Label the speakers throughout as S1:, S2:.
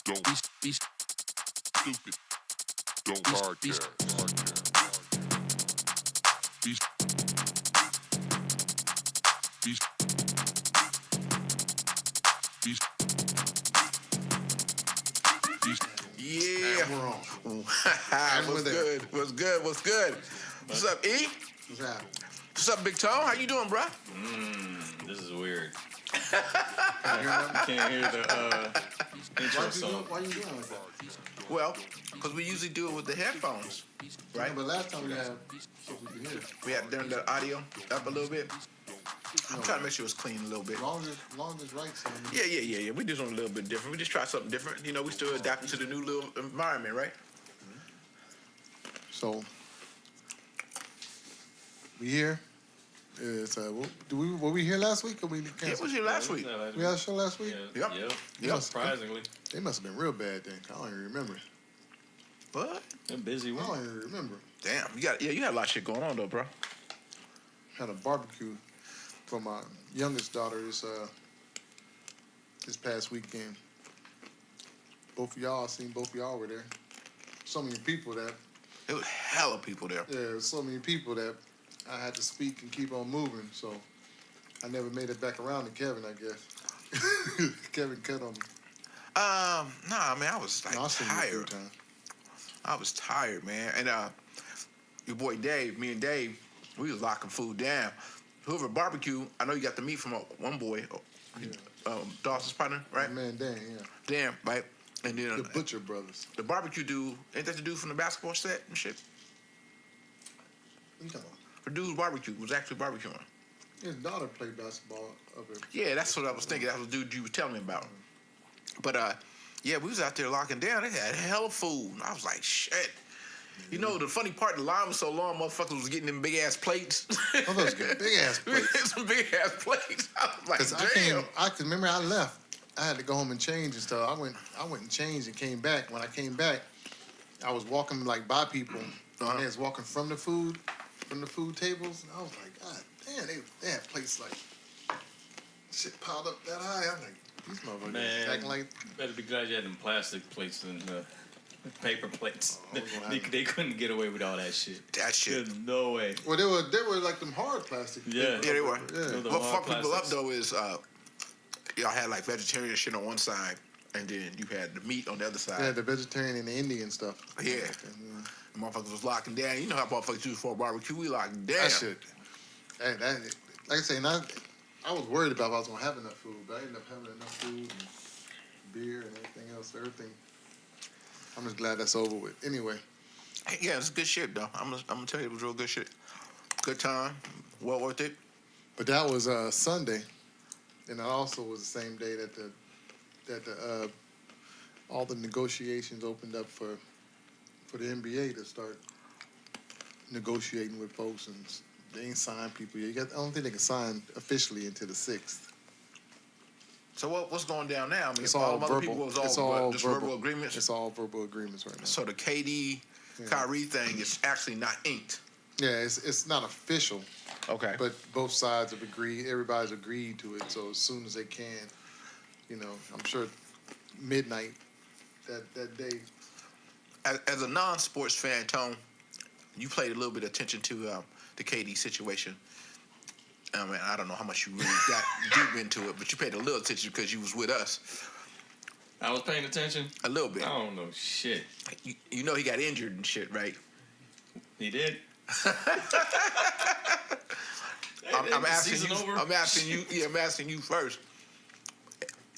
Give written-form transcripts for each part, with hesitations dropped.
S1: Don't be stupid. Don't podcast. Be be be be.
S2: Yeah.
S3: And we're on.
S2: What's good? What's good? What's good? What's up, E?
S3: What's happening?
S2: What's up, Big Toe? How you doing, bruh?
S4: This is weird.
S3: Why
S4: Can't hear the intro
S3: you
S4: song.
S3: why you doing like that?
S2: Well, because we usually do it with the headphones, right?
S3: Yeah, but last time we had so we could hear.
S2: We had to turn the audio up a little bit. I'm trying to make sure it's clean a little bit.
S3: Long as right sound.
S2: Yeah. We do something a little bit different. We just try something different. You know, we still adapting to the new little environment, right?
S3: So we here. It's were we here last week or we
S2: Yeah, it
S3: canceled?
S2: was here last week.
S3: We had a show last week.
S2: Yep.
S4: Yep. Surprisingly.
S3: They must have been real bad then. I don't even remember.
S2: What?
S4: They're busy.
S3: I
S4: One.
S3: don't even remember.
S2: Damn, you had a lot of shit going on though, bro.
S3: Had a barbecue for my youngest daughter this past weekend. Both of y'all were there. So many people that
S2: There was hella people there.
S3: so many people that I had to speak and keep on moving. So I never made it back around to Kevin, I guess. Kevin cut on me.
S2: Nah, man, I was like
S3: No, I seen you a few
S2: tired.
S3: times.
S2: I was tired, man. And your boy Dave, me and Dave, we was locking food down. Whoever barbecue, I know you got the meat from one boy, Dawson's partner, right?
S3: My man Dan, yeah.
S2: Dan, right? And then
S3: The Butcher Brothers.
S2: the barbecue dude, ain't that the dude from the basketball set and shit?
S3: What you talking about?
S2: The dude's barbecue was actually barbecuing.
S3: His daughter played basketball up here.
S2: Yeah, that's what I was thinking. That was the dude you were telling me about. But yeah, we was out there locking down. They had hella food. I was like, shit. You know, the funny part, the line was so long, motherfuckers was getting them big ass plates.
S3: Oh, those good big ass
S2: We had
S3: plates.
S2: some big ass plates. I was like,
S3: Cause
S2: damn.
S3: I can remember I left. I had to go home and change and stuff. I went and changed and came back. When I came back, I was walking like by people, and they was walking from the food tables, and I was like, God damn, they had plates like shit piled up that high. I'm like, these motherfuckers
S4: Man,
S3: acting like.
S4: better be glad you had them plastic plates and paper plates.
S3: Oh, I was gonna have
S4: They couldn't get away with all that shit.
S2: That shit.
S4: There's no way.
S3: Well, they were like them hard plastic.
S4: Yeah.
S2: Yeah, they were.
S3: Yeah.
S4: The
S2: What
S4: hard
S2: fucked people up
S4: plastics.
S2: though is y'all had like vegetarian shit on one side, and then you had the meat on the other side.
S3: Yeah, the vegetarian and the Indian stuff.
S2: Yeah. The motherfuckers was locking down. You know how motherfuckers do for a barbecue. We locked down.
S3: That shit. Hey, like I say, I was worried about if I was gonna have enough food, but I ended up having enough food and beer and everything. I'm just glad that's over with. Anyway,
S2: Yeah, it's good shit though. I'm gonna tell you, it was real good shit. Good time, well worth it.
S3: but that was Sunday, and that also was the same day that the all the negotiations opened up for the NBA to start negotiating with folks, and they ain't signed people yet. I don't think they can sign officially until the 6th.
S2: So what's going down now? I mean,
S3: It's all
S2: them other
S3: verbal.
S2: people was
S3: It's
S2: all
S3: all
S2: just
S3: verbal.
S2: verbal agreements.
S3: It's all verbal agreements right now.
S2: So the KD Kyrie thing is actually not inked.
S3: Yeah, it's not official,
S2: Okay.
S3: but both sides have agreed. Everybody's agreed to it. So as soon as they can, I'm sure midnight that day.
S2: As a non-sports fan, Tone, you played a little bit of attention to the KD situation. I mean, I don't know how much you really got deep into it, but you paid a little attention because you was with us.
S4: I was paying attention.
S2: A little bit.
S4: I don't know shit.
S2: You know he got injured and shit, right?
S4: He did.
S2: I'm asking
S4: Season
S2: you.
S4: over?
S2: I'm asking you. Yeah, I'm asking you first.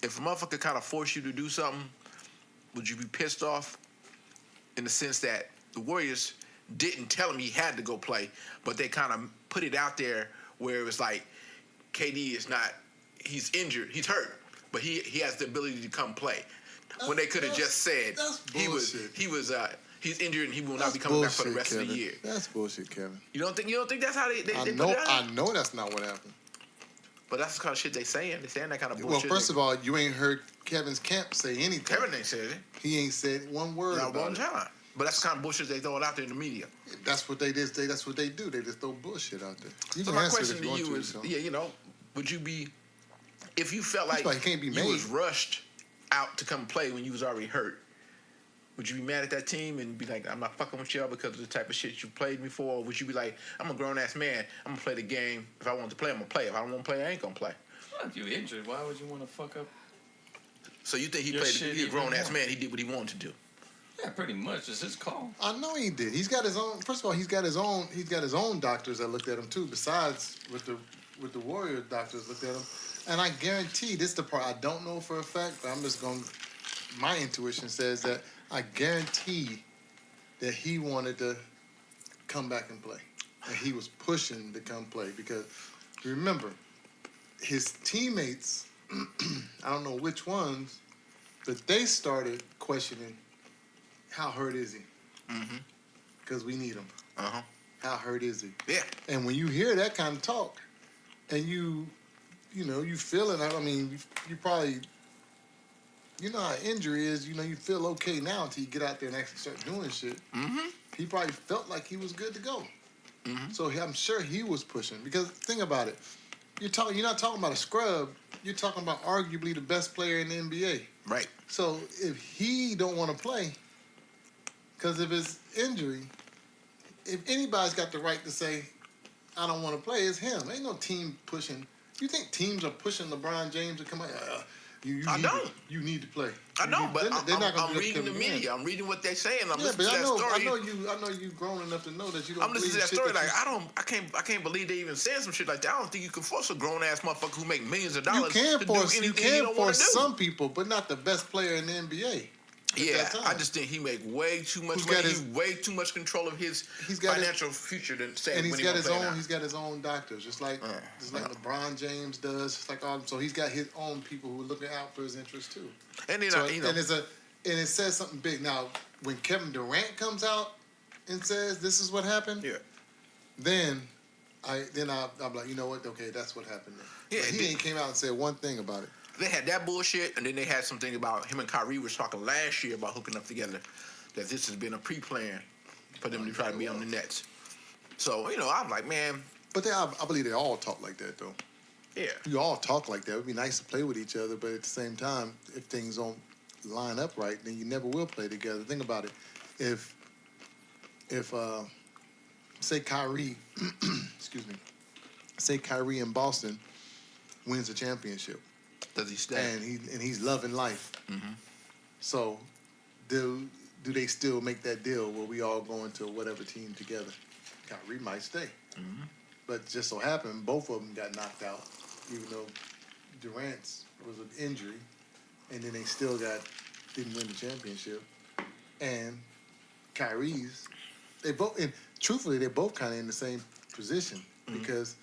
S2: If a motherfucker kind of force you to do something, would you be pissed off? In the sense that the Warriors didn't tell him he had to go play, but they kind of put it out there where it was like, KD is not. He's injured. He's hurt, but he has the ability to come play. When they could have just said
S3: that's
S2: he's injured and he will not be
S3: That's
S2: coming back for the
S3: bullshit,
S2: rest of the
S3: Kevin.
S2: year.
S3: That's bullshit, Kevin.
S2: You don't think that's how they
S3: I
S2: put
S3: know
S2: it out?
S3: that's not what happened.
S2: But that's the kind of shit they saying. They saying that kind of
S3: Well,
S2: bullshit.
S3: first of all, you ain't heard Kevin's camp say anything.
S2: Kevin ain't said it.
S3: He ain't said one word
S2: Not
S3: about
S2: one
S3: it.
S2: time. But that's the kind of bullshit they throw it out there in the media.
S3: That's what they did. That's what they do. They just throw bullshit out there. You
S2: So
S3: can
S2: my
S3: answer it
S2: question
S3: if
S2: to
S3: want
S2: you is,
S3: so.
S2: would you be, if you felt like
S3: He can't be
S2: you
S3: made.
S2: was rushed out to come play when you was already hurt, would you be mad at that team and be like, I'm not fucking with y'all because of the type of shit you played me for? Or would you be like, I'm a grown-ass man, I'm going to play the game. If I want to play, I'm going to play. If I don't want to play, I ain't going to play.
S4: Well, if you're injured, why would you want to fuck up?
S2: So you think he
S4: Your
S2: played,
S4: shit
S2: he a
S4: even
S2: grown-ass
S4: more.
S2: man, he did what he wanted to do.
S4: Yeah, pretty much. It's his call.
S3: I know he did. He's got his own. First of all, he's got his own doctors that looked at him too. Besides, with the Warrior doctors looked at him, and I guarantee this is the part I don't know for a fact, but I'm just going. My intuition says that I guarantee that he wanted to come back and play, and he was pushing to come play because remember, his teammates. I don't know which ones, but they started questioning. How hurt is he? Because we need him.
S2: Uh-huh.
S3: How hurt is he?
S2: Yeah.
S3: And when you hear that kind of talk, and you feel it. I mean, you probably, how injury is. You feel okay now until you get out there and actually start doing shit.
S2: Mm-hmm.
S3: He probably felt like he was good to go.
S2: Mm-hmm.
S3: So I'm sure he was pushing. Because think about it, you're not talking about a scrub. You're talking about arguably the best player in the NBA.
S2: Right.
S3: So if he don't want to play. Because of his injury, if anybody's got the right to say, I don't want to play, it's him. Ain't no team pushing. You think teams are pushing LeBron James to come out? You need to play.
S2: I know, but
S3: they're not
S2: I'm
S3: gonna
S2: reading the media. I'm reading what they're saying. I'm listening to that story.
S3: I know you grown enough to know that you don't.
S2: I'm listening to that
S3: shit
S2: story.
S3: you-
S2: I can't believe they even said some shit like that. I don't think you can force a grown ass motherfucker who make millions of dollars
S3: You
S2: to
S3: can
S2: do anything he don't want to do.
S3: some people, but not the best player in the NBA.
S2: Yeah, I just think he make way too much money. He's way too much control of his financial future to say.
S3: And
S2: he's got
S3: his own. He's got his own doctors, just like LeBron James does. Just like all. So he's got his own people who are looking out for his interests too.
S2: And then
S3: and it says something big. Now, when Kevin Durant comes out and says this is what happened, then I'm like, you know what? Okay, that's what happened. Then. Yeah, he ain't came out and said one thing about it.
S2: They had that bullshit, and then they had something about him and Kyrie was talking last year about hooking up together. That this has been a pre-plan for them to try to be on the Nets. So I'm like, man.
S3: But I believe they all talk like that though.
S2: Yeah.
S3: You all talk like that. It'd be nice to play with each other, but at the same time, if things don't line up right, then you never will play together. Think about it. If say Kyrie, excuse me, say Kyrie in Boston wins a championship.
S2: Does he stay?
S3: And he's loving life.
S2: Mm-hmm.
S3: So do they still make that deal where we all go into whatever team together? Kyrie might stay.
S2: Mm-hmm.
S3: But just so happened, both of them got knocked out, even though Durant's was an injury, and then they still didn't win the championship. And Kyrie's, truthfully, they're both kind of in the same position because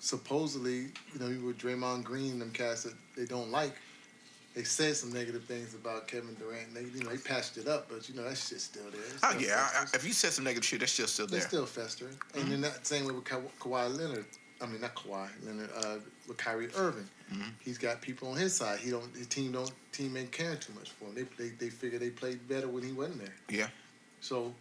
S3: supposedly, you were Draymond Green and them cats that they don't like. They said some negative things about Kevin Durant. And they patched it up, but that shit's still there.
S2: If you said some negative shit, that's still there.
S3: They're still festering. Mm-hmm. And then that same way with Kawhi Leonard. I mean, not Kawhi Leonard. With Kyrie Irving, he's got people on his side. His team ain't caring too much for him. They figure they played better when he wasn't there.
S2: Yeah.
S3: So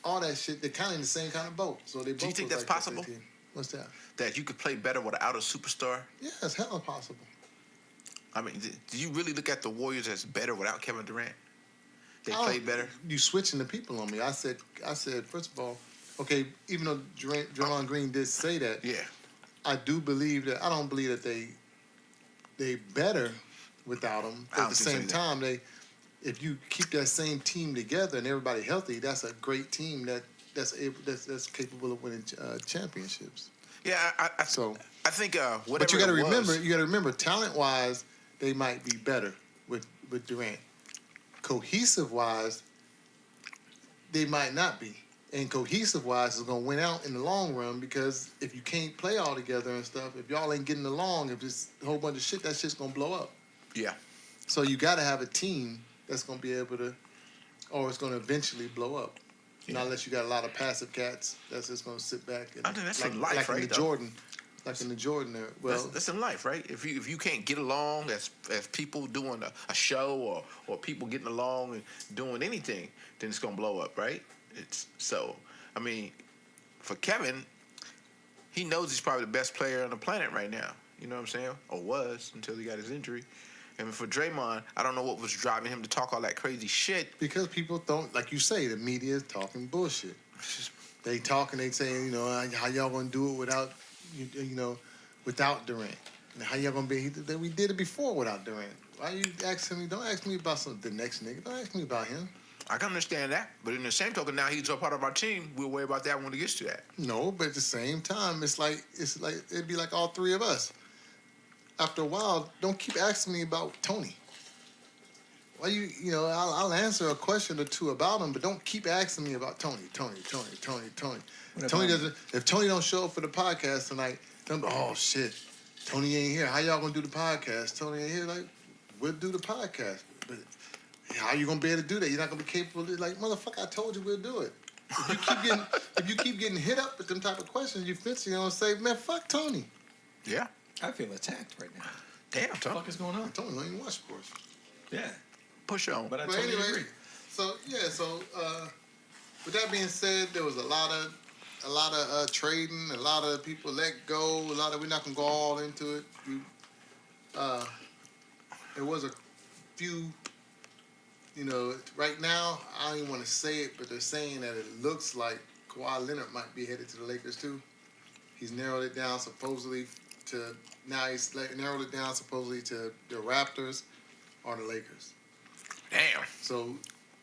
S3: all that shit. They're kind of in the same kind of boat. So they both.
S2: Do you think that's possible?
S3: What's that?
S2: That you could play better without a superstar?
S3: Yeah, it's hella possible.
S2: I mean, do you really look at the Warriors as better without Kevin Durant? They played better?
S3: You switching the people on me. I said, first of all, okay, even though Draymond Green did say that,
S2: yeah,
S3: I don't believe that they better without him. But at the same time, if you keep that same team together and everybody healthy, that's a great team that's capable of winning championships.
S2: Yeah, I think whatever.
S3: But you got to remember, talent-wise, they might be better with Durant. Cohesive-wise, they might not be. And cohesive-wise is going to win out in the long run because if you can't play all together and stuff, if y'all ain't getting along, if it's a whole bunch of shit, that shit's going to blow up.
S2: Yeah.
S3: So you got to have a team that's going to be able to, or it's going to eventually blow up. Yeah. Not unless you got a lot of passive cats that's just going to sit back. And,
S2: I think that's in life, right?
S3: In the Jordan there. Well,
S2: that's in life, right? If you can't get along as people doing a show or people getting along and doing anything, then it's gonna blow up, right? I mean, for Kevin, he knows he's probably the best player on the planet right now. You know what I'm saying? Or was until he got his injury, And for Draymond, I don't know what was driving him to talk all that crazy shit.
S3: Because people don't, like you say, the media is talking bullshit. They talking, they saying, you know, how y'all gonna do it without, without Durant? And how y'all gonna be? We did it before without Durant. Why you asking me? Don't ask me about the next nigga. Don't ask me about him.
S2: I can understand that, but in the same token, now he's a part of our team. We'll worry about that when it gets to that.
S3: No, but at the same time, it's like it'd be like all three of us. After a while, don't keep asking me about Tony. Why I'll answer a question or two about him, but don't keep asking me about Tony. Tony doesn't. If Tony don't show up for the podcast tonight, then oh shit, Tony ain't here. How y'all gonna do the podcast? Tony ain't here. Like, we'll do the podcast, but how you gonna be able to do that? You're not gonna be capable of it. Like, motherfucker, I told you we'll do it. If you keep getting hit up with them type of questions, you say, man, fuck Tony.
S2: Yeah.
S4: I feel attacked right now.
S2: Damn,
S4: What the fuck is going on?
S3: Tony don't even watch sports.
S4: Yeah.
S2: Push on.
S4: But I
S3: But
S4: totally
S3: anyway,
S4: agree.
S3: so with that being said, there was a lot of trading, a lot of people let go, we're not gonna go all into it. There was a few, right now I don't even want to say it, but they're saying that it looks like Kawhi Leonard might be headed to the Lakers too. He's narrowed it down supposedly to the Raptors or the Lakers.
S2: Damn.
S3: So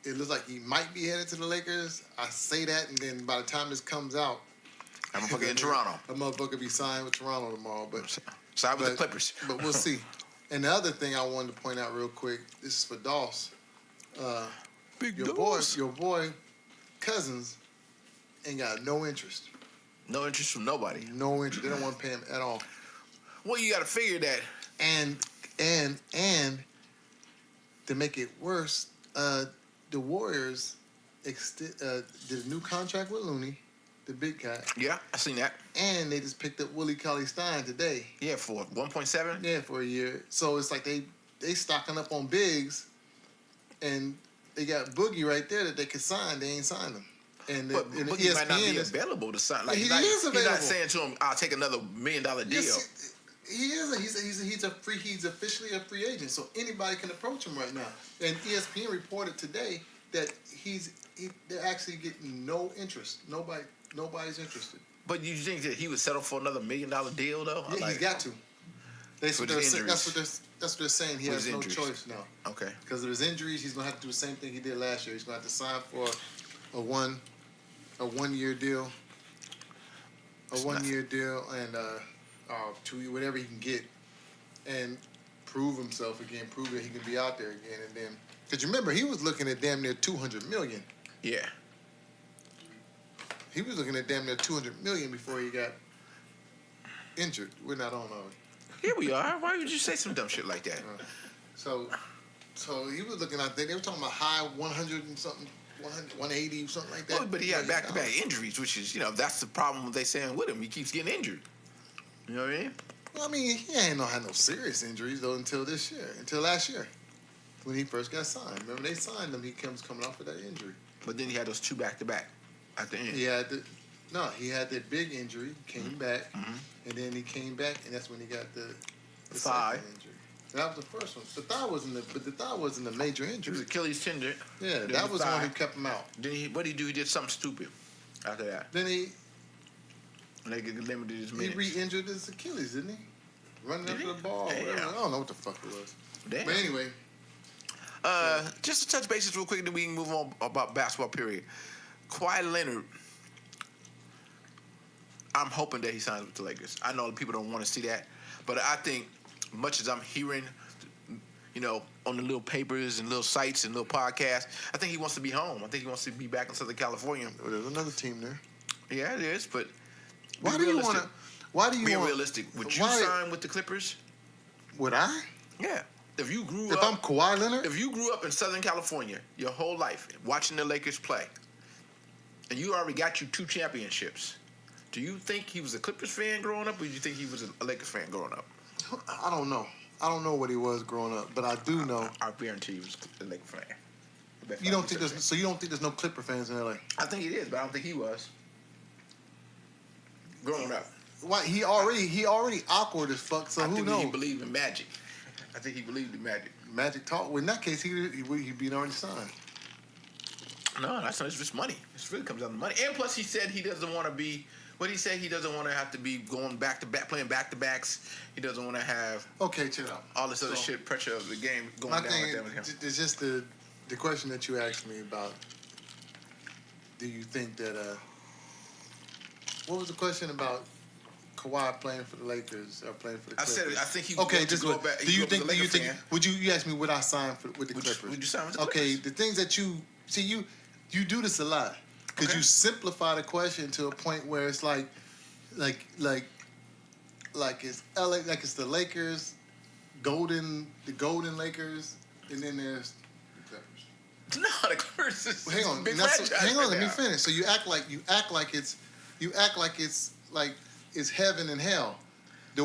S3: it looks like he might be headed to the Lakers. I say that, and then by the time this comes out,
S2: I'm fucking in Toronto.
S3: that motherfucker be signed with Toronto tomorrow. But
S2: Side with the Clippers.
S3: But we'll see. And the other thing I wanted to point out real quick, this is for Doss.
S2: Big
S3: Your boy, Cousins, ain't got no interest.
S2: No interest from nobody.
S3: No interest. They don't want to pay him at all.
S2: Well, you got to figure that.
S3: And to make it worse, the Warriors did a new contract with Looney, the big guy,
S2: Yeah, I seen that.
S3: and they just picked up Willie Cauley-Stein today.
S2: Yeah, for 1.7.
S3: Yeah, for a year. So it's like they stocking up on bigs, and they got Boogie right there that they could sign. They ain't signed him. And
S2: But
S3: the
S2: Boogie might not be
S3: ESPN is-
S2: available to sign. Like,
S3: He
S2: he's
S3: is
S2: not
S3: available.
S2: saying to him, "I'll take another $1 million deal."
S3: Yes, he is. He's officially a free agent, so anybody can approach him right now. And ESPN reported today that they're actually getting no interest. Nobody's interested.
S2: But you think that he would settle for another $1 million deal though?
S3: Yeah,
S2: Like,
S3: he's got to. That's what
S2: With his injuries.
S3: that's what they're saying. He
S2: With
S3: has
S2: his
S3: no
S2: injuries.
S3: choice now.
S2: Okay.
S3: Because of his injuries, he's gonna have to do the same thing he did last year. He's gonna have to sign for a 1 year deal. A 1 year deal and 2 year, whatever he can get, and prove himself again, prove that he can be out there again, and then because you remember he was looking at damn near $200 million.
S2: Yeah.
S3: He was looking at damn near $200 million before he got injured. We're not on
S2: Here we are. Why would you say some dumb shit like that?
S3: So he was looking out there. They were talking about high 100 and something, 100, 180, something like that.
S2: Well, but he had back-to-back injuries, which is, that's the problem they saying with him. He keeps getting injured. You know what I mean?
S3: Well, I mean, he ain't had no serious injuries though until last year, when he first got signed. Remember they signed him? He coming off with that injury.
S2: But then he had those 2 back-to-back at the end.
S3: He had that big injury, came back, and then he came back, and that's when he got the
S2: thigh
S3: second injury. That was the first one. The thigh wasn't a major
S2: It was
S3: injury.
S2: Achilles tendon.
S3: Yeah,
S2: Then
S3: that was the one who
S2: thigh.
S3: kept him out.
S2: Then what did he do? He did something stupid after that.
S3: Then he
S2: And they limited his
S3: he
S2: minutes.
S3: re-injured his Achilles, didn't he? Running
S2: Did
S3: after
S2: he?
S3: the ball.
S2: Damn.
S3: Whatever. I don't know what the fuck it was.
S2: Damn.
S3: But anyway,
S2: Just to touch bases real quick, then we can move on about basketball, period. Kawhi Leonard, I'm hoping that he signs with the Lakers. I know people don't want to see that, but I think, much as I'm hearing, on the little papers and little sites and little podcasts, I think he wants to be home. I think he wants to be back in Southern California.
S3: well, there's another team there.
S2: Yeah, it is, but
S3: Why do you want to? Why do you
S2: be
S3: want?
S2: realistic? Would you
S3: why-
S2: sign with the Clippers?
S3: Would I?
S2: Yeah. If you grew
S3: If
S2: up,
S3: I'm Kawhi Leonard,
S2: if you grew up in Southern California your whole life watching the Lakers play, and you already got you 2 championships, do you think he was a Clippers fan growing up, or do you think he was a Lakers fan growing up?
S3: I don't know. I don't know what he was growing up, but I do know.
S2: I guarantee he was a Lakers fan.
S3: You don't think there's you don't think there's no Clipper fans in LA?
S2: I think it is, but I don't think he was. Growing up.
S3: Why he already awkward as fuck. So
S2: I
S3: who
S2: think
S3: knows?
S2: he believed in magic. I think he believed the Magic.
S3: Magic talk. Well, in that case, he'd be already signed.
S2: No, that's not. It's just money. It really comes down to money. And plus, he said he doesn't want to be. What he said, he doesn't want to have to be going back to back, playing back to backs. He doesn't want to have
S3: Okay, chill out.
S2: all this other shit, pressure of the game going
S3: My
S2: down
S3: thing
S2: like that with him.
S3: is just the question that you asked me about. Do you think that? What was the question about Kawhi playing for the Lakers or playing for the
S2: I
S3: Clippers?
S2: said I think he.
S3: Okay,
S2: wants to
S3: just
S2: go
S3: what,
S2: back.
S3: do
S2: he
S3: you
S2: grew up as
S3: think?
S2: a
S3: Do you
S2: Laker
S3: think?
S2: fan.
S3: Would you ask me would I sign with the Clippers?
S2: Would you sign with the
S3: Okay,
S2: Clippers?
S3: the things that you see, you do this a lot because
S2: Okay.
S3: you simplify the question to a point where it's like it's LA, like it's the Lakers, the Golden Lakers, and then there's the Clippers.
S2: No, the Clippers is
S3: Hang on,
S2: a big
S3: that's-
S2: franchise.
S3: hang on,
S2: right
S3: let me
S2: now.
S3: finish. So you act like it's like it's heaven and hell. The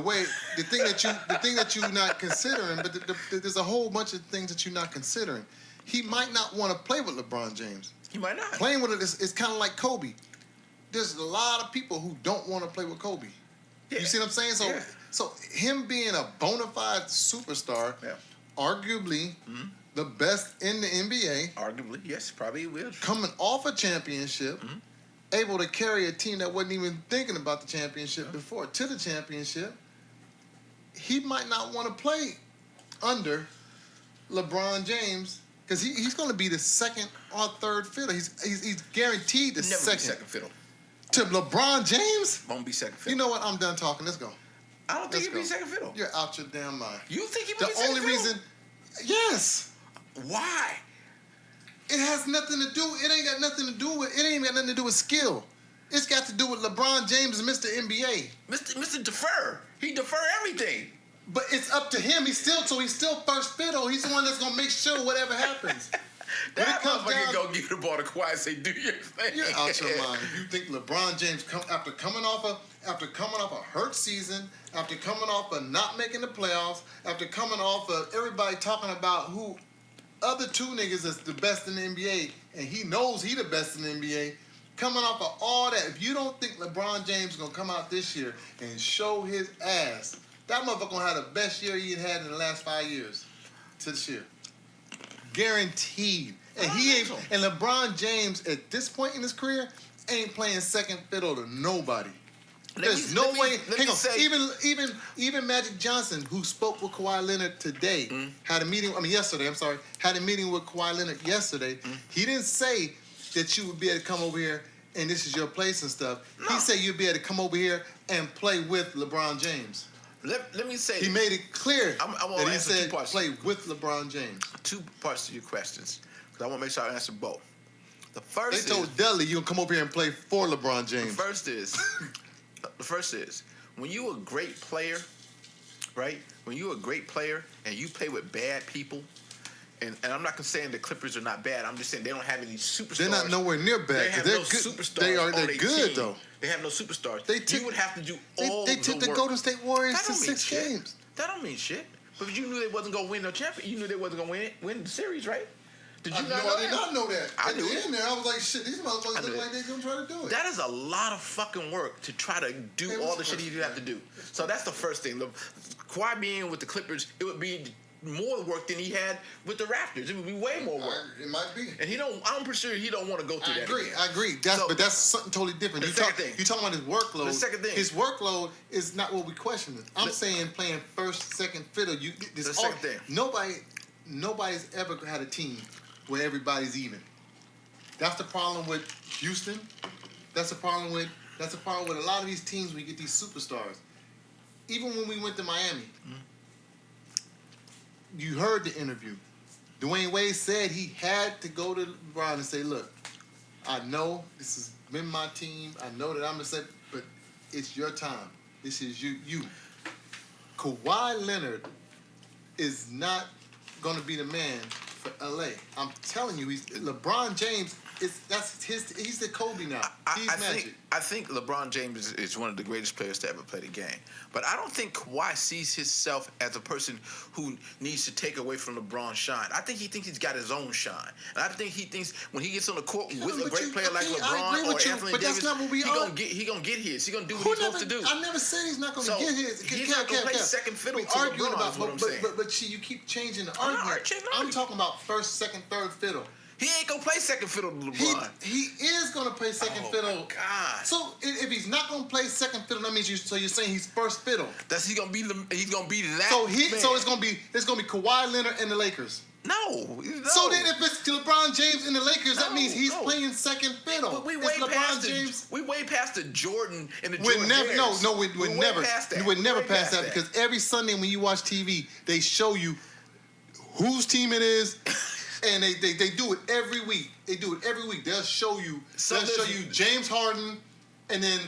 S3: thing that you're not considering, but there's a whole bunch of things that you're not considering. He might not want to play with LeBron James.
S2: He might not.
S3: Playing with it is kind of like Kobe. There's a lot of people who don't want to play with Kobe.
S2: Yeah.
S3: You see what I'm saying? So,
S2: Yeah.
S3: so him being a bona fide superstar,
S2: Yeah.
S3: arguably the best in the NBA,
S2: Arguably, yes, probably will.
S3: coming off a championship, able to carry a team that wasn't even thinking about the championship before to the championship, he might not want to play under LeBron James because he's going to be the second or third fiddle. He's guaranteed the
S2: Never be second fiddle.
S3: to LeBron James.
S2: Won't be second
S3: You
S2: fiddle.
S3: know what? I'm done talking. Let's go.
S2: I don't think
S3: Let's
S2: he'll be
S3: go.
S2: second fiddle.
S3: You're out your damn mind.
S2: You think he
S3: The
S2: will be second
S3: only
S2: fiddle?
S3: reason, yes.
S2: Why?
S3: It has nothing to do. It ain't got nothing to do with. It ain't got nothing to do with skill. It's got to do with LeBron James and Mr. NBA.
S2: Mr. Defer. He defer everything.
S3: But it's up to him. He's still first fiddle. He's the one that's gonna make sure whatever happens. When
S2: That
S3: it comes
S2: motherfucker
S3: down-
S2: go give the ball to Kawhi and say, "Do your thing."
S3: You're out your mind. You think LeBron James after coming off a hurt season, after coming off of not making the playoffs, after coming off of everybody talking about who other two niggas is the best in the NBA, and he knows he the best in the NBA. Coming off of all that, if you don't think LeBron James is gonna come out this year and show his ass, that motherfucker gonna have the best year he had in the last 5 years to this year. Guaranteed. And he ain't. And LeBron James at this point in his career ain't playing second fiddle to nobody. There's no way. Hang on.
S2: say-
S3: Even Magic Johnson, who spoke with Kawhi Leonard today, had a meeting. Yesterday. I'm sorry. Had a meeting with Kawhi Leonard yesterday. He didn't say that you would be able to come over here and this is your place and stuff.
S2: No.
S3: He said you'd be able to come over here and play with LeBron James.
S2: Let me say.
S3: He made it clear
S2: I wanna
S3: that he
S2: answer two
S3: said
S2: parts.
S3: play with LeBron James.
S2: two parts to your questions because I want to make sure I answer both. The
S3: They
S2: first
S3: told Dudley you gonna come over here and play for LeBron James.
S2: the first is when you're a great player, right? When you're a great player and you play with bad people, and I'm not saying the Clippers are not bad. I'm just saying they don't have any superstars.
S3: They're not nowhere near bad.
S2: They have
S3: They're
S2: no
S3: good.
S2: superstars.
S3: They're
S2: on their
S3: good
S2: team.
S3: though.
S2: They have no superstars.
S3: They took-
S2: you would have to do
S3: They
S2: all
S3: took
S2: the
S3: the
S2: work.
S3: Golden State Warriors
S2: That
S3: to
S2: don't mean
S3: 6
S2: shit.
S3: games.
S2: That don't mean shit. But you knew they wasn't gonna win no champion. You knew they wasn't gonna win the series, right? Did you
S3: I
S2: not
S3: know,
S2: know
S3: I did
S2: that?
S3: not know that.
S2: I
S3: At
S2: knew
S3: the
S2: it.
S3: end there, I was like, shit, these motherfuckers
S2: I knew
S3: look
S2: it.
S3: like they're gonna try to do it.
S2: That is a lot of fucking work to try to do
S3: Hey,
S2: all
S3: what's
S2: the
S3: the
S2: shit
S3: first
S2: you have to do. So that's the first thing. Look, Kawhi being with the Clippers, it would be more work than he had with the Raptors. It would be way more work.
S3: It might be.
S2: And I'm pretty sure he don't want to go through
S3: I
S2: that.
S3: agree.
S2: again.
S3: I agree.
S2: So-
S3: But that's something totally different.
S2: The
S3: You
S2: second thing.
S3: You talking about his workload?
S2: The second thing.
S3: His workload is not what we questioning. I'm
S2: The-
S3: saying playing first, second fiddle.
S2: The second thing.
S3: Nobody's ever had a team where everybody's even. That's the problem with Houston. That's the problem with a lot of these teams. We get these superstars. Even when we went to Miami, you heard the interview. Dwayne Wade said he had to go to LeBron and say, look, I know this has been my team. I know that I'm going to say, but it's your time. This is you. Kawhi Leonard is not going to be the man for LA. I'm telling you, LeBron James He's the Kobe now. He's Magic.
S2: I think LeBron James is one of the greatest players to ever play the game. But I don't think Kawhi sees himself as a person who needs to take away from LeBron's shine. I think he thinks he's got his own shine. And I think he thinks when he gets on the court with a great player like LeBron or Anthony Davis,
S3: that's not what we are.
S2: He gonna get his. He gonna do what he's supposed to do.
S3: I never said he's not going to get his.
S2: He's not gonna play second fiddle to LeBron, is what I'm saying.
S3: But you keep changing the
S2: I'm not
S3: argument.
S2: arguing.
S3: I'm talking about first, second, third fiddle.
S2: He ain't gonna play second fiddle to LeBron.
S3: He is going to play second fiddle.
S2: God.
S3: So if he's not going to play second fiddle, that means you're saying he's first fiddle.
S2: He's gonna be that.
S3: So
S2: man.
S3: so it's gonna be Kawhi Leonard and the Lakers.
S2: No.
S3: So then if it's LeBron James and the Lakers, that means he's playing second fiddle.
S2: But we
S3: It's
S2: way
S3: LeBron
S2: past the Jordan and the
S3: We're
S2: Jordan
S3: never,
S2: Bears.
S3: we're never
S2: past that.
S3: You would never
S2: Way
S3: pass that because every Sunday when you watch TV, they show you whose team it is, and they do it every week. They do it every week. They'll show you James Harden, and then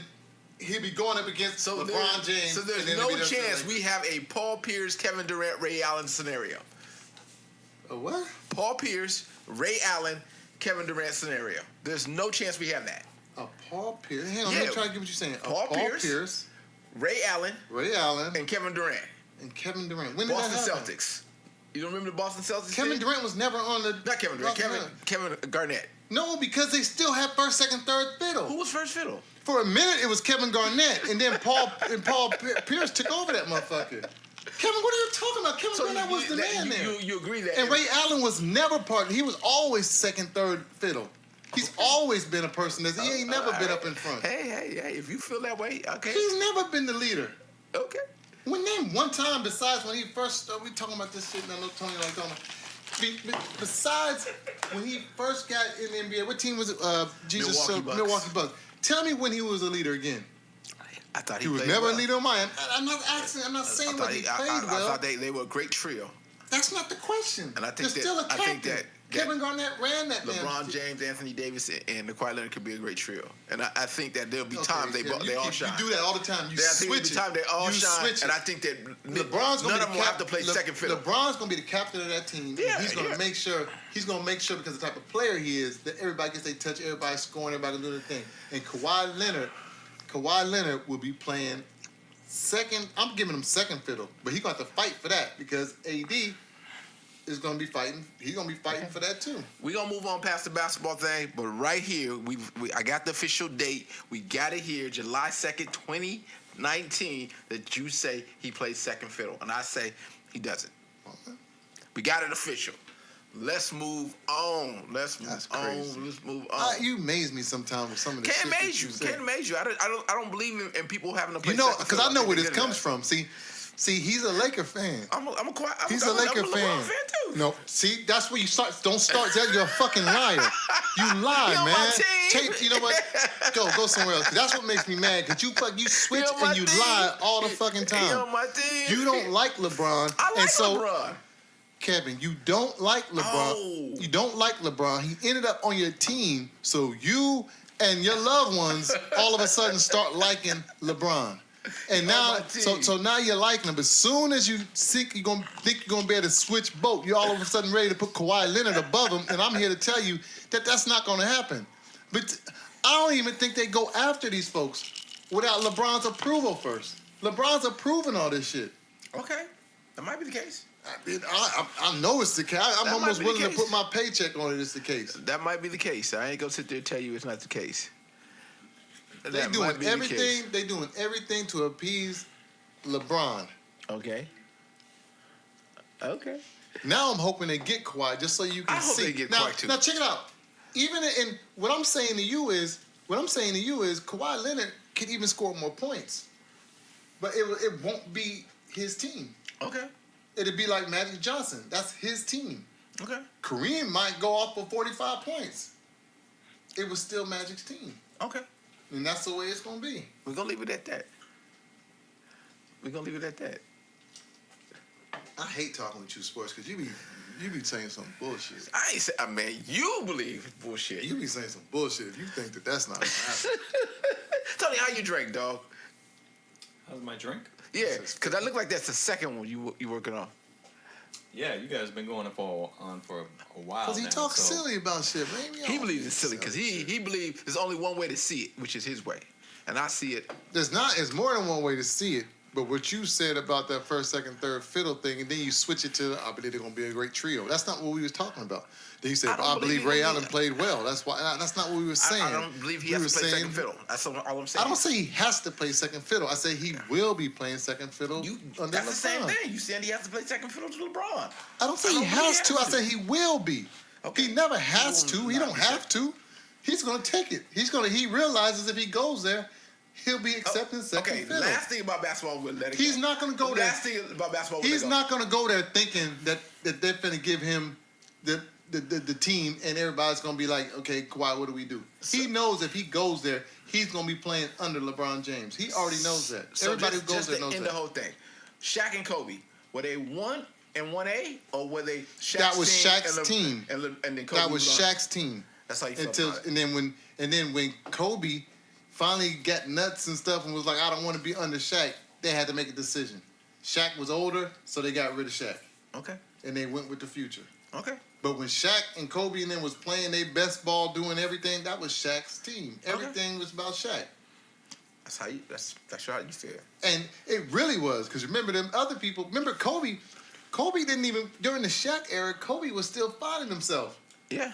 S3: he'll be going up against LeBron James.
S2: So there's no chance we have a Paul Pierce, Kevin Durant, Ray Allen scenario.
S3: A what?
S2: Paul Pierce, Ray Allen, Kevin Durant scenario. There's no chance we have that.
S3: A Paul Pierce. Hang on, let me try to get what you're saying.
S2: Paul Pierce, Ray Allen,
S3: and
S2: Kevin Durant.
S3: When did
S2: Boston
S3: that happen?
S2: Celtics. You don't remember the Boston Celtics?
S3: Kevin
S2: team?
S3: Durant was never on the.
S2: Not Kevin Durant. Kevin Garnett.
S3: No, because they still had first, second, third fiddle.
S2: Who was first fiddle?
S3: For a minute, it was Kevin Garnett, and then Paul Pierce took over that motherfucker. Kevin, what are you talking about? Kevin Garnett was the man there.
S2: You agree that?
S3: And Ray Allen was never part. He was always second, third fiddle. He's always been a person that he ain't never been up in front.
S2: Hey, if you feel that way, okay.
S3: He's never been the leader.
S2: Okay.
S3: When name one time besides when he first we talking about this shit and I know Tony like talking. Besides when he first got in the NBA, what team was it? Milwaukee Bucks. Tell me when he was a leader again.
S2: I thought
S3: he was never a leader on mine. I'm not asking. I'm not saying what he played well.
S2: I thought they were a great trio.
S3: That's not the question.
S2: And I think
S3: still a captain.
S2: I think that
S3: Kevin Garnett ran that.
S2: LeBron James, Anthony Davis, and Kawhi Leonard could be a great trio. And I think that there'll be times they all shine.
S3: You do that all the time. You switch it.
S2: Time they all shine. And I think that none of them will have to play second fiddle.
S3: LeBron's gonna be the captain of that team.
S2: Yeah,
S3: he's gonna make sure. He's gonna make sure because of the type of player he is that everybody gets their touch, everybody's scoring, everybody doing their thing. And Kawhi Leonard will be playing second. I'm giving him second fiddle, but he's gonna have to fight for that because AD is gonna be fighting. He's gonna be fighting for that too.
S2: We're gonna move on past the basketball thing, but right here, I got the official date. We got it here, July 2nd, 2019, that you say he plays second fiddle. And I say he doesn't.
S3: Okay.
S2: We got it official. Let's move on. Let's move on.
S3: You amaze me sometimes with some of the
S2: Can't
S3: shit
S2: amaze you. Can't amaze you. I don't believe in people having to play.
S3: Because I know where this comes from. See, he's a Laker fan.
S2: He's
S3: a Laker fan.
S2: Too.
S3: No, see, that's where you start. Don't start. You're a fucking liar. You lie,
S2: on
S3: man.
S2: my team.
S3: You know what? Go somewhere else. That's what makes me mad. Cause you switch and you lie all the fucking time.
S2: He on my team.
S3: You don't like LeBron.
S2: I like LeBron.
S3: Kevin, you don't like LeBron.
S2: Oh.
S3: You don't like LeBron. He ended up on your team, so you and your loved ones all of a sudden start liking LeBron. And now, so now you're liking him. But as soon as you think you're gonna be able to switch boat, you're all of a sudden ready to put Kawhi Leonard above him. And I'm here to tell you that that's not gonna happen. But I don't even think they go after these folks without LeBron's approval first. LeBron's approving all this shit.
S2: Okay, that might be the case.
S3: I know it's the case. I'm almost willing to put my paycheck on it. It's the case.
S2: That might be the case. I ain't gonna sit there and tell you it's not the case.
S3: They're doing everything. They're doing everything to appease LeBron.
S2: Okay.
S3: Now I'm hoping they get Kawhi just so you can see.
S2: I hope they get Kawhi too.
S3: Now check it out. Even in what I'm saying to you is Kawhi Leonard can even score more points, but it won't be his team.
S2: Okay.
S3: It'd be like Magic Johnson. That's his team.
S2: Okay.
S3: Kareem might go off for 45 points. It was still Magic's team.
S2: Okay.
S3: And that's the way it's going to be.
S2: We're going to leave it at that.
S3: I hate talking with you sports because you be saying some bullshit.
S2: I ain't say, man, you believe it's bullshit.
S3: You be saying some bullshit if you think that that's not going to happen.
S2: Tony, how you drink, dog?
S4: How's my drink?
S2: Yeah, because I look like that's the second one you working on.
S4: Yeah, you guys been going on for a while
S3: Because he
S4: now,
S3: talks
S4: so-
S3: silly about shit, man.
S2: He believes it's silly because he believes there's only one way to see it, which is his way, and I see it.
S3: It's more than one way to see it. But what you said about that first, second, third fiddle thing, and then you switch it to, I believe they're gonna be a great trio. That's not what we was talking about. Then you said,
S2: I don't
S3: I
S2: believe
S3: believe
S2: he
S3: Ray
S2: gonna be-
S3: Allen played well. That's why. That's not what we were saying.
S2: I don't believe he
S3: We
S2: has
S3: were
S2: to play
S3: saying-
S2: second fiddle. That's all I'm saying.
S3: I don't say he has to play second fiddle. I say he will be playing second fiddle. Under
S2: That's the same
S3: LeBron.
S2: thing. You saying he has to play second fiddle to LeBron.
S3: I don't say
S2: I
S3: he
S2: don't believe
S3: has to. I say he will be.
S2: Okay.
S3: He never has
S2: He
S3: to.
S2: will
S3: He
S2: not
S3: don't
S2: be
S3: have
S2: second.
S3: to. He's gonna take it. He realizes if he goes there, he'll be accepting second
S2: Okay,
S3: fiddle.
S2: last thing about basketball, we'll let it
S3: He's
S2: go.
S3: not gonna go there.
S2: Last thing about basketball, we'll
S3: He's
S2: let it go.
S3: not gonna go there thinking that they're finna give him the team and everybody's gonna be like, okay, Kawhi, what do we do? He knows if he goes there, he's gonna be playing under LeBron James. He already knows that.
S2: So
S3: Everybody
S2: just,
S3: who goes
S2: just
S3: there
S2: to
S3: knows
S2: end
S3: that.
S2: the whole thing. Shaq and Kobe, were they 1 and 1A, or were they Shaq's
S3: That was
S2: team
S3: Shaq's
S2: and
S3: team.
S2: And then Kobe
S3: That was
S2: on?
S3: Shaq's team.
S2: That's how you felt
S3: Until
S2: about it.
S3: and then when Kobe finally got nuts and stuff and was like, I don't want to be under Shaq, they had to make a decision. Shaq was older, so they got rid of Shaq.
S2: Okay.
S3: And they went with the future.
S2: Okay.
S3: But when Shaq and Kobe and them was playing their best ball, doing everything, that was Shaq's team. Everything was about Shaq.
S2: That's how you how you feel.
S3: And it really was, because remember them other people, remember Kobe? Kobe didn't even, during the Shaq era, Kobe was still finding himself.
S2: Yeah.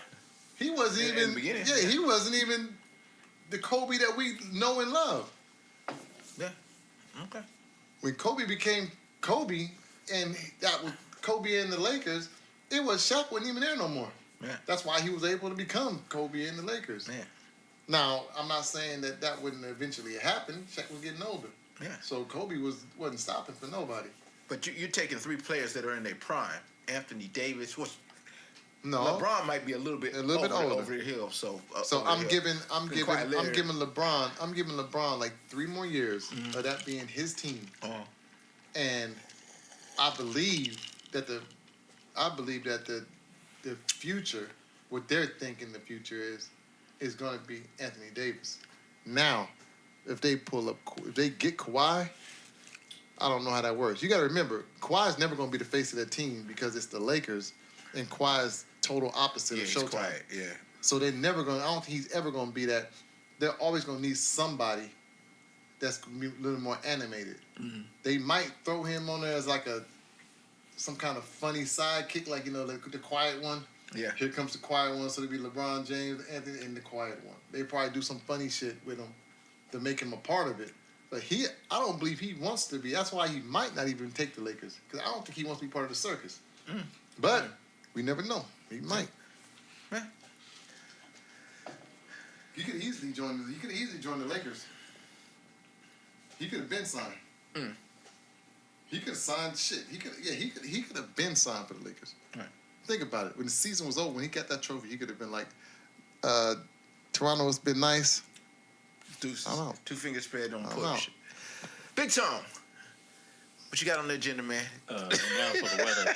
S3: He wasn't
S2: In
S3: even,
S2: the beginning,
S3: yeah,
S2: yeah.
S3: he wasn't even the Kobe that we know and love.
S2: Yeah. Okay.
S3: When Kobe became Kobe, and that was Kobe and the Lakers, it was Shaq wasn't even there no more.
S2: Yeah.
S3: That's why he was able to become Kobe and the Lakers.
S2: Yeah.
S3: Now, I'm not saying that wouldn't eventually happen. Shaq was getting older.
S2: Yeah.
S3: So Kobe wasn't stopping for nobody.
S2: But you're taking 3 players that are in their prime. Anthony Davis,
S3: No.
S2: LeBron might be a little bit
S3: older.
S2: over the hill. So over
S3: I'm
S2: the hill.
S3: giving
S2: Quiet Leonard.
S3: LeBron like 3 more years of that being his team. And I believe that the future, what they're thinking the future is going to be Anthony Davis. Now, if they get Kawhi, I don't know how that works. You got to remember, Kawhi's never going to be the face of that team because it's the Lakers, and Kawhi's total opposite
S2: Yeah,
S3: of
S2: he's
S3: Showtime.
S2: quiet. Yeah.
S3: So they're never going. I don't think he's ever going to be that. They're always going to need somebody that's gonna be a little more animated.
S2: Mm-hmm.
S3: They might throw him on there as like some kind of funny sidekick, like the quiet one.
S2: Yeah.
S3: Here comes the quiet one, so it'll be LeBron James, Anthony, and the quiet one. They probably do some funny shit with him to make him a part of it. But I don't believe he wants to be. That's why he might not even take the Lakers, because I don't think he wants to be part of the circus. But we never know. He might.
S2: Yeah.
S3: He could easily join the Lakers. He could have been signed. He could have signed shit. He could have been signed for the Lakers.
S2: Right.
S3: Think about it. When the season was over, when he got that trophy, he could have been like, Toronto's been nice.
S2: Deuces.
S3: I don't know.
S2: 2 fingers spread on
S3: I don't know.
S2: push. Big Tom, what you got on the agenda, man?
S4: Now for the weather.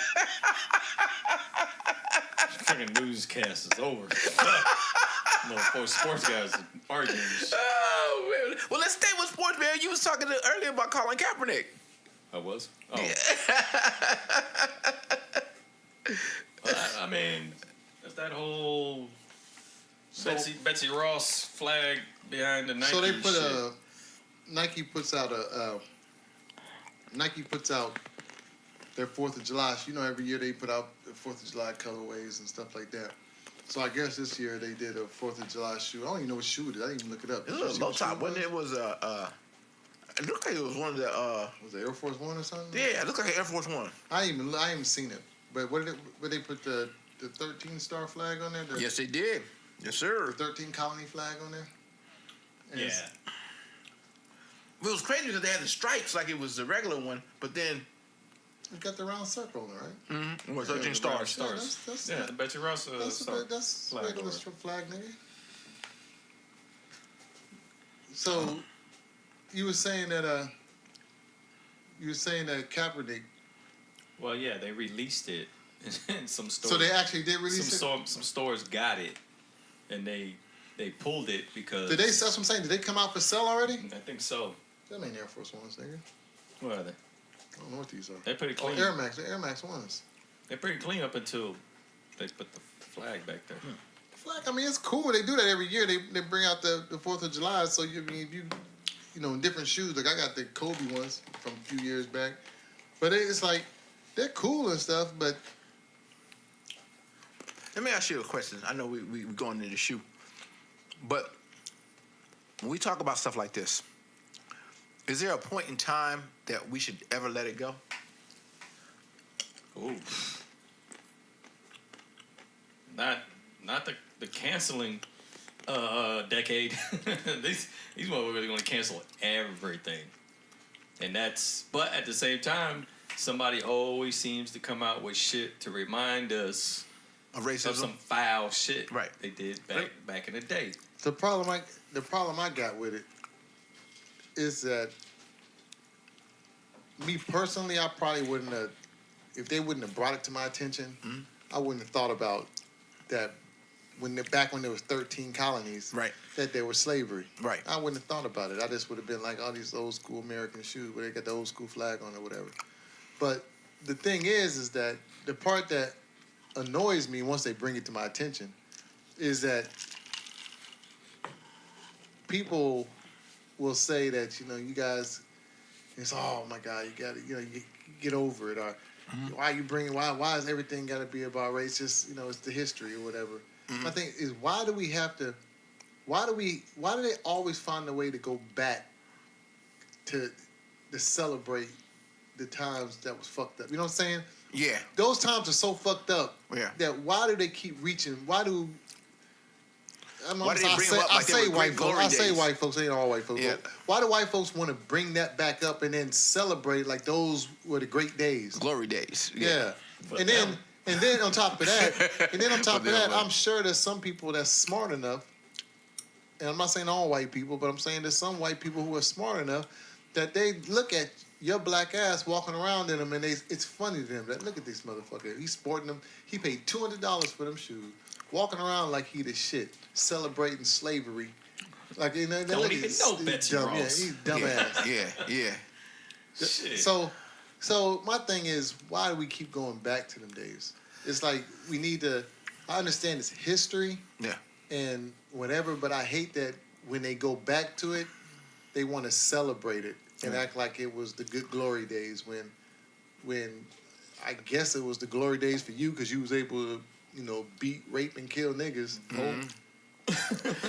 S4: Freaking newscast is over. Motherfucking sports guys are arguing and shit.
S2: Oh, man. Well, let's stay with sports, man. You was talking earlier about Colin Kaepernick.
S4: I was? Oh. Well, I mean, that's that whole Betsy Ross flag behind the Nike
S3: So they put
S4: shit.
S3: Nike puts out their 4th of July. You know, every year they put out the 4th of July colorways and stuff like that. So I guess this year they did a 4th of July shoe. I don't even know what shoe it is. I didn't even look it up.
S2: It was a low top, wasn't it? It was it looked like it was one of the
S3: Was it Air Force One or something?
S2: yeah, it looked like an Air Force One.
S3: I haven't seen it. But where they put the 13-star flag on there?
S2: Yes, they did. Yes, sir.
S3: The 13 colony flag on there? And
S4: Yeah.
S2: It was crazy because they had the stripes like it was the regular one, but then
S3: It's got the round circle on it, right?
S2: it was 13
S4: the
S2: stars.
S4: round
S3: Yeah,
S4: stars.
S3: that's
S4: The Betsy Ross
S3: that's
S4: flag
S3: regular
S4: over it.
S3: flag, nigga. So you were saying that Kaepernick.
S4: Well, yeah, they released it in some stores.
S3: So they actually did release it.
S4: some stores got it, and they pulled it because
S3: Did they? That's what I'm saying. Did they come out for sale already?
S4: I think so.
S3: Them ain't Air Force Ones, nigga.
S4: What are they?
S3: I don't know what these are.
S4: They pretty
S3: Oh,
S4: clean.
S3: Air Max. The Air Max ones.
S4: They're pretty clean up until they put the flag back there.
S3: Flag, I mean, it's cool. They do that every year. They bring out the 4th of July. So you know, in different shoes. Like I got the Kobe ones from a few years back, but it's like they're cool and stuff. But
S2: Let me ask you a question. I know we going into the shoe, but when we talk about stuff like this, is there a point in time that we should ever let it go?
S4: Ooh. Not the canceling decade. these motherfuckers are gonna cancel everything. And but at the same time, somebody always seems to come out with shit to remind us
S2: Of racism?
S4: of some foul shit
S2: Right.
S4: they did back in the day.
S3: the problem I got with it is that me personally, I probably wouldn't have, if they wouldn't have brought it to my attention, I wouldn't have thought about that back when there was 13 colonies,
S2: Right.
S3: that there was slavery.
S2: Right.
S3: I wouldn't have thought about it. I just would have been like all these old school American shoes where they got the old school flag on or whatever. But the thing is that the part that annoys me once they bring it to my attention is that people will say that, you know, you guys, it's, oh my God, you got to, you know, you get over it, or why is everything got to be about race? Just, you know, it's the history or whatever. My thing is, why do they always find a way to go back to celebrate the times that was fucked up? You know what I'm saying?
S2: Yeah.
S3: Those times are so fucked up.
S2: Yeah.
S3: That why do they keep reaching? Why do
S2: Why do they bring them up like they were great glory
S3: I say
S2: days?
S3: white folks, ain't all white folks.
S2: Yeah.
S3: But why do white folks want to bring that back up and then celebrate like those were the great days?
S2: Glory days.
S3: Yeah.
S4: But
S3: And then on top of that,
S2: man.
S3: I'm sure there's some people that's smart enough, and I'm not saying all white people, but I'm saying there's some white people who are smart enough that they look at your black ass walking around in them, and it's funny to them that look at this motherfucker. He's sporting them. He paid $200 for them shoes, walking around like he the shit, celebrating slavery. Like, you know,
S4: Don't even know Betsy
S3: dumb. Yeah,
S4: Ross.
S3: he's dumbass.
S2: Yeah.
S4: Shit.
S3: So my thing is, why do we keep going back to them days? It's like we need to. I understand it's history
S2: Yeah.
S3: and whatever, but I hate that when they go back to it, they want to celebrate it and act like it was the good glory days when I guess it was the glory days for you because you was able to, you know, beat, rape, and kill niggas.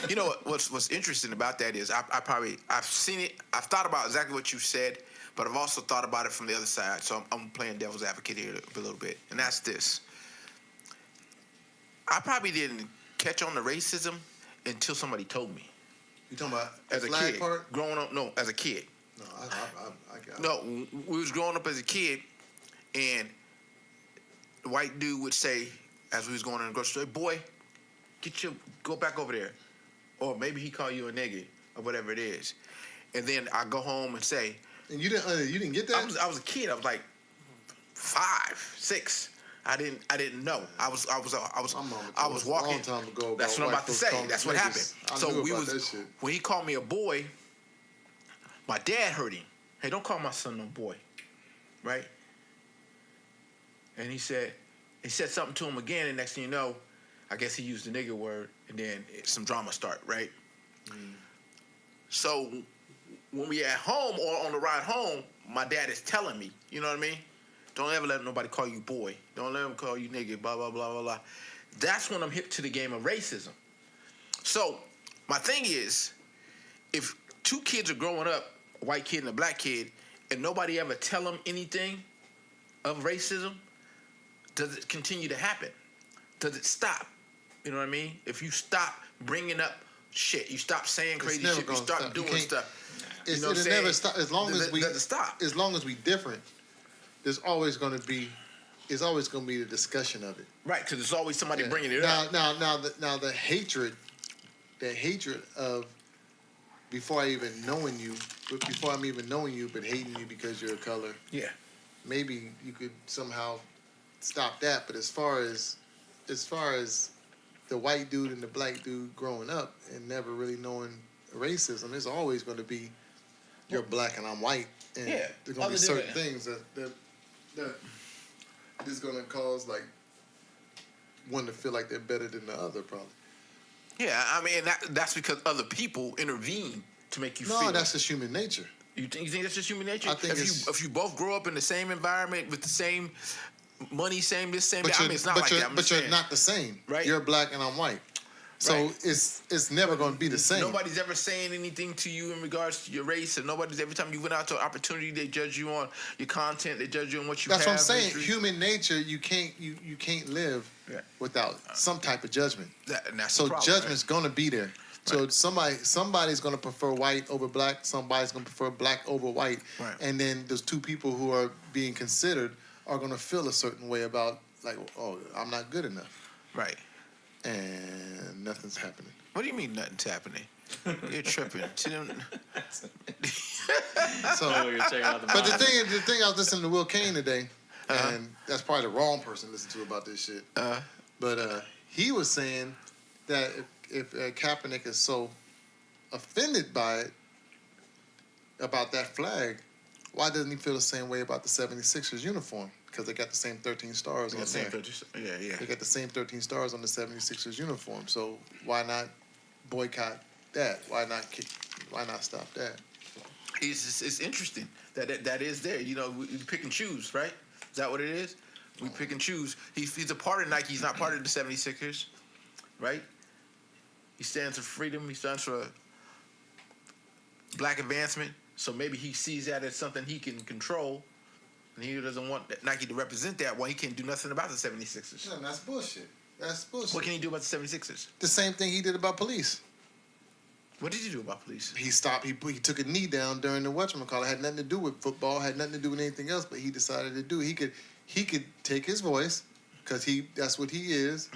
S2: You know what's interesting about that is I've seen it. I've thought about exactly what you said, but I've also thought about it from the other side. So I'm playing devil's advocate here a little bit, and that's this. I probably didn't catch on the racism until somebody told me.
S3: You talking about
S2: As
S3: the
S2: a
S3: flag
S2: kid,
S3: part?
S2: growing up, no, as a kid.
S3: No, I got it.
S2: No, we was growing up as a kid, and the white dude would say, as we was going in the grocery store, "Boy, go back over there," or maybe he call you a nigga or whatever it is, and then I go home and say,
S3: And you didn't get that?
S2: I was a kid. I was like 5, 6. I didn't know. I was
S3: My mama
S2: I
S3: told
S2: was
S3: us a
S2: walking.
S3: long time ago
S2: That's
S3: about
S2: what I'm
S3: white
S2: about to
S3: folks
S2: say.
S3: calling
S2: That's
S3: us
S2: what
S3: niggas.
S2: happened.
S3: I
S2: So
S3: knew
S2: we
S3: about
S2: was
S3: that shit.
S2: when he called me a boy. My dad heard him. Hey, don't call my son no boy, right? And he said something to him again, and next thing you know, I guess he used the nigger word, and then some drama start, right? So when we at home or on the ride home, my dad is telling me, you know what I mean? Don't ever let nobody call you boy. Don't let them call you nigga, blah, blah, blah, blah, blah. That's when I'm hip to the game of racism. So my thing is, if two kids are growing up, a white kid and a black kid, and nobody ever tell them anything of racism, does it continue to happen? Does it stop? You know what I mean? If you stop bringing up shit, you stop saying crazy
S3: never
S2: shit, you
S3: gonna
S2: start
S3: stop. You
S2: doing
S3: can't-
S2: stuff.
S3: It's,
S2: You know what I'm
S3: it'll never
S2: saying?
S3: stop as long as we
S2: Does it stop?
S3: As long as we different. There's always going to be the discussion of it.
S2: Right, because there's always somebody
S3: Yeah.
S2: bringing it
S3: now,
S2: up.
S3: Now the hatred of before I'm even knowing you, but hating you because you're a color.
S2: Yeah.
S3: Maybe you could somehow stop that. But as far as the white dude and the black dude growing up and never really knowing racism, it's always going to be you're black and I'm white, and
S2: Yeah,
S3: there's going to
S2: other
S3: be certain
S2: different-
S3: things that this is gonna cause like one to feel like they're better than the other, probably.
S2: Yeah, I mean that's because other people intervene to make you feel.
S3: No, that's just human nature.
S2: You think that's just human nature?
S3: I think
S2: if you both grow up in the same environment with the same money, same this, same that. I
S3: But
S2: mean, it's not like that.
S3: you're not the same.
S2: Right.
S3: You're black and I'm white. So
S2: Right.
S3: it's never going to be the same.
S2: Nobody's ever saying anything to you in regards to your race, and nobody's every time you went out to an opportunity, they judge you on your content, they judge you on what you
S3: That's
S2: have.
S3: what I'm saying.
S2: history.
S3: Human nature, you can't live
S2: Yeah.
S3: without some type of judgment.
S2: And that's
S3: So
S2: the problem,
S3: judgment's going to be there. So somebody's going to prefer white over black. Somebody's going to prefer black over white.
S2: Right.
S3: And then those two people who are being considered are going to feel a certain way about like, oh, I'm not good enough,
S2: Right.
S3: and nothing's happening.
S2: What do you mean nothing's happening? You're tripping. See them?
S3: So,
S4: Oh, you're checking out the
S3: but the
S4: Bible.
S3: thing, I was listening to Will Kane today, and that's probably the wrong person to listen to about this shit. But he was saying that if Kaepernick is so offended by it, about that flag, why doesn't he feel the same way about the 76ers uniform? Because they got the same 13 stars on there.
S2: Yeah.
S3: They got the same 13 stars on the 76ers uniform. So why not boycott that? Why not stop that?
S2: It's interesting that is there. You know, we pick and choose, right? Is that what it is? We pick and choose. He's a part of Nike. He's not part of the 76ers, right? He stands for freedom. He stands for black advancement. So maybe he sees that as something he can control, and he doesn't want Nike to represent that. Well, he can't do nothing about the 76ers.
S3: No, that's bullshit. That's bullshit.
S2: What can he do about the 76ers?
S3: The same thing he did about police.
S2: What did he do about police?
S3: He stopped. He took a knee down during the whatchamacallit. It had nothing to do with football. Had nothing to do with anything else. But he decided to do. He could take his voice because that's what he is,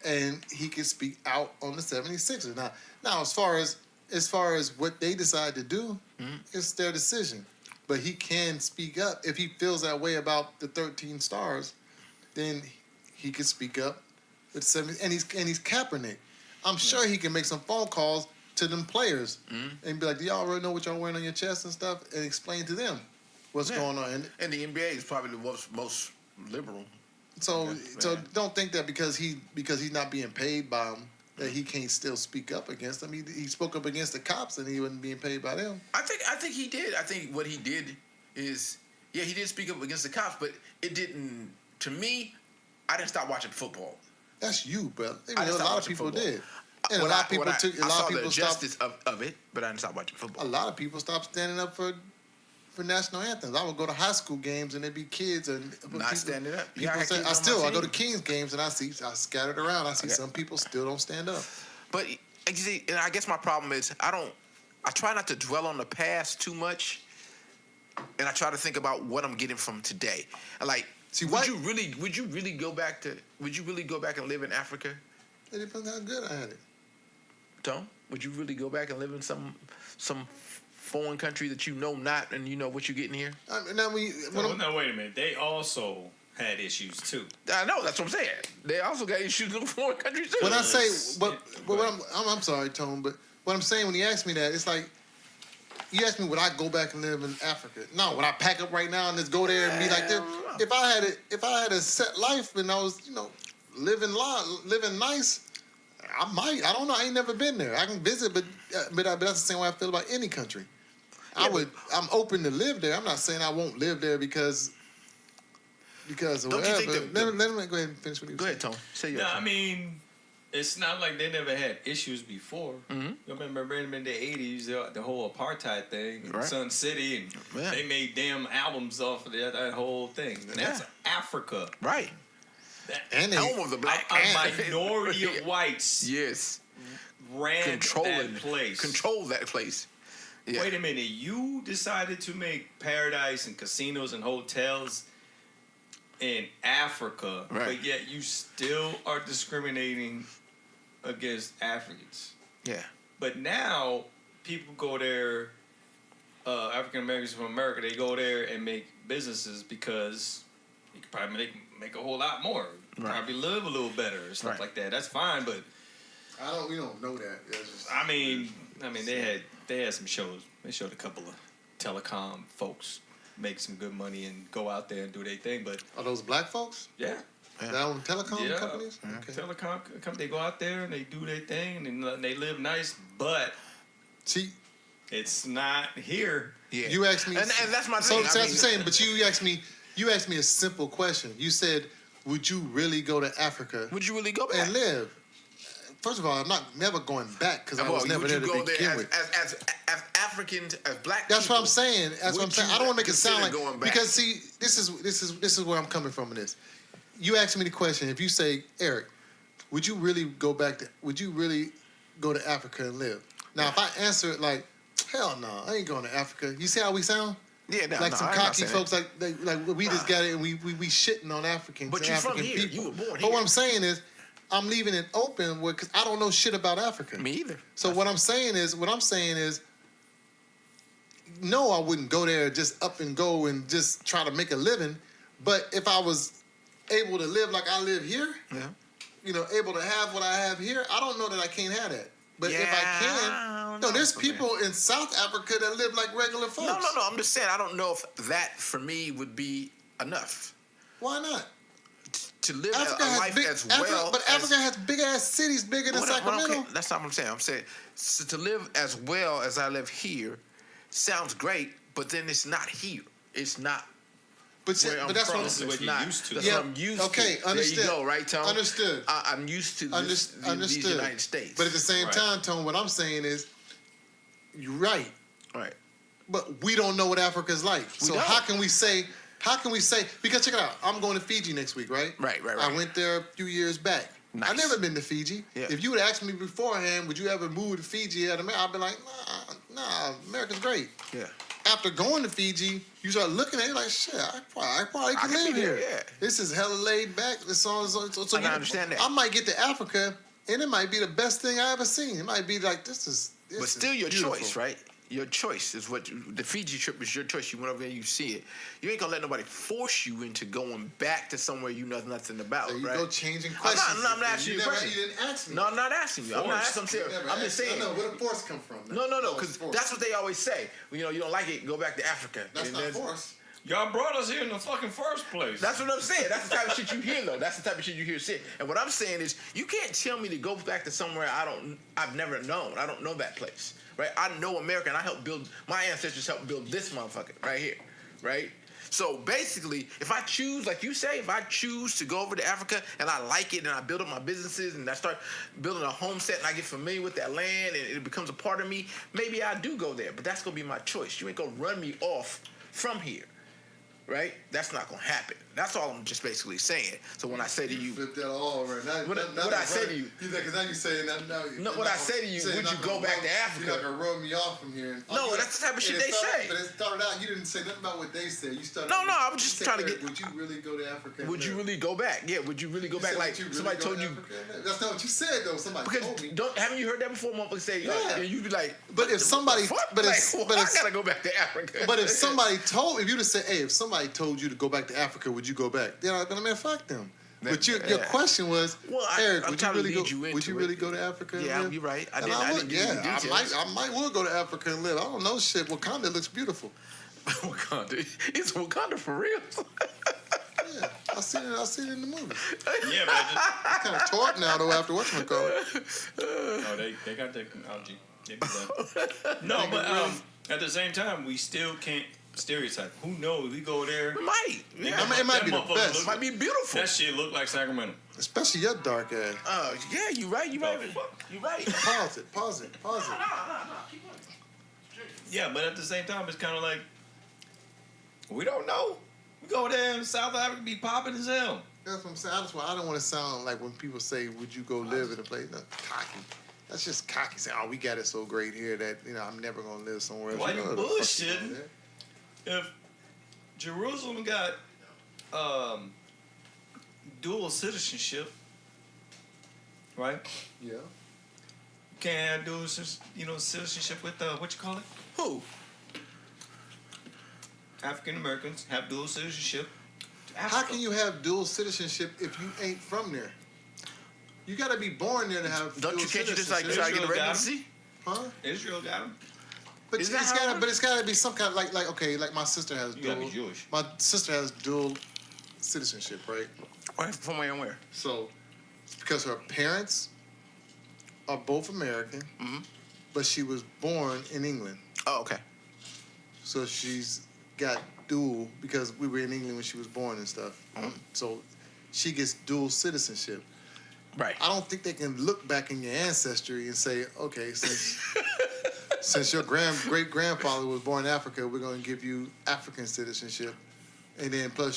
S3: and he could speak out on the 76ers. Now as far as what they decide to do, it's their decision. But he can speak up if he feels that way about the 13 stars. Then he could speak up with 70, and he's Kaepernick. I'm sure he can make some phone calls to them players and be like, "Do y'all really know what y'all wearing on your chest and stuff?" And explain to them what's going on.
S2: And the NBA is probably the most liberal.
S3: So don't think that because he's not being paid by them that he can't still speak up against them. He spoke up against the cops and he wasn't being paid by them.
S2: I think he did. I think what he did is, he did speak up against the cops, but it didn't. To me, I didn't stop watching football.
S3: That's you, but
S2: I
S3: a
S2: didn't stop
S3: lot of
S2: watching
S3: people
S2: football.
S3: did. And a lot of people took. A
S2: I
S3: lot
S2: saw
S3: of
S2: the
S3: people stopped.
S2: injustice of it, but I didn't stop watching football.
S3: A lot of people stopped standing up for national anthems. I would go to high school games and there'd be kids and
S2: Not standing up. You
S3: People
S2: got
S3: say,
S2: kids on my
S3: I go to
S2: team.
S3: Kings games and I scattered around. I see
S2: Okay.
S3: some people still don't stand up.
S2: But you see, and I guess my problem is I try not to dwell on the past too much, and I try to think about what I'm getting from today. Like,
S3: See,
S2: would you really go back and live in Africa,
S3: It depends how good I had it.
S2: Tom? Would you really go back and live in some foreign country that you know not, and you know what you're getting here?
S3: I mean, now
S4: No, wait a minute. They also had issues too.
S2: I know, that's what I'm saying. They also got issues in foreign countries too.
S3: when I say, but what I'm sorry, Tone, but what I'm saying when you ask me that, it's like, you ask me would I go back and live in Africa? No, would I pack up right now and just go there and be like this? If I had a set life and I was, living nice, I might. I don't know. I ain't never been there. I can visit, but that's the same way I feel about any country. I'm open to live there. I'm not saying I won't live there because of
S2: Don't you
S3: whatever.
S2: think
S3: Let me go ahead and finish what you
S2: Go
S3: saying.
S2: ahead, Tom. Say your
S4: No, I mean, it's not like they never had issues before.
S2: Mhm.
S4: You remember in the 80s, the whole apartheid thing,
S2: Right.
S4: Sun City, and
S2: Yeah.
S4: they made damn albums off of that whole thing. And that's
S2: Yeah.
S4: Africa.
S2: right.
S3: And
S2: Home of the black.
S4: A minority of whites
S2: Yes.
S4: ran that place.
S2: Control that place. Yeah.
S4: Wait a minute, you decided to make paradise and casinos and hotels in Africa,
S2: Right.
S4: but yet you still are discriminating against Africans.
S2: Yeah.
S4: But now people go there, African Americans from America, they go there and make businesses because you could probably make a whole lot more.
S2: Right.
S4: Probably live a little better and stuff
S2: Right.
S4: like that. That's fine, but
S3: we don't know that. That's just-
S4: I mean they had some shows. They showed a couple of telecom folks make some good money and go out there and do their thing. But
S3: Are those black folks?
S4: yeah,
S3: That own telecom
S4: yeah,
S3: companies? Okay.
S4: telecom company, they go out there and they do their thing and they live nice, but
S3: See,
S4: it's not here.
S2: Yeah.
S3: you asked me,
S2: and that's my
S3: so
S2: thing.
S3: that's what I'm saying. But you asked me a simple question. You said, "Would you really go to Africa
S2: Would you really go back?
S3: and live?" First of all, I'm not never going back because I was never
S2: would
S3: there
S2: you
S3: to
S2: go
S3: begin
S2: there
S3: with.
S2: as Africans, as black
S3: That's
S2: people?
S3: what I'm saying. That's what I'm
S2: would
S3: saying.
S2: you
S3: I don't want to make it sound like
S2: consider going back?
S3: because see, this is where I'm coming from in this. You asked me the question. If you say, Eric, would you really go back to? Would you really go to Africa and live? Now, if I answer it like, hell no, I ain't going to Africa. You see how we sound?
S2: Yeah, no,
S3: Like
S2: no,
S3: some
S2: I'm not
S3: cocky
S2: saying
S3: folks, like we just got it and we shitting on Africans.
S2: But
S3: and
S2: you from
S3: African
S2: here.
S3: people.
S2: You were born
S3: But
S2: here.
S3: what I'm saying is, I'm leaving it open because I don't know shit about Africa.
S2: Me either.
S3: So what I'm saying is, no, I wouldn't go there just up and go and just try to make a living. But if I was able to live like I live here,
S2: Yeah.
S3: Able to have what I have here, I don't know that I can't have that. But if I
S2: Yeah, I
S3: can,
S2: don't
S3: no,
S2: know
S3: there's
S2: for me.
S3: people in South Africa that live like regular folks.
S2: No. I'm just saying I don't know if that for me would be enough
S3: Why not?
S2: to live
S3: Africa
S2: a
S3: has
S2: life
S3: big,
S2: as
S3: Africa,
S2: well.
S3: but
S2: as,
S3: Africa has big ass cities bigger than Sacramento.
S2: okay, that's not what I'm saying. I'm saying so to live as well as I live here sounds great, but then it's not here. It's not.
S3: But
S2: Where I'm
S3: that's
S2: from.
S3: what
S4: This is what
S2: It's
S4: you're
S2: not.
S4: used to.
S2: That's
S3: Yeah,
S2: what I'm used
S3: okay,
S2: to.
S3: understood.
S2: There you go, right, Tone?
S3: Understood.
S2: I'm used to these
S3: Understood.
S2: United States.
S3: But at the same
S4: Right.
S3: time, Tone, what I'm saying is, you're right.
S2: right.
S3: But we don't know what Africa's like. So
S2: don't.
S3: how can we say? Because check it out. I'm going to Fiji next week, right?
S2: Right.
S3: I went there a few years back.
S2: Nice.
S3: I've never been to Fiji.
S2: Yeah.
S3: If you would ask me beforehand, would you ever move to Fiji out of America? I'd be like, nah, America's great.
S2: Yeah.
S3: After going to Fiji, you start looking at it like, shit, I probably
S2: I
S3: could
S2: could
S3: live
S2: be there,
S3: here.
S2: yeah.
S3: This is hella laid back. This song is so
S2: And I understand that.
S3: I might get to Africa, and it might be the best thing I ever seen. It might be like, this is
S2: But still your
S3: beautiful.
S2: choice, right? Your choice is the Fiji trip is your choice. You went over there, you see it. You ain't gonna let nobody force you into going back to somewhere you know nothing about,
S3: So you
S2: right?
S3: go changing
S2: I'm
S3: questions.
S2: not asking you a question.
S3: You didn't ask me.
S2: No, I'm not asking you. I'm not
S4: Forced.
S2: asking.
S3: You never
S2: I'm just
S3: asked-
S2: saying.
S3: I know, where did force come from?
S2: No, because that's what they always say. You don't like it, go back to Africa.
S3: That's
S2: And
S3: not
S2: then-
S3: force.
S4: Y'all brought us here in the fucking first place.
S2: That's what I'm saying. That's the type of shit you hear, though. That's the type of shit you hear shit. And what I'm saying is, you can't tell me to go back to somewhere I've never known. I don't know that place, right? I know America, and my ancestors helped build this motherfucker right here, right? So basically, if I choose, like you say, if I choose to go over to Africa and I like it and I build up my businesses and I start building a homestead and I get familiar with that land and it becomes a part of me, maybe I do go there. But that's gonna be my choice. You ain't gonna run me off from here. Right? That's not gonna happen. That's all I'm just basically saying. So when I say to you,
S3: flipped that all right now.
S2: What I say to you-
S3: because now you saying that now.
S2: No, what I say to you, would you go back to Africa?
S3: You're not gonna run me off from here.
S2: No, that's the type of shit they say.
S3: But it started out. You didn't say nothing about what they said. You started.
S2: No, I was
S3: you
S2: just
S3: said,
S2: trying to
S3: Eric,
S2: get-
S3: Would you really go to Africa?
S2: would you really go back? Yeah, would you really go back? Like somebody told you.
S3: That's not what you said though. Somebody told me.
S2: Because haven't you heard that before? Motherfuckers say,
S3: Yeah.
S2: you'd be like,
S3: But if somebody,
S2: fuck?
S3: but
S2: Like,
S3: if,
S2: well,
S3: but
S2: I
S3: if,
S2: gotta go back to Africa.
S3: but if somebody if you'd have said, hey, if somebody told you to go back to Africa, would you go back? Then I'd be like, man, fuck them. But your
S2: yeah.
S3: question was,
S2: Well,
S3: Eric,
S2: I'm
S3: would you
S2: trying to
S3: really go?
S2: lead you
S3: Would
S2: into
S3: you
S2: it.
S3: really go to Africa? and
S2: Yeah,
S3: live?
S2: you're right. I
S3: And
S2: didn't
S3: would,
S2: give you the details.
S3: I might will go to Africa and live. I don't know shit. Wakanda looks beautiful.
S2: Wakanda. Is Wakanda for real?
S3: Yeah, I seen it in the movie.
S4: Yeah, but
S3: It's kind of taught now though after whatchamacallit.
S4: no, they got technology. They do that. No, but at the same time, we still can't stereotype. Who knows? We go there.
S2: Might. Yeah.
S3: I mean, it might
S4: That
S3: be the
S4: motherfucker
S3: best,
S4: look-
S2: Might be beautiful.
S4: That shit look like Sacramento.
S3: especially your dark ass.
S2: Yeah, you right. You right. You right.
S3: Pause it.
S4: Yeah, but at the same time, it's kind of like we don't know. We go there in South Africa, be popping as hell.
S3: That's what I'm saying. That's why I don't want to sound like when people say, "Would you go live in a place?" No, cocky. That's just cocky. Saying, "Oh, we got it so great here that I'm never gonna live somewhere else."
S4: Why
S3: know
S4: you
S3: what the fuck
S4: bullshitting?
S3: doing there.
S4: If Jerusalem got dual citizenship, right?
S3: Yeah.
S4: Can't have dual, citizenship with what you call it?
S2: Who?
S4: African Americans have dual citizenship.
S3: How can you have dual citizenship if you ain't from there? You got to be born there to have.
S2: Don't
S3: dual
S2: you can't you just like
S3: citizenship.
S2: try to get a
S4: Israel got
S2: residency?
S3: Huh?
S4: Israel got them.
S3: But
S2: Is that
S3: it's
S2: how it
S3: gotta,
S2: works?
S3: but it's gotta be some kind of like okay, like my sister has
S4: You gotta
S3: dual.
S4: be Jewish.
S3: My sister has dual citizenship, right?
S2: From where and where?
S3: So, because her parents are both American, but she was born in England,
S2: Oh, okay.
S3: so she's got dual because we were in England when she was born and stuff. So, she gets dual citizenship.
S2: Right.
S3: I don't think they can look back in your ancestry and say, okay, since your great grandfather was born in Africa, we're gonna give you African citizenship, and then plus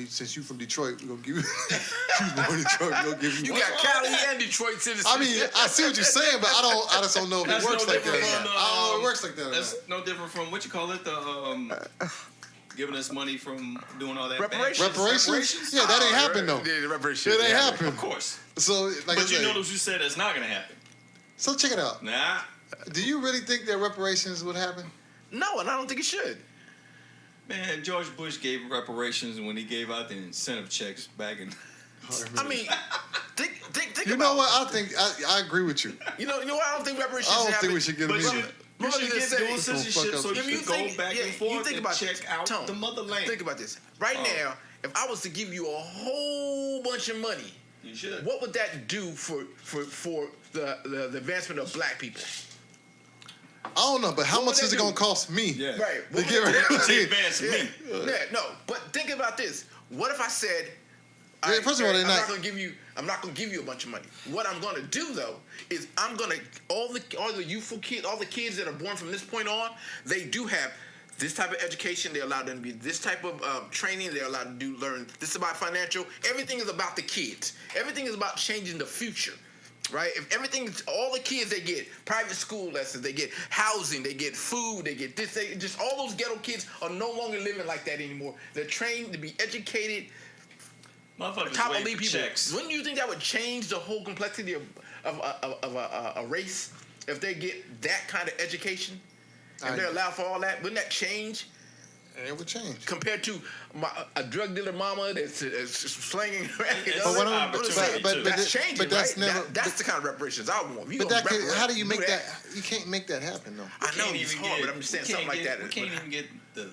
S3: since you from Detroit, we're gonna give you. You was born in Detroit, we're gonna give you.
S2: You got Cali and Detroit citizenship.
S3: I mean, I see what you're saying, but I just don't know if
S4: That's
S3: it works
S4: no
S3: like that.
S4: different from the,
S3: I don't know if it works like that. Or
S4: That's
S3: not.
S4: no different from what you call it, the giving us money from doing all that
S2: Reparations.
S4: bad shit.
S3: Reparations? Yeah, that ain't happened though.
S2: Yeah, the reparations.
S3: It ain't
S2: yeah.
S3: happened.
S4: Of course.
S3: So, like I
S4: But you
S3: said,
S4: know what you said that's not gonna happen.
S3: so check it out.
S4: Nah.
S3: Do you really think that reparations would happen?
S2: No, and I don't think it should.
S4: Man, George Bush gave reparations when he gave out the incentive checks back in.
S2: I mean, think
S3: You
S2: about.
S3: know what? I agree with you.
S2: You know what? I don't think reparations.
S3: I don't
S2: should
S3: think
S2: happen.
S3: we should get
S4: But
S3: them
S4: you,
S3: either.
S4: you should get dual
S3: It's gonna
S4: citizenship
S3: fuck
S4: so
S3: up
S4: you
S3: shit.
S4: can go back and forth
S2: you think
S4: and
S2: about
S4: check
S2: this,
S4: out
S2: Tone,
S4: the motherland.
S2: Think about this. Right
S4: Oh.
S2: now, if I was to give you a whole bunch of money,
S4: You should.
S2: what would that do for the advancement of black people?
S3: I don't know, but how
S2: What
S3: much
S2: would
S3: is
S2: they
S3: it gonna
S2: do?
S3: cost me?
S4: Yeah.
S2: Right.
S3: To get rid of
S4: To
S3: it?
S4: advance me.
S2: Yeah, no. But think about this. What if I said,
S3: Yeah, first of all, they're
S2: I'm
S3: not-
S2: not gonna give you a bunch of money. What I'm gonna do though is I'm gonna all the youthful kids, all the kids that are born from this point on, they do have this type of education. They're allowed to be this type of training. They're allowed to learn this about financial. Everything is about the kids. Everything is about changing the future. Right? If all the kids they get private school lessons, they get housing, they get food, they get this, just all those ghetto kids are no longer living like that anymore. They're trained to be educated.
S4: Motherfuckers
S2: Top
S4: wait
S2: elite
S4: for
S2: people.
S4: checks.
S2: Wouldn't you think that would change the whole complexity of a race if they get that kind of education? If they're allowed for all that, wouldn't that change
S3: It would change.
S2: compared to a drug dealer mama that's slanging?
S4: It's
S3: But what I'm-
S4: opportunity,
S3: but-
S4: too.
S3: but-
S2: That's changing,
S3: but that's
S2: right?
S3: never-
S2: That's the kind of reparations I want. You
S3: But
S2: gonna
S3: how do you
S2: do
S3: make that? You can't make that happen though.
S2: I know
S4: Can't
S2: it's
S4: even
S2: hard,
S4: get-
S2: but I'm just saying
S4: we
S2: something
S4: can't
S2: like
S4: get-
S2: that.
S4: We can't even get the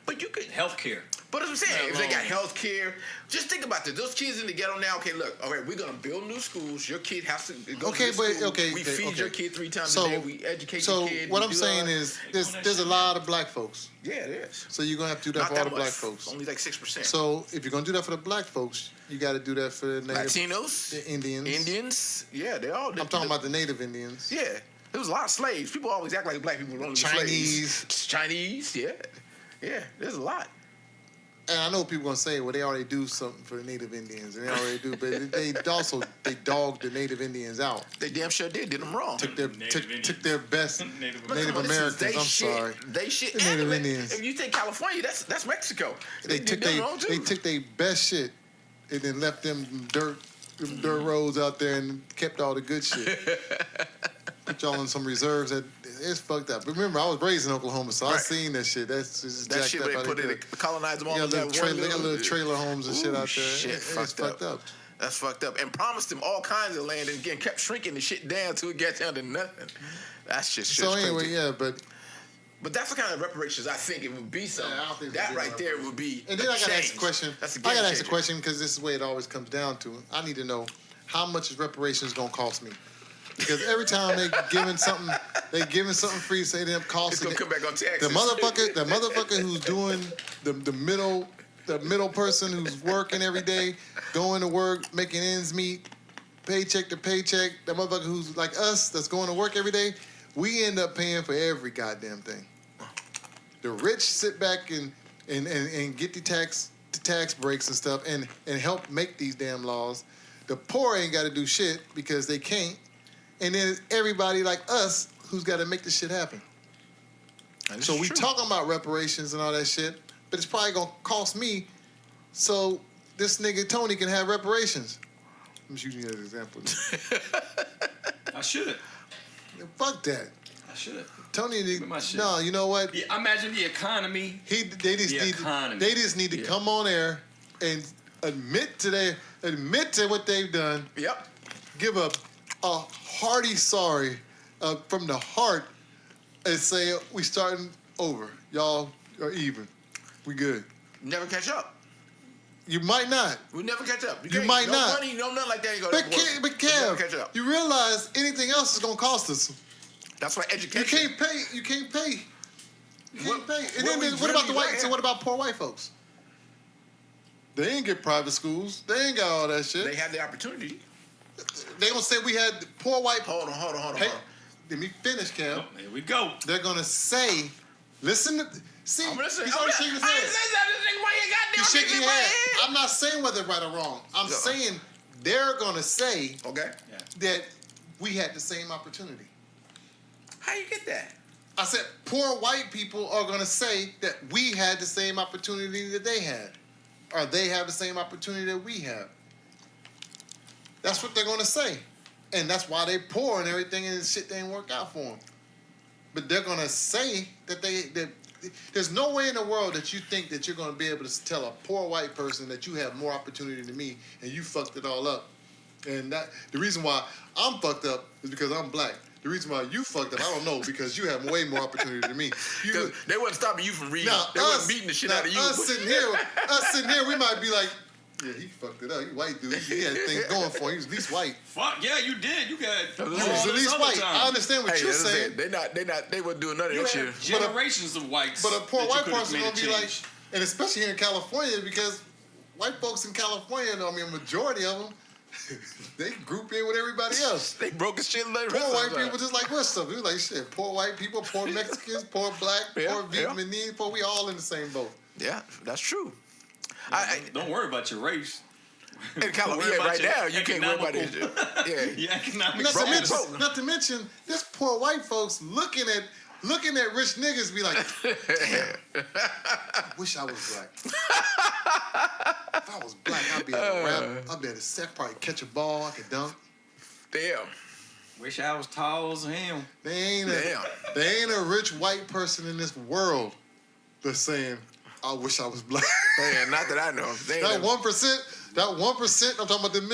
S2: But you could.
S4: health care.
S2: But as I'm saying,
S4: Let
S2: if they got
S4: alone-
S2: health care, just think about this. Those kids in the ghetto now, okay, look, all right, we're going to build new schools. Your kid has to go
S3: Okay,
S2: to this
S3: but
S2: school.
S3: okay,
S2: We
S3: okay,
S2: feed
S3: okay.
S2: your kid 3 times
S3: So-
S2: a day. We educate
S3: So
S2: your kid.
S3: what
S2: we
S3: I'm
S2: do
S3: saying
S2: all-
S3: is
S4: all that
S3: there's a
S4: shit,
S3: lot of black folks.
S2: Yeah, it is.
S3: So you're gonna have to do that
S2: Not
S3: for all
S2: that
S3: the
S2: much.
S3: black folks.
S2: Only like 6%.
S3: So if you're gonna do that for the black folks, you got to do that for the native
S2: Latinos,
S3: the Indians.
S2: Indians, yeah, they all.
S3: I'm talking about the native Indians.
S2: Yeah, there was a lot of slaves. People always act like black people were only
S3: Chinese.
S2: slaves. Chinese, yeah, yeah. There's a lot.
S3: And I know people gonna say, well, they already do something for the native Indians, and they already do, but they also dogged the native Indians out.
S2: They damn sure did them wrong.
S3: Took their
S4: Native
S3: took their best
S4: Native
S3: Native
S2: But listen,
S3: Americans.
S2: they
S3: I'm
S2: shit,
S3: sorry.
S2: They shit.
S3: The
S2: and
S3: Native
S2: the-
S3: Indians.
S2: If you take California, that's Mexico.
S3: They
S2: did
S3: took
S2: them wrong, too.
S3: they took their best shit and then left them dirt roads out there and kept all the good shit. Put y'all in some reserves that it's fucked up. But remember, I was raised in Oklahoma, so I
S2: Right.
S3: seen that shit. That's just
S2: That
S3: jacked
S2: shit
S3: up
S2: where
S3: how
S2: they put
S3: do
S2: it, colonize them all.
S3: Yeah,
S2: in that
S3: little trailer,
S2: one
S3: they got little trailer homes and shit
S2: Ooh,
S3: out there.
S2: shit,
S3: It's
S2: fucked up. That's fucked up. And promised them all kinds of land and again kept shrinking the shit down till it got down to nothing. That's just
S3: So anyway,
S2: crazy.
S3: yeah, but
S2: But that's the kind of reparations I think it would be. Something
S3: Yeah, I don't think
S2: that
S3: it'd be
S2: right there would be.
S3: and then
S2: a
S3: I gotta ask
S2: change.
S3: a question.
S2: That's a
S3: I
S2: game
S3: gotta ask a
S2: changer.
S3: question because this is the way it always comes down to. I need to know how much is reparations gonna cost me. Because every time they giving something free, say them
S2: It's
S3: costing
S2: gonna come back on taxes.
S3: the motherfucker who's doing the middle person who's working every day, going to work, making ends meet, paycheck to paycheck, the motherfucker who's like us that's going to work every day, we end up paying for every goddamn thing. The rich sit back and get the tax breaks and stuff and help make these damn laws. The poor ain't got to do shit because they can't. And then everybody like us who's got to make this shit happen.
S2: That is
S3: So we
S2: true.
S3: talking about reparations and all that shit, but it's probably gonna cost me. So this nigga Tony can have reparations. I'm just using you as an example.
S4: I should.
S3: Fuck that.
S4: I should.
S3: Tony,
S4: With my shit.
S3: no, you know what?
S4: Yeah, imagine the economy.
S3: They just
S4: The
S3: need
S4: economy.
S3: they just need to come on air and admit to what they've done.
S2: Yep.
S3: Give a hearty sorry from the heart and say we starting over. Y'all are even. We good.
S2: Never catch up.
S3: You might not.
S2: We never catch up.
S3: You
S2: can't-
S3: might
S2: no
S3: not.
S2: money, no nothing like that. You go.
S3: But,
S2: Kev,
S3: Kev,
S2: catch up.
S3: you realize anything else is gonna cost us.
S2: That's why
S3: You
S2: education.
S3: can't pay. You can't pay. You can't
S2: What-
S3: pay. And
S2: what
S3: then
S2: we
S3: what about the
S2: really
S3: white?
S2: like-
S3: So what about poor white folks? They ain't get private schools. They ain't got all that shit.
S2: They had the opportunity.
S3: They gonna say we had poor white.
S2: Hold on.
S3: Hey, let me finish, Kev.
S4: Oh, here we go.
S3: They're gonna say, listen to. See,
S2: I'm listening.
S3: he's already shaking his head.
S2: Why you got
S3: He's shaking his head. I'm not saying whether right or wrong. I'm
S2: No.
S3: saying they're gonna say
S2: Okay.
S3: that we had the same opportunity.
S2: How you get that?
S3: I said poor white people are gonna say that we had the same opportunity that they had, or they have the same opportunity that we have. That's what they're gonna say, and that's why they poor and everything, and shit didn't work out for them. But they're gonna say that there's no way in the world that you think that you're gonna be able to tell a poor white person that you have more opportunity than me and you fucked it all up. And that the reason why I'm fucked up is because I'm black. The reason why you fucked up, I don't know, because you have way more opportunity than me.
S2: Because they wasn't stopping you from reading.
S3: Now,
S2: They wasn't beating the shit out of you.
S3: Us sitting here, we might be like, yeah, he fucked it up. He white dude. He had things going for him. He was at least white.
S4: Fuck yeah, you did. You got.
S2: He
S3: He
S2: was
S3: was at least white. I understand what
S2: Hey,
S3: you're
S2: that's
S3: saying.
S2: it. They wasn't doing none of
S4: You
S2: that
S4: had
S2: shit.
S4: generations of whites.
S3: But a poor
S4: that you
S3: white
S4: could've
S3: person
S4: made a
S3: gonna be like,
S4: change.
S3: and especially here in California, because white folks in California, I mean, a majority of them, they group in with everybody else.
S2: They broke his shit. Like
S3: Poor white people just like what's up? We like shit. Poor white people, poor Mexicans, poor black,
S2: Yeah,
S3: poor
S2: yeah.
S3: Vietnamese, poor. We all in the same boat.
S2: Yeah, that's true.
S4: Don't worry about your race.
S2: In
S4: Don't
S2: California,
S4: worry about
S2: right
S4: your
S2: now, you can't worry about this
S4: economical-
S2: shit. Yeah.
S4: Your economic
S3: Not to,
S2: Broke,
S3: mention,
S2: broke.
S3: not to mention, this poor white folks looking at rich niggas be like, damn, I wish I was black. If I was black, I'd be able to rap. I'd be able to set, probably catch a ball. I could dunk.
S2: Damn.
S4: Wish I was tall as him.
S3: They ain't
S2: Damn.
S3: a rich white person in this world that's saying, I wish I was black.
S2: Man, not that I know. They ain't
S3: That
S2: never-
S3: 1%, I'm talking about them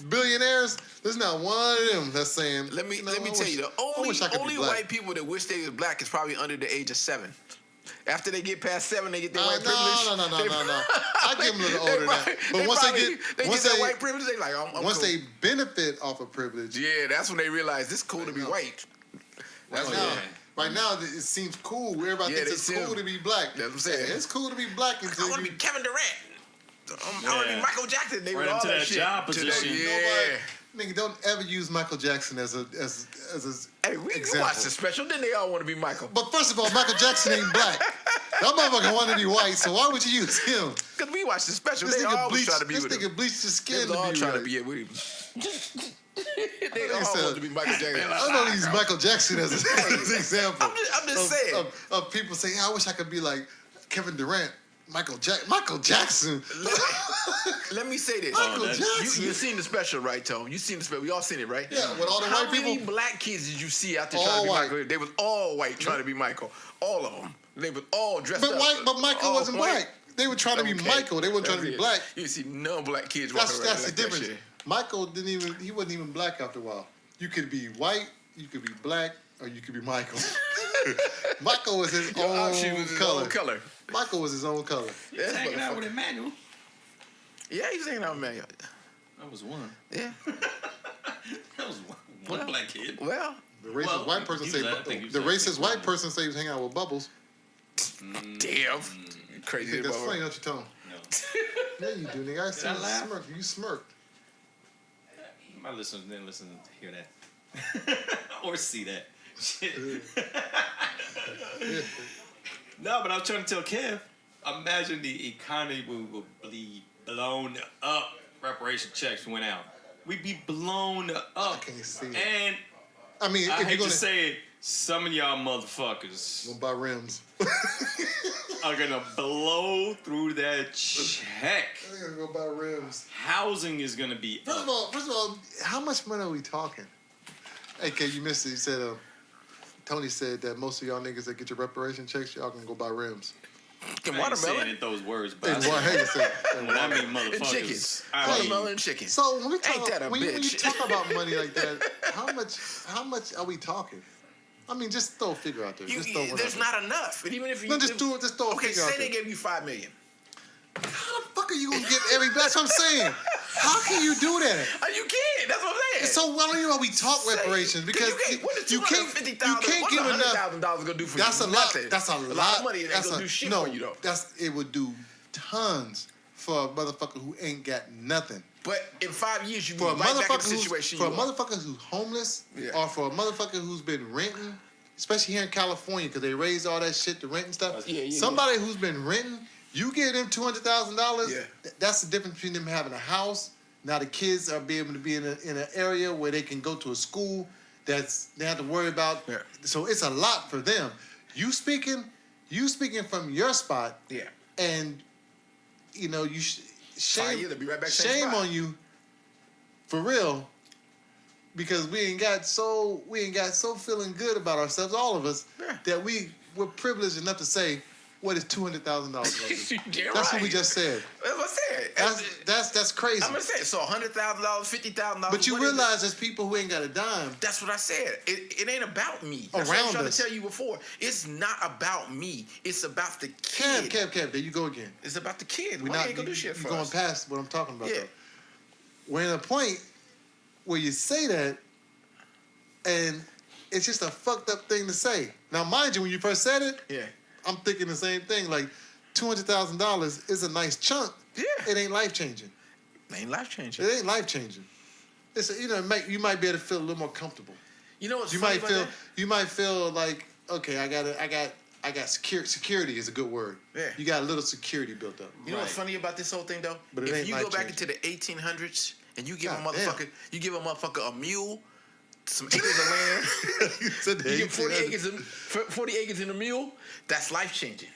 S3: billionaires. There's not one of them that's saying.
S2: Let me
S3: I
S2: tell you, the
S3: wish I could be
S2: only
S3: black.
S2: white people that wish they was black is probably under the age of 7. After they get past 7, they get their white privilege.
S3: No. I give them a little
S2: They
S3: older than that.
S2: probably-
S3: But
S2: they
S3: once
S2: probably-
S3: they
S2: get
S3: once
S2: that
S3: they
S2: white privilege, they like, I'm
S3: once
S2: cool.
S3: they benefit off of privilege.
S2: Yeah, that's when they realize this cool to be
S3: know.
S2: white. That's
S3: Right
S2: what-
S3: now,
S2: yeah.
S3: right now, it seems cool. Everybody
S2: Yeah,
S3: thinks
S2: they
S3: it's
S2: seem-
S3: cool to be black.
S2: That's what I'm saying.
S3: Yeah, it's cool to be black
S2: I
S3: until
S2: want to
S3: you.
S2: be Kevin Durant. I want to be
S4: Yeah.
S2: Michael Jackson. They
S4: Right
S2: with all
S4: into
S2: that
S4: that
S2: shit.
S4: job
S2: To the-
S4: position.
S2: Yeah.
S3: Nigga, don't ever use Michael Jackson as a
S2: Hey, we
S3: example.
S2: watched the special. Then they all want to be Michael.
S3: But first of all, Michael Jackson ain't black. That motherfucker wanted to be white, so why would you use him?
S2: Because we watched the special.
S3: This
S2: They
S3: nigga
S2: always
S3: bleached.
S2: try to be
S3: This
S2: with
S3: nigga
S2: him.
S3: bleached his
S2: They
S3: skin
S2: was all
S3: to be
S2: trying
S3: with
S2: to be
S3: him.
S2: with him. They all
S3: said-
S2: want to be Michael Jackson.
S3: I don't use Michael Jackson as an example.
S2: I'm just saying.
S3: Of people saying, yeah, I wish I could be like Kevin Durant. Michael Jackson.
S2: Let me say this.
S3: Michael
S4: that's-
S3: Jackson.
S2: You seen the special, right, Tone? You seen the special. We all seen it, right?
S3: Yeah, with all the
S2: How
S3: white
S2: many
S3: people.
S2: black kids did you see out there
S3: All
S2: trying to be
S3: white.
S2: Michael? They was all white trying to be Michael. All of them. They was all dressed
S3: But
S2: up.
S3: Michael
S2: All
S3: wasn't
S2: white.
S3: black. They were trying to be
S2: Okay.
S3: Michael. They weren't trying to be
S2: That's it.
S3: black.
S2: You see no black kids
S3: That's
S2: walking around
S3: the
S2: like
S3: difference.
S2: that shit.
S3: Michael he wasn't even black after a while. You could be white, you could be black, or you could be Michael. Michael was his
S2: Your
S3: own
S2: option was his
S3: color.
S2: own color.
S3: Michael was his own color.
S2: That's
S4: Hanging out with
S2: motherfucker.
S4: Emmanuel.
S2: Yeah, he's hanging out with me.
S4: That was one.
S2: Yeah.
S4: That was one black kid.
S2: Well,
S3: The racist
S4: Well,
S3: white person
S4: he
S3: say
S4: was- I think he was
S3: the
S4: actually
S3: racist white
S4: black.
S3: person say he was hanging out with Bubbles.
S2: damn.
S3: You
S2: Crazy.
S3: think that's
S2: motherfucker.
S3: funny, don't you, Tone?
S4: No.
S3: Yeah, you do, nigga. I see
S4: I
S3: you
S4: laugh?
S3: smirk. You smirked.
S4: My listeners didn't listen to hear that. Or see that. Shit. No, but I was trying to tell Kev, imagine the economy would be blown up. Reparation checks went out. We'd be blown up.
S3: I can't see it.
S4: And
S3: I mean,
S4: I
S3: if you're
S4: hate
S3: gonna
S4: to say it, some of y'all motherfuckers
S3: buy rims,
S4: are gonna blow through that check.
S3: they're gonna go buy rims.
S4: Housing is gonna be
S3: First
S4: up.
S3: of all, how much money are we talking? Hey, K, you missed it. You said Tony said that most of y'all niggas that get your reparation checks, y'all can go buy rims.
S2: Can
S4: I ain't saying
S2: watermelon
S4: it those words, but
S3: And
S4: I
S3: why?
S4: said,
S3: Hey, say,
S4: when I mean
S2: and
S4: motherfuckers,
S2: chickens.
S4: I mean,
S2: Watermelon and chicken.
S3: so when we talk,
S2: Ain't that a
S3: when you
S2: bitch?
S3: talk about money like that, how much are we talking? I mean, just throw a figure out there. Just throw one
S2: there's
S3: out there.
S2: not enough. And even if you
S3: No, just throw a
S2: okay,
S3: figure out
S2: say they
S3: there.
S2: gave you $5 million.
S3: How the fuck are you gonna get every? That's what I'm saying. How can you do that?
S2: Oh, you can't. That's what I'm saying.
S3: So why don't you know we talk reparations because you can't give enough.
S2: $250,000 gonna do for
S3: That's
S2: you?
S3: a lot.
S2: Nothing.
S3: That's a lot
S2: of money. It ain't gonna do shit
S3: no,
S2: for you though.
S3: It would do tons for a motherfucker who ain't got nothing.
S2: But in 5 years, you be
S3: For a
S2: right back in the
S3: motherfucker
S2: situation
S3: for a
S2: you are.
S3: motherfucker who's homeless,
S2: Yeah.
S3: or for a motherfucker who's been renting, especially here in California, because they raised all that shit to rent and stuff. Somebody who's been renting, you give them $200,000.
S2: Yeah.
S3: That's the difference between them having a house. Now the kids are be able to be in an area where they can go to a school that's they have to worry about.
S2: Yeah.
S3: So it's a lot for them. You speaking from your spot,
S2: Yeah.
S3: and you know you
S2: 5 years, they'll be right back same
S3: shame
S2: spot.
S3: on you, for real, because we ain't got so feeling good about ourselves, all of us,
S2: Yeah.
S3: that we're privileged enough to say, what is $200,000? That's what we just said.
S2: That's what I said.
S3: That's crazy.
S2: I'm gonna say it. So $100,000, $50,000.
S3: But you realize there's people who ain't got a dime.
S2: That's what I said. It ain't about me. That's
S3: Around
S2: what I'm trying
S3: us.
S2: to tell you before. It's not about me. It's about the kid.
S3: Kev, there you go again.
S2: It's about the kid.
S3: We're
S2: Why
S3: not
S2: you ain't gonna do shit for
S3: going
S2: us?
S3: past what I'm talking about.
S2: Yeah.
S3: Though. We're in a point where you say that, and it's just a fucked up thing to say. Now, mind you, when you first said it,
S2: Yeah.
S3: I'm thinking the same thing. Like, $200,000 is a nice chunk.
S2: Yeah.
S3: It ain't life changing.
S2: It ain't life changing.
S3: It ain't life changing. It's you might be able to feel a little more comfortable.
S2: You know what's
S3: You
S2: funny
S3: might
S2: about
S3: feel
S2: that?
S3: you might feel like, okay, I got security is a good word.
S2: Yeah.
S3: You got a little security built up.
S2: You know what's funny about this whole thing though?
S3: But it
S2: if
S3: ain't
S2: you go back
S3: life-changing.
S2: into the 1800s and you give
S3: God
S2: you give a motherfucker a mule, some acres of land,
S3: You said the
S2: you give
S3: 1800s.
S2: 40 acres in a mule, that's life changing,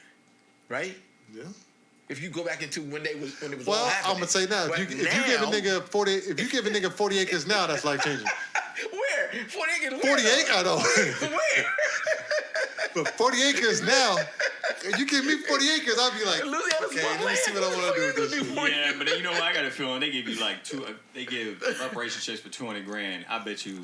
S2: right?
S3: Yeah.
S2: If you go back into when it was all
S3: Well,
S2: happening.
S3: I'm gonna say now,
S2: But
S3: if you give a
S2: now-
S3: nigga 40 acres now, that's life changing.
S2: where 40 acres,
S3: 40
S2: where,
S3: acres, I know.
S2: where?
S3: But 40 acres now, if you give me 40 acres, I'll be like,
S2: Louisiana's
S3: okay,
S2: small
S3: let me see what I
S2: land.
S3: want to do with
S2: What
S3: this
S2: you
S3: shit.
S2: gonna do?
S4: Yeah, but you know what? I got a feeling they give you like they give reparation checks for $200,000. I bet you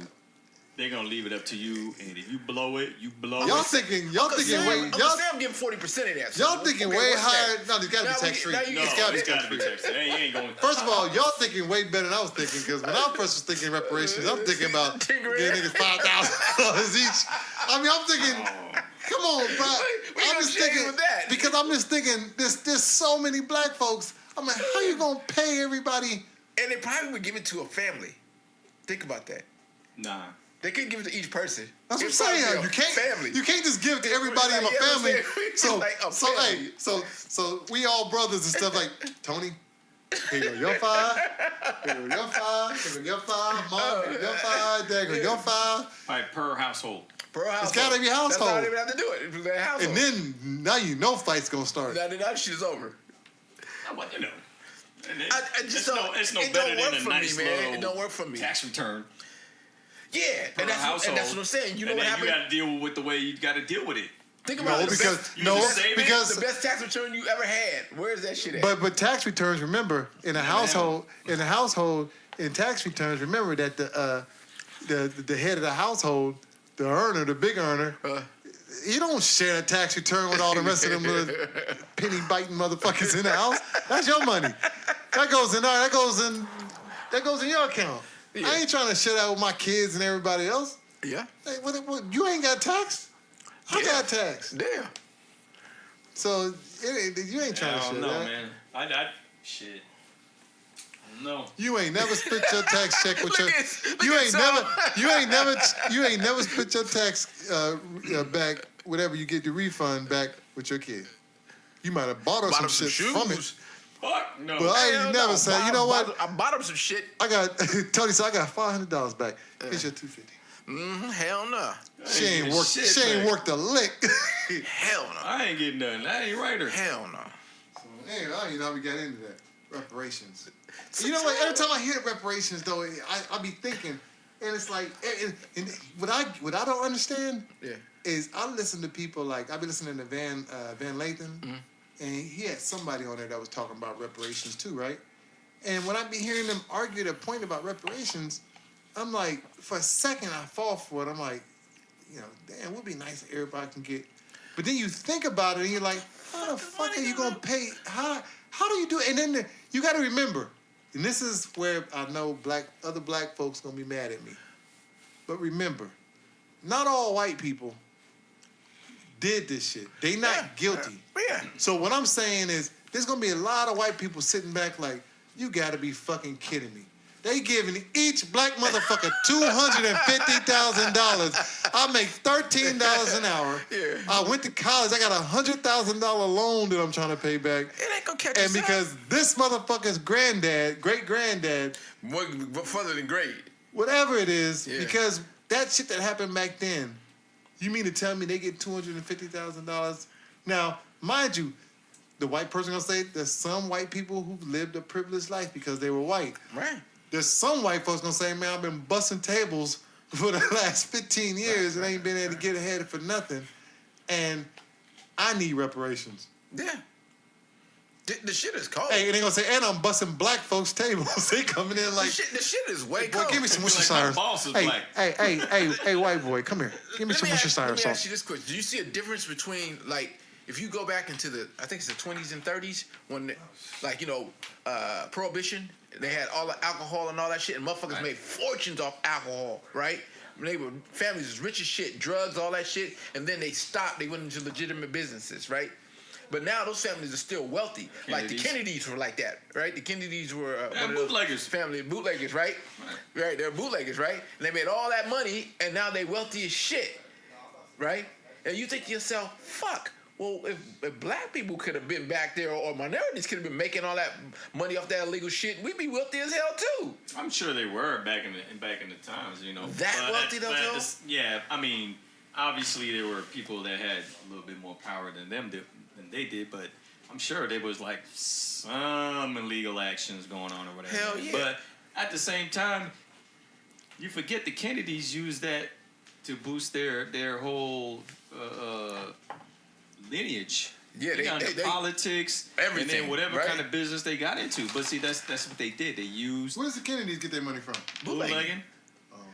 S4: they're gonna leave it up to you, and if you blow it, you blow
S3: Y'all
S4: it.
S3: thinking
S2: Uncle
S3: way,
S2: Sam giving 40% of that.
S3: y'all thinking way
S2: what's
S3: higher.
S2: that?
S3: No, it's gotta
S2: Now
S3: be
S2: we-
S3: tax free.
S2: now you-
S4: No,
S3: It's gotta be
S4: it's
S3: tax
S4: gotta be
S3: free.
S4: tax free. They ain't going.
S3: First of all, y'all thinking way better than I was thinking, because when I first was thinking reparations, I'm thinking about
S2: 10 grand.
S3: giving niggas $5,000 each. I mean, I'm thinking, come on, bro.
S2: we
S3: I'm
S2: gonna
S3: just
S2: shame
S3: thinking
S2: with that.
S3: because I'm just thinking there's so many black folks. I'm like, how you gonna pay everybody?
S2: And they probably would give it to a family. Think about that.
S4: Nah.
S2: They couldn't give it to each person.
S3: That's what I'm
S2: It'd probably
S3: saying.
S2: be a
S3: You can't
S2: family.
S3: You can't just give it to everybody in my
S2: Like, yeah, I'm
S3: family.
S2: saying,
S3: So
S2: like a
S3: so hey,
S2: family.
S3: so we all brothers and stuff like Tony. Here go your $5. Here go your $5. Here go your $5. Mom, here go your $5. Dad, here go your $5.
S4: All right, per household.
S2: Per household.
S3: gotta be household.
S2: That's how they would have to do it. It's their household.
S3: And then now you know fight's gonna start.
S2: now that shit is over.
S4: Well, you know.
S2: I just
S4: it's
S2: don't.
S4: it's no
S2: it
S4: better
S2: don't work
S4: than a
S2: for
S4: nice
S2: me, man.
S4: little
S2: It don't work for me.
S4: tax return.
S2: Yeah,
S4: per
S2: and that's
S4: household.
S2: what I'm saying. You know
S4: and
S2: what
S4: then you
S2: happened?
S4: got to deal with the way you got to deal with it.
S2: Think about
S3: No,
S2: it.
S3: because
S2: The best tax return you ever had. Where is that shit at?
S3: but tax returns. Remember, in a household, in tax returns, remember that the head of the household, the earner, the big earner, he don't share a tax return with all the rest of them little penny biting motherfuckers in the house. That's your money. That goes in our. That goes in your account.
S2: Yeah.
S3: I ain't trying to share that with my kids and everybody else.
S2: yeah.
S3: Hey, what, you ain't got tax? I got tax.
S2: Damn.
S3: So you ain't trying to
S4: I
S3: share
S4: don't know,
S3: that.
S4: man. I shit. No.
S3: You ain't never split your tax check with your.
S2: Look at
S3: You ain't
S2: Tom.
S3: never split your tax back. Whatever you get the refund back with your kid. You might have bought her
S2: Bought
S3: some
S2: him some
S3: shit from it.
S2: shoes.
S4: Fuck no.
S3: But I
S2: Hell
S3: ain't
S2: no.
S3: never said. You know what?
S2: I bought him some shit.
S3: I got Tony said I got $500 back. Here's your $250.
S2: Hell no.
S3: She ain't
S4: getting
S3: worked.
S4: shit
S3: She ain't
S4: back.
S3: worked a lick.
S2: Hell no.
S4: I ain't getting nothing. I ain't right her.
S2: Hell no.
S3: Hey, I didn't know how we got into that. Reparations. You know what? Every time I hear reparations, though, I be thinking, and it's like, and what I don't understand
S2: Yeah.
S3: is I listen to people like I be listening to Van Lathan, and he had somebody on there that was talking about reparations too, right? And when I be hearing them argue their point about reparations, I'm like, for a second I fall for it. I'm like, damn, it would be nice if everybody can get. But then you think about it and you're like, how the fuck are you gonna pay? How do you do it? And then you got to remember, and this is where I know other black folks gonna be mad at me. But remember, not all white people did this shit. They not guilty.
S2: Yeah.
S3: So what I'm saying is, there's gonna be a lot of white people sitting back like, you gotta be fucking kidding me. They giving each black motherfucker $250,000. I make $13 an hour.
S2: Yeah.
S3: I went to college. I got a $100,000 loan that I'm trying to pay back.
S2: It ain't gonna catch
S3: And
S2: us
S3: because this motherfucker's great granddad,
S2: more further than great.
S3: whatever it is,
S2: Yeah.
S3: because that shit that happened back then, you mean to tell me they get $250,000? Now, mind you, the white person gonna say there's some white people who've lived a privileged life because they were white.
S2: Right.
S3: There's some white folks gonna say, man, I've been busting tables for the last 15 years and ain't been able to get ahead for nothing. And I need reparations.
S2: Yeah. The shit is cold.
S3: Hey, and they gonna say, and I'm busting black folks tables. They coming in like,
S2: the shit is way
S3: boy,
S2: cold.
S3: give me some
S4: Like
S3: Worcestershire.
S4: my boss is
S3: Hey,
S4: black.
S3: hey, white boy, come here. Give me some Worcestershire
S2: Let me ask
S3: sauce.
S2: you this question. Do you see a difference between, like, if you go back into I think it's the 20s and 30s, when, Prohibition, they had all the alcohol and all that shit, and motherfuckers made fortunes off alcohol, right? Families was rich as shit, drugs, all that shit, and then they stopped. They went into legitimate businesses, right? But now those families are still wealthy. Like the Kennedys were like that, right? The Kennedys were one of those
S4: bootleggers.
S2: bootleggers, right? Right, they're bootleggers, right? And they made all that money, and now they wealthy as shit, right? And you think to yourself, fuck. Well, if black people could have been back there, or minorities could have been making all that money off that illegal shit, we'd be wealthy as hell too.
S4: I'm sure they were back in the times,
S2: That wealthy though, Joe?
S4: Yeah, I mean, obviously there were people that had a little bit more power than they did, but I'm sure there was like some illegal actions going on or whatever.
S2: Hell yeah.
S4: But at the same time, you forget the Kennedys used that to boost their whole lineage.
S2: Yeah,
S4: they got into
S2: they
S4: politics,
S2: everything,
S4: and then whatever
S2: right?
S4: kind of business they got into. But see, that's what they did. They used
S3: Where does the Kennedys get their money from?
S4: bootlegging.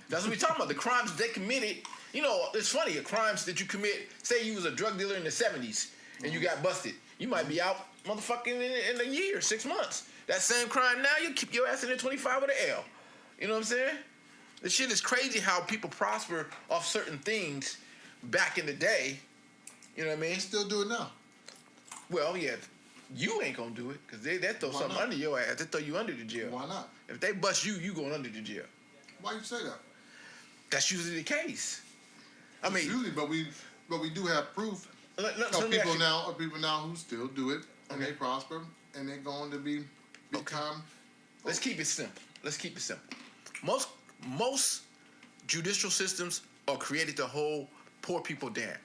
S2: That's what we're talking about. The crimes they committed. It's funny. The crimes that you commit. Say you was a drug dealer in the 70s and you got busted. You might be out, motherfucking, in a year, 6 months. That same crime now, you keep your ass in there 25 with an L. You know what I'm saying? This shit is crazy how people prosper off certain things back in the day. You know what I mean?
S3: They still do it now.
S2: Well, yeah, you ain't gonna do it because they throw
S3: Why
S2: something
S3: not?
S2: under your ass. They throw you under the jail.
S3: Why not?
S2: If they bust you, you going under the jail.
S3: Why you say that?
S2: That's usually the case. I mean,
S3: Usually, but we do have proof
S2: so
S3: of
S2: let me
S3: people
S2: ask you-
S3: now who still do it and
S2: Okay.
S3: they prosper and they're going to be big time.
S2: Let's keep it simple. Most judicial systems are created to hold poor people down.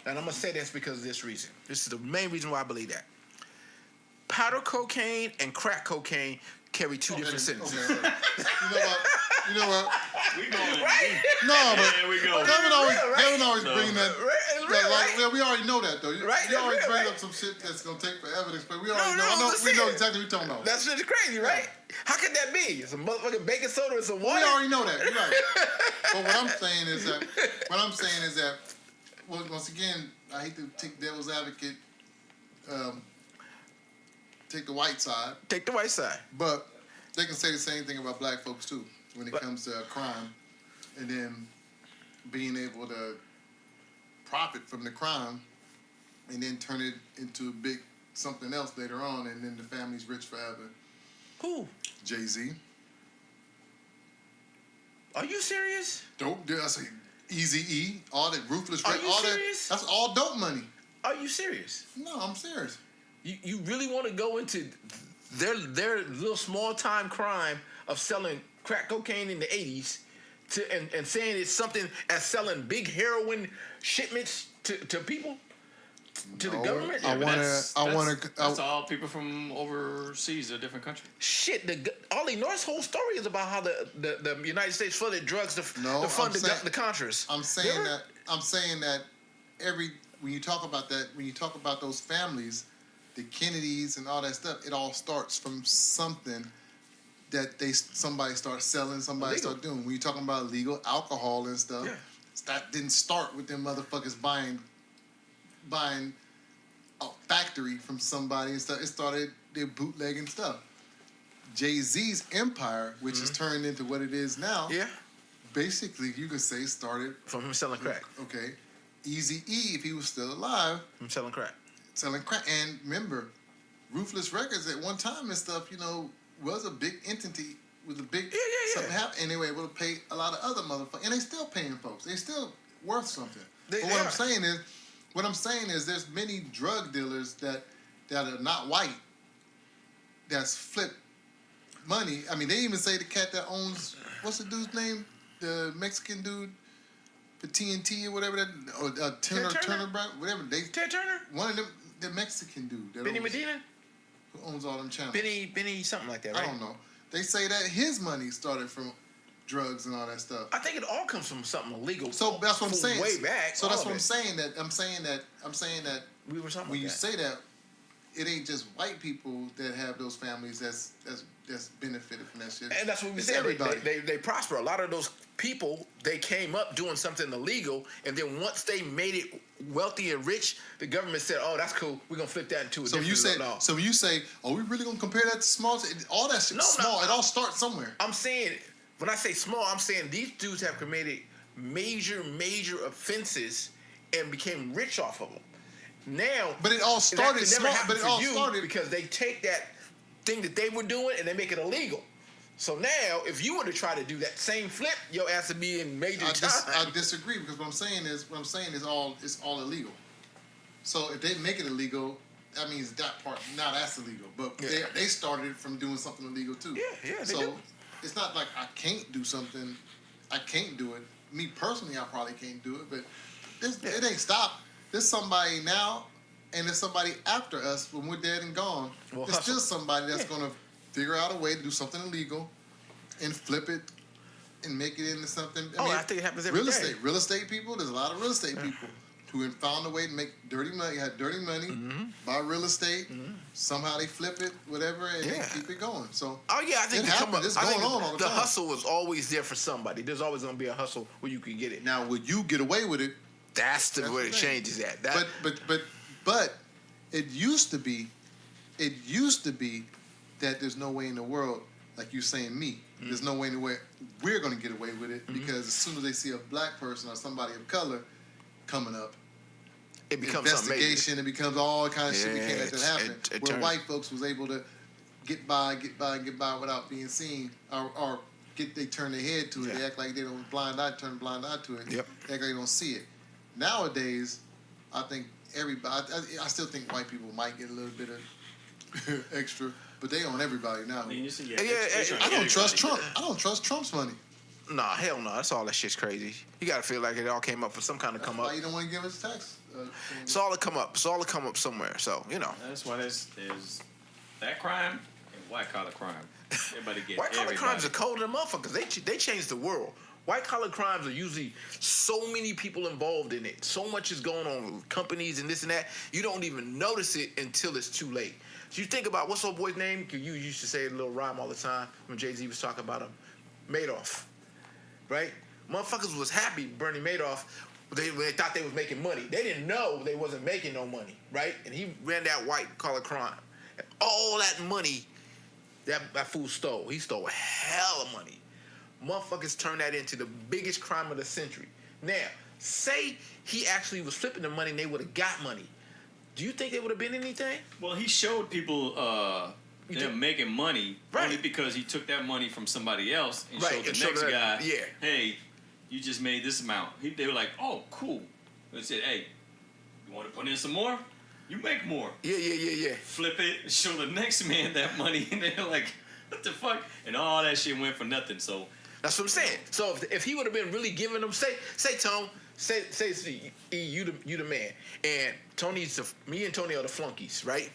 S2: And I'm going to say this because of this reason. This is the main reason why I believe that. Powder cocaine and crack cocaine carry two different sentences.
S3: Okay. You know what?
S4: We going.
S2: Right?
S3: No, but
S4: There we go.
S3: Kevin always
S4: No.
S3: bring that.
S2: It's real, right?
S3: Yeah, we already know that though.
S2: Right,
S3: You
S2: it's
S3: always
S2: real,
S3: bring
S2: right?
S3: up some shit that's gonna take for evidence, but we already know.
S2: listen.
S3: We know exactly what you're talking about.
S2: That shit is crazy, right? How could that be? Some motherfucking baking soda and some
S3: We
S2: water?
S3: already know that. You're right. But what I'm saying is that, well, once again, I hate to take devil's advocate, take the white side,
S2: Take the white side.
S3: but they can say the same thing about black folks too when it comes to crime, and then being able to profit from the crime, and then turn it into a big something else later on, and then the family's rich forever.
S2: Who?
S3: Jay-Z.
S2: Are you serious?
S3: Dope. I say Eazy-E, all that ruthless.
S2: Are you
S3: all
S2: serious?
S3: That's all dope money.
S2: Are you serious?
S3: No, I'm serious.
S2: You really want to go into their little small time crime of selling crack cocaine in the 80s and saying it's something as selling big heroin shipments to people? To the
S3: No,
S2: government?
S3: I
S4: But
S3: wanna-
S4: that's all people from overseas, a different country.
S2: Shit, Ollie North's whole story is about how the United States funded drugs to fund the Contras.
S3: I'm saying that when you talk about those families, the Kennedys and all that stuff, it all starts from something that somebody starts selling, somebody
S2: Illegal.
S3: start doing. When you're talking about legal alcohol and stuff,
S2: Yeah.
S3: that didn't start with them motherfuckers buying a factory from somebody and stuff. It started their bootlegging stuff. Jay-Z's empire, which has turned into what it is now,
S2: Yeah.
S3: basically you could say started
S2: From him selling crack.
S3: okay. Eazy-E, if he was still alive,
S2: From selling crack.
S3: selling crack. And remember, Ruthless Records at one time and stuff, you know, was a big entity with a big something happened, and they were able to pay a lot of other motherfuckers, and they still paying folks. They still worth something. But what I'm saying is, there's many drug dealers that are not white that's flip money. I mean, they even say the cat that owns what's the dude's name, the Mexican dude, for TNT or whatever that, or Turner Brown, whatever they.
S2: Ted Turner.
S3: One of them, the Mexican dude. That
S2: Benny
S3: owns,
S2: Medina.
S3: who owns all them channels.
S2: Benny, something like that, right?
S3: I don't know. They say that his money started from drugs and all that stuff.
S2: I think it all comes from something illegal.
S3: So that's what I'm
S2: From
S3: saying.
S2: Way back.
S3: So that's
S2: all
S3: what
S2: of
S3: I'm
S2: it.
S3: saying. I'm saying that
S2: We were something
S3: when
S2: like
S3: you
S2: that.
S3: say that, it ain't just white people that have those families that's benefited from that shit.
S2: And that's what we
S3: It's
S2: said.
S3: everybody.
S2: They prosper. A lot of those people, they came up doing something illegal, and then once they made it wealthy and rich, the government said, "Oh, that's cool. We're gonna flip that into a
S3: So when you say,
S2: different law."
S3: so when you say, are we really gonna compare that to small? All that shit
S2: No,
S3: small.
S2: no.
S3: It all starts somewhere.
S2: I'm saying, when I say small, I'm saying these dudes have committed major offenses and became rich off of them. Now,
S3: But it all
S2: that
S3: started
S2: could never
S3: small.
S2: happen
S3: But it
S2: for
S3: all
S2: you
S3: started
S2: because they take that thing that they were doing and they make it illegal. So now, if you were to try to do that same flip, your ass would be in major time.
S3: I disagree because what I'm saying is it's all illegal. So if they make it illegal, that means that part now that's illegal. But
S2: Yeah.
S3: they started from doing something illegal too.
S2: Yeah, they
S3: So
S2: do.
S3: it's not like I can't do something. I can't do it. Me personally, I probably can't do it. But it ain't stopped. There's somebody now, and there's somebody after us when we're dead and gone.
S2: Well,
S3: There's
S2: hustle.
S3: still somebody that's gonna figure out a way to do something illegal and flip it and make it into something.
S2: I think it happens every
S3: real
S2: day.
S3: estate. Real estate people, there's a lot of real estate people who have found a way to make dirty money, buy real estate, somehow they flip it, whatever, and they keep it going. So
S2: Oh yeah, I think
S3: it
S2: the come
S3: happens.
S2: up-
S3: It's
S2: I
S3: going
S2: think
S3: on all the time.
S2: hustle was always there for somebody. There's always gonna be a hustle where you can get it.
S3: Now, would you get away with it?
S2: That's
S3: That's
S2: where
S3: the
S2: it
S3: thing.
S2: changes at. That,
S3: But it used to be that there's no way in the world, like you saying me, there's no way in the world we're gonna get away with it because as soon as they see a black person or somebody of color coming up,
S2: it becomes something major.
S3: investigation, it becomes all kind of shit. We can't let that
S2: Yeah,
S3: happen.
S2: it
S3: Where
S2: turns-
S3: white folks was able to get by without being seen, or they turn their head to it.
S2: Yeah.
S3: They act like they don't turn a blind eye to it.
S2: Yep.
S3: They act like they don't see it. Nowadays, I think everybody. I still think white people might get a little bit of extra, but they own everybody now.
S4: I mean, you see,
S2: Yeah,
S3: I don't trust Trump. I don't trust Trump's money.
S2: Nah, hell no. That's all that shit's crazy. You gotta feel like it all came up for some kind of
S3: That's
S2: come
S3: why
S2: up.
S3: you don't want to give us tax.
S2: It's all to come up. It's all to come up somewhere. So
S4: That's why there's that crime and white collar crime. Everybody get
S2: white collar
S4: everybody.
S2: crimes are colder than motherfuckers. They changed the world. White collar crimes are usually so many people involved in it. So much is going on with companies and this and that. You don't even notice it until it's too late. So you think about what's old boy's name? You used to say a little rhyme all the time when Jay-Z was talking about him. Madoff. Right? Motherfuckers was happy Bernie Madoff. They thought they was making money. They didn't know they wasn't making no money, right? And he ran that white collar crime. And all that money that fool stole. He stole hell of money. Motherfuckers turned that into the biggest crime of the century. Now, say he actually was flipping the money and they would have got money. Do you think they would have been anything?
S4: Well, he showed people them making money only
S2: Right.
S4: because he took that money from somebody else and
S2: Right,
S4: showed the
S2: and
S4: next
S2: showed
S4: guy,
S2: that- yeah.
S4: hey, you just made this amount. They were like, oh, cool. They said, hey, you want to put in some more? You make more.
S2: Yeah.
S4: Flip it, and show the next man that money, and they're like, what the fuck? And all that shit went for nothing. So
S2: That's what I'm saying. So if he would have been really giving them, say Tone, say you the man, and me and Tony are the flunkies, right?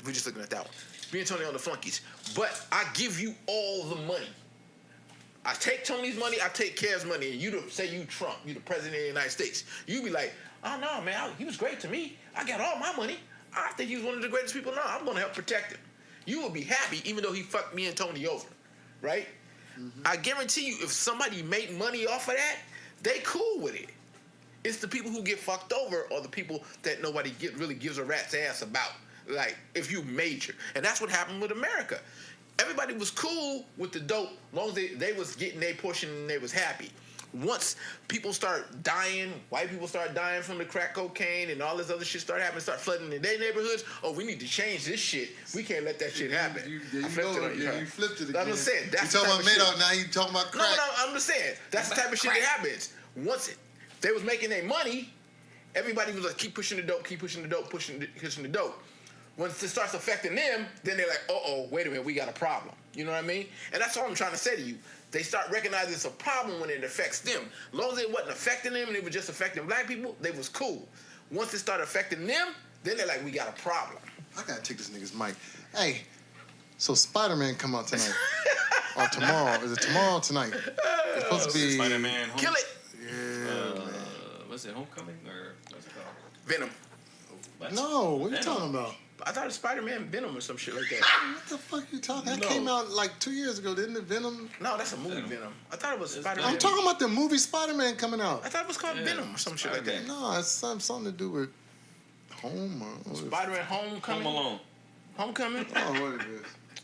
S2: We're just looking at that one. Me and Tony are the flunkies, but I give you all the money. I take Tony's money, I take Kev's money, and say you Trump, you the president of the United States. You be like, oh no, man, he was great to me. I got all my money. I think he was one of the greatest people now. I'm gonna help protect him. You will be happy, even though he fucked me and Tony over, right? I guarantee you, if somebody made money off of that, they cool with it. It's the people who get fucked over or the people that nobody really gives a rat's ass about. Like, if you major. And that's what happened with America. Everybody was cool with the dope as long as they was getting their portion and they was happy. Once people start dying, white people start dying from the crack cocaine and all this other shit start happening, start flooding in their neighborhoods, oh, we need to change this shit. We can't let that shit happen.
S3: You flipped it again.
S2: I'm just saying. That's
S3: you
S2: the
S3: talking
S2: type
S3: about
S2: of shit.
S3: Madoff, now you talking about crack.
S2: No, I'm just saying. That's the type of shit that happens. Once they was making their money, everybody was like, keep pushing the dope, pushing the dope. Once it starts affecting them, then they're like, wait a minute, we got a problem. You know what I mean? And that's all I'm trying to say to you. They start recognizing it's a problem when it affects them. As long as it wasn't affecting them and it was just affecting black people, they was cool. Once it started affecting them, then they're like, we got a problem.
S3: I gotta take this nigga's mic. Hey, so Spider-Man come out tonight. Or tomorrow. Is it tomorrow or tonight? It's supposed to be...
S4: Spider-Man.
S2: Kill it.
S3: Yeah, man.
S4: What's it, Homecoming? Or what's it called?
S2: Venom.
S4: What?
S3: No, what are you
S4: Venom.
S3: talking about?
S2: I thought it was Spider-Man Venom or some shit like that.
S3: What the fuck you talking? That
S4: No.
S3: came out like 2 years ago, didn't it? Venom?
S2: No, that's a movie, Venom. I thought it was
S4: It's
S2: Spider-Man.
S3: I'm talking about the movie Spider-Man coming out.
S2: I thought it was called
S4: Yeah,
S2: Venom or some shit like that.
S4: Spider-Man.
S3: No, it's something to do with home or...
S2: Spider-Man Homecoming.
S4: Home Alone.
S2: Homecoming?
S3: Oh, what it is.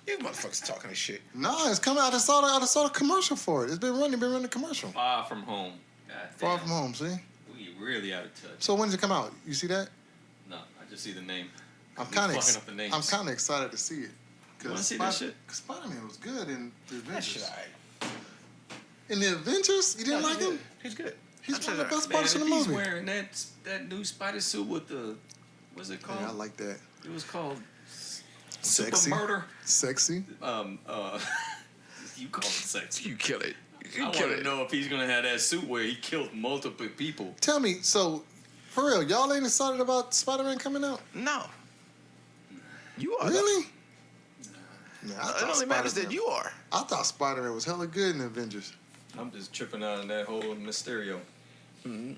S2: You motherfuckers talking this shit.
S3: No, it's coming out. I saw the commercial for it. It's been running the commercial.
S4: Far From Home. God
S3: Far
S4: damn.
S3: from home, see?
S4: We really out of touch.
S3: So when does it come out? You see that?
S4: No, I just see the name.
S3: I'm
S4: We
S3: kind
S4: fucking up the names.
S3: of excited to see it.
S4: You wanna see that shit?
S3: Because Spider-Man was good in the
S2: That
S3: Avengers.
S2: shit, alright.
S3: In the Avengers, you didn't like him?
S2: He's good.
S3: He's
S2: I'm
S3: one of the
S2: sure
S3: best
S4: Man,
S3: parts
S4: if
S3: of the
S4: he's
S3: movie.
S4: wearing that new spider suit with the, what's it called?
S3: Yeah, I like that.
S4: It was called
S3: Sexy.
S4: Super Murder.
S3: Sexy.
S4: You call it sexy.
S2: You kill it.
S4: I
S2: You
S4: want
S2: kill
S4: to
S2: it.
S4: know if he's gonna have that suit where he killed multiple people.
S3: Tell me, so, for real, y'all ain't excited about Spider-Man coming out?
S2: No. You are.
S3: Really? Nah,
S2: It only matters that you are.
S3: I thought Spider-Man was hella good in the Avengers.
S4: I'm just tripping out on that whole Mysterio.
S3: Who?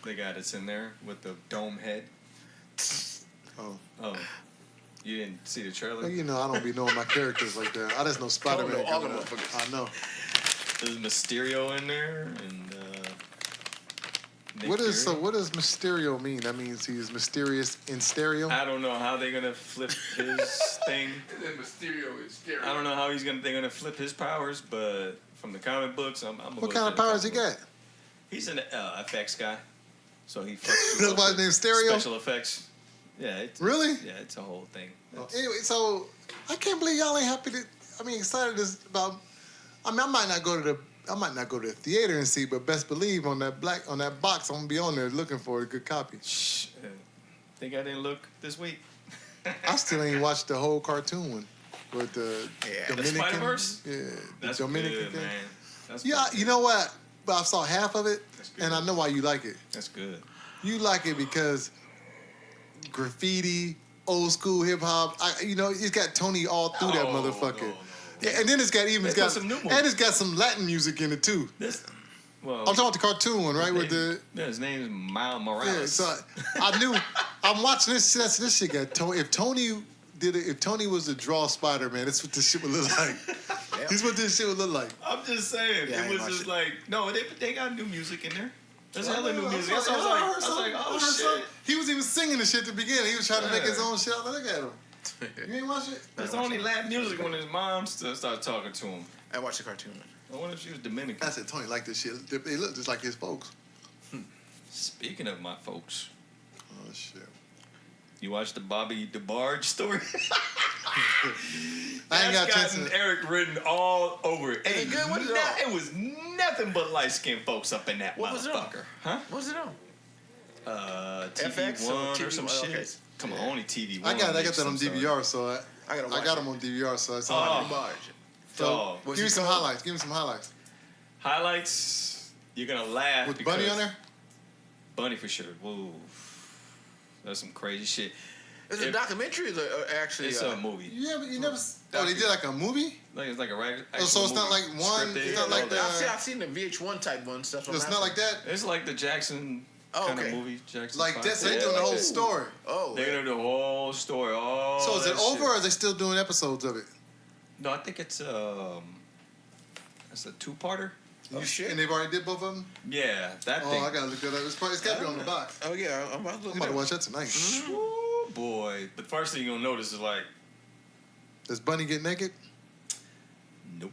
S4: The guy that's in there with the dome head.
S3: Oh.
S4: Oh, you didn't see the trailer?
S3: Well, you know, I don't be knowing my characters like that. I just know Spider-Man.
S2: know all
S3: coming
S2: the
S3: out.
S2: motherfuckers.
S3: I know.
S4: There's Mysterio in there, and Nick
S3: What does
S4: Fury.
S3: Mysterio mean? That means he is mysterious in stereo?
S4: I don't know how they're gonna flip his thing.
S2: Then Mysterio is scary.
S4: I don't know how they're gonna flip his powers, but from the comic books, I'm
S3: What kind of powers he got?
S4: He's an FX guy, so he fucks
S3: That's
S4: with
S3: why his name's Stereo?
S4: special effects. Yeah,
S3: Really?
S4: Yeah, it's a whole thing.
S3: Oh, anyway, so I can't believe y'all ain't happy to. Excited about. I might not go to the theater and see, but best believe on that box, I'm gonna be on there looking for a good copy.
S4: Shh. Think I didn't look this week?
S3: I still ain't watched the whole cartoon one with the
S2: Yeah, the
S3: Dominican.
S4: Spider-Verse?
S3: Yeah, the
S4: That's
S3: Dominican
S4: good,
S3: thing.
S4: man. That's
S3: Yeah,
S4: pretty
S3: you
S4: good.
S3: know what? But I saw half of it,
S4: That's good.
S3: and I know why you like it.
S4: That's good.
S3: You like it because graffiti, old school hip hop. It's got Tony all through that
S4: Oh,
S3: motherfucker.
S4: no.
S3: Yeah, and then it's got
S4: They put some new moves.
S3: and it's got some Latin music in it too.
S4: Well,
S3: I'm talking about the cartoon one, right? With the
S4: his name is Miles
S3: yeah.
S4: Morales.
S3: So I knew I'm watching this. This shit got Tony. If Tony was to draw Spider-Man, that's what this shit would look like.
S2: Yeah.
S3: This is what this shit would look like.
S4: I'm just saying,
S2: Yeah, I
S4: it
S2: ain't
S4: was
S2: watched
S4: just
S2: it.
S4: like, no, they got new music in there. There's
S3: I
S4: hella
S3: know,
S4: new
S3: I
S4: music.
S3: saw-
S4: That's why
S3: I
S4: I
S3: heard
S4: was
S3: some-
S4: like,
S3: I
S4: oh
S3: heard some.
S4: shit.
S3: He was even singing the shit at the beginning. He was trying to make his
S4: Yeah.
S3: own shit. Look at him. You ain't watch it?
S4: That's only Latin music when his mom started talking to him.
S2: I watched the cartoon.
S4: I wonder if she was Dominican.
S3: I said Tony liked this shit. They look just like his folks.
S4: Speaking of my folks,
S3: Oh shit.
S4: you watched the Bobby DeBarge story?
S3: I ain't got a
S4: That's
S3: chance
S4: gotten
S3: to.
S4: Eric written all over it.
S2: Is it good? What is it on?
S4: It was nothing but light-skinned folks up in that
S2: What was it on?
S4: motherfucker. Huh?
S2: What was it on?
S4: TV
S2: FX or
S4: One or
S2: TV
S4: some
S2: One?
S4: shit.
S2: Okay.
S4: Come on, only TV One.
S3: I got
S4: makes
S3: that on
S4: some
S3: DVR, so
S2: I gotta watch
S3: I got
S2: it.
S3: them on DVR, so it's
S4: Oh.
S3: on.
S2: Barge.
S4: Dog.
S2: Was
S3: Give me
S2: he
S3: some
S2: cold?
S3: highlights. Give me some highlights.
S4: Highlights. You're gonna laugh
S3: With
S4: because
S3: Bunny on there?
S4: Bunny for sure. Whoa, that's some crazy shit.
S2: Is it a documentary or actually?
S4: It's a movie.
S3: You never. Oh, they did like a movie?
S4: Like it's like a regular.
S3: Oh, so it's not like one- it's not like the-
S2: I've seen the VH1 type one stuff.
S3: It's not like that.
S4: It's like the Jackson
S2: Oh,
S4: kind
S2: okay.
S4: of movie. Jackson.
S3: Like
S4: Five.
S3: that. So they
S4: Yeah,
S3: doing the
S4: like
S3: whole
S4: that.
S3: story.
S2: Oh,
S4: They're gonna do the whole story. All
S3: So is it
S4: that
S3: over,
S4: shit.
S3: or are they still doing episodes of it?
S4: No, I think it's a two-parter.
S2: You shit.
S3: And they've already did both of them?
S4: Yeah, that thing.
S3: Oh, I gotta look that up. It's got to be on the box.
S2: Oh yeah, I'm about to
S3: I'm
S2: look
S3: about
S2: it
S3: to
S2: up.
S3: watch that tonight.
S4: Ooh, boy. But the first thing you're going to notice is like,
S3: Does Bunny get naked?
S4: nope.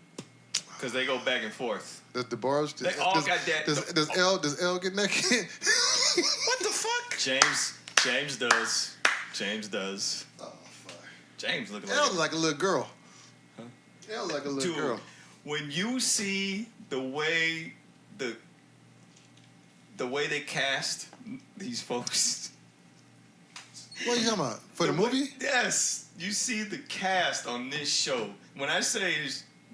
S4: Because they go back and forth.
S3: Does the bars?
S4: They all got that.
S3: Does L get naked?
S2: What the fuck?
S4: James does. James does.
S3: Oh fuck.
S4: James looking
S3: L
S4: like
S3: like a little girl. L like a little
S4: dude.
S3: girl.
S4: When you see the way they cast these folks.
S3: What are you talking about? For the movie?
S4: Yes, you see the cast on this show. When I say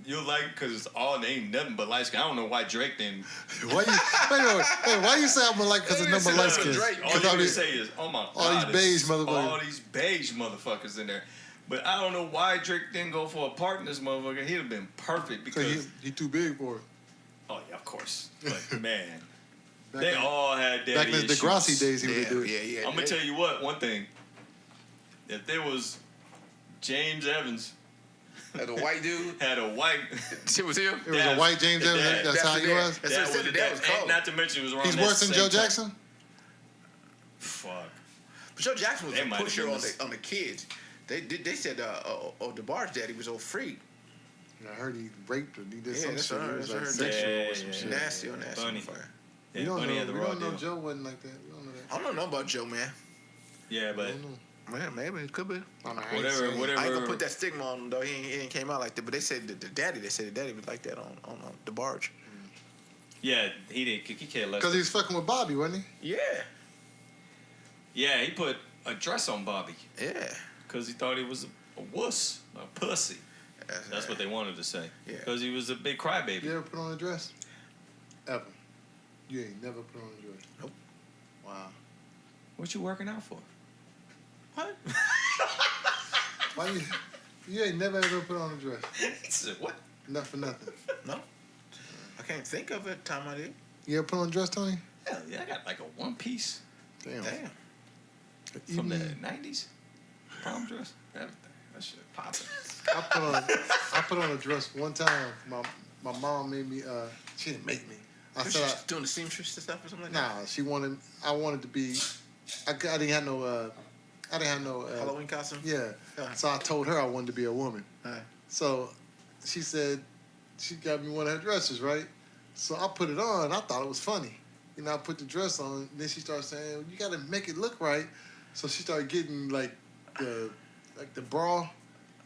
S4: you'll like, because it's all they ain't nothing but light skin. I don't know why Drake didn't.
S3: Why you? Wait, why you say I'm gonna like because it's number light skin?
S4: All you can say is, oh my god,
S3: all these beige motherfuckers.
S4: All these beige motherfuckers in there. But I don't know why Drake didn't go for a part in this motherfucker. He'd have been perfect
S3: So
S4: because.
S3: he too big for it.
S4: Oh yeah, of course. But man,
S3: Back
S4: they
S3: in-
S4: all had daddy
S3: Back in the
S4: issues.
S3: Degrassi days, he would
S2: Yeah,
S3: do it.
S2: yeah.
S4: I'm gonna tell you one thing. If there was James Evans
S2: The white dude.
S4: had a white,
S2: Shit was him.
S3: It was a white James Evans.
S4: Dad.
S3: That's how he was.
S2: That's what I said. The dad was
S4: and
S2: cold.
S4: not to mention it was around
S3: He's
S4: that
S3: worse than
S4: same
S3: Joe
S4: time.
S3: Jackson.
S4: Fuck.
S2: But Joe Jackson was
S4: They
S2: a
S4: might have
S2: pusher
S4: been
S2: on
S4: this-
S2: the kids. They said DeBar's daddy was old freak.
S3: I heard he raped or he did
S2: Yeah,
S3: some
S2: that's
S3: shit.
S2: what I
S3: It was
S2: heard.
S3: like
S2: Yeah,
S3: sexual
S4: yeah,
S3: or some
S4: yeah,
S3: shit.
S4: yeah.
S2: Nasty on that.
S4: Funny.
S2: Fire.
S4: Yeah,
S3: We don't
S4: Bunny
S3: know.
S4: had the
S3: We
S4: raw
S3: don't know
S4: deal.
S3: Joe wasn't like that. We don't know that.
S2: I don't know about Joe, man.
S4: Yeah, but
S3: I don't know.
S2: Man, maybe it could be.
S3: I mean, I ain't
S4: whatever,
S3: saying-
S4: whatever.
S2: I ain't gonna put that stigma on him though. He ain't came out like that. But they said the daddy. They said the daddy was like that on the barge.
S4: Yeah, he didn't. He cared less.
S3: Because he was fucking with Bobby, wasn't he?
S2: Yeah,
S4: Yeah, he put a dress on Bobby
S2: yeah.
S4: because he thought he was a wuss, a pussy. That's what they wanted to say.
S2: Yeah.
S4: Because he was a big crybaby.
S3: You ever put on a dress? Ever? You ain't never put on a dress?
S2: Nope.
S3: Wow.
S4: What you working out for?
S2: What?
S3: Why you ain't never ever put on a dress?
S4: He said, what?
S3: Not for nothing.
S2: No. I can't think of it. Time I did.
S3: You ever put on a dress, Tony?
S4: Hell yeah, I got like a one piece
S3: Damn.
S2: Damn.
S4: from the
S3: Even-
S4: 90s. Prom dress. Everything. That shit popping.
S3: I put on a dress one time. My mom made me. She didn't make me. I
S2: Was
S3: said,
S2: she doing the seamstress and stuff or something like that?
S3: nah. She wanted. I wanted to be. I didn't have no. I didn't have no.
S2: Halloween costume.
S3: Yeah.
S2: Uh-huh.
S3: So I told her I wanted to be a woman.
S2: Alright.
S3: So she said she got me one of her dresses, right? So I put it on. I thought it was funny. You know, I put the dress on. Then she started saying, "You got to make it look right." So she started getting like the bra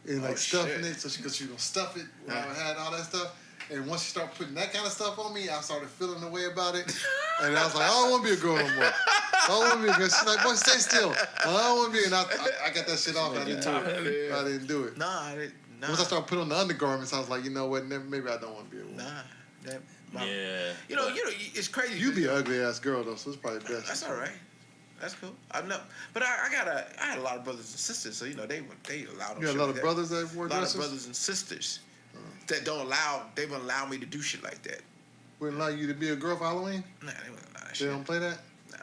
S3: and like stuffing
S2: shit.
S3: it. So she was gonna stuff it when I had all that stuff. And once she started putting that kind of stuff on me, I started feeling the way about it. And I was like, I don't want to be a girl no more. I don't want to be a girl. She's like, boy, stay still. I don't want to be. And I got that shit off. I didn't do it.
S2: Yeah.
S3: I didn't do it.
S2: Nah, I didn't. Nah.
S3: Once I started putting on the undergarments, I was like, you know what? Maybe I don't want to be a woman.
S2: Nah. That,
S4: Yeah.
S2: You know, it's crazy.
S3: You be an ugly ass girl though, so it's probably best.
S2: That's all right. That's cool. I know, but I had a lot of brothers and sisters, so you know they allowed them.
S3: You got a
S2: shit
S3: lot
S2: like
S3: of
S2: that.
S3: brothers that wore
S2: A lot
S3: dresses.
S2: of brothers and sisters that they wouldn't allow me to do shit like that.
S3: Wouldn't allow you to be a girl for Halloween.
S2: Nah, they wouldn't allow that
S3: They
S2: shit.
S3: don't play that.
S2: Nah.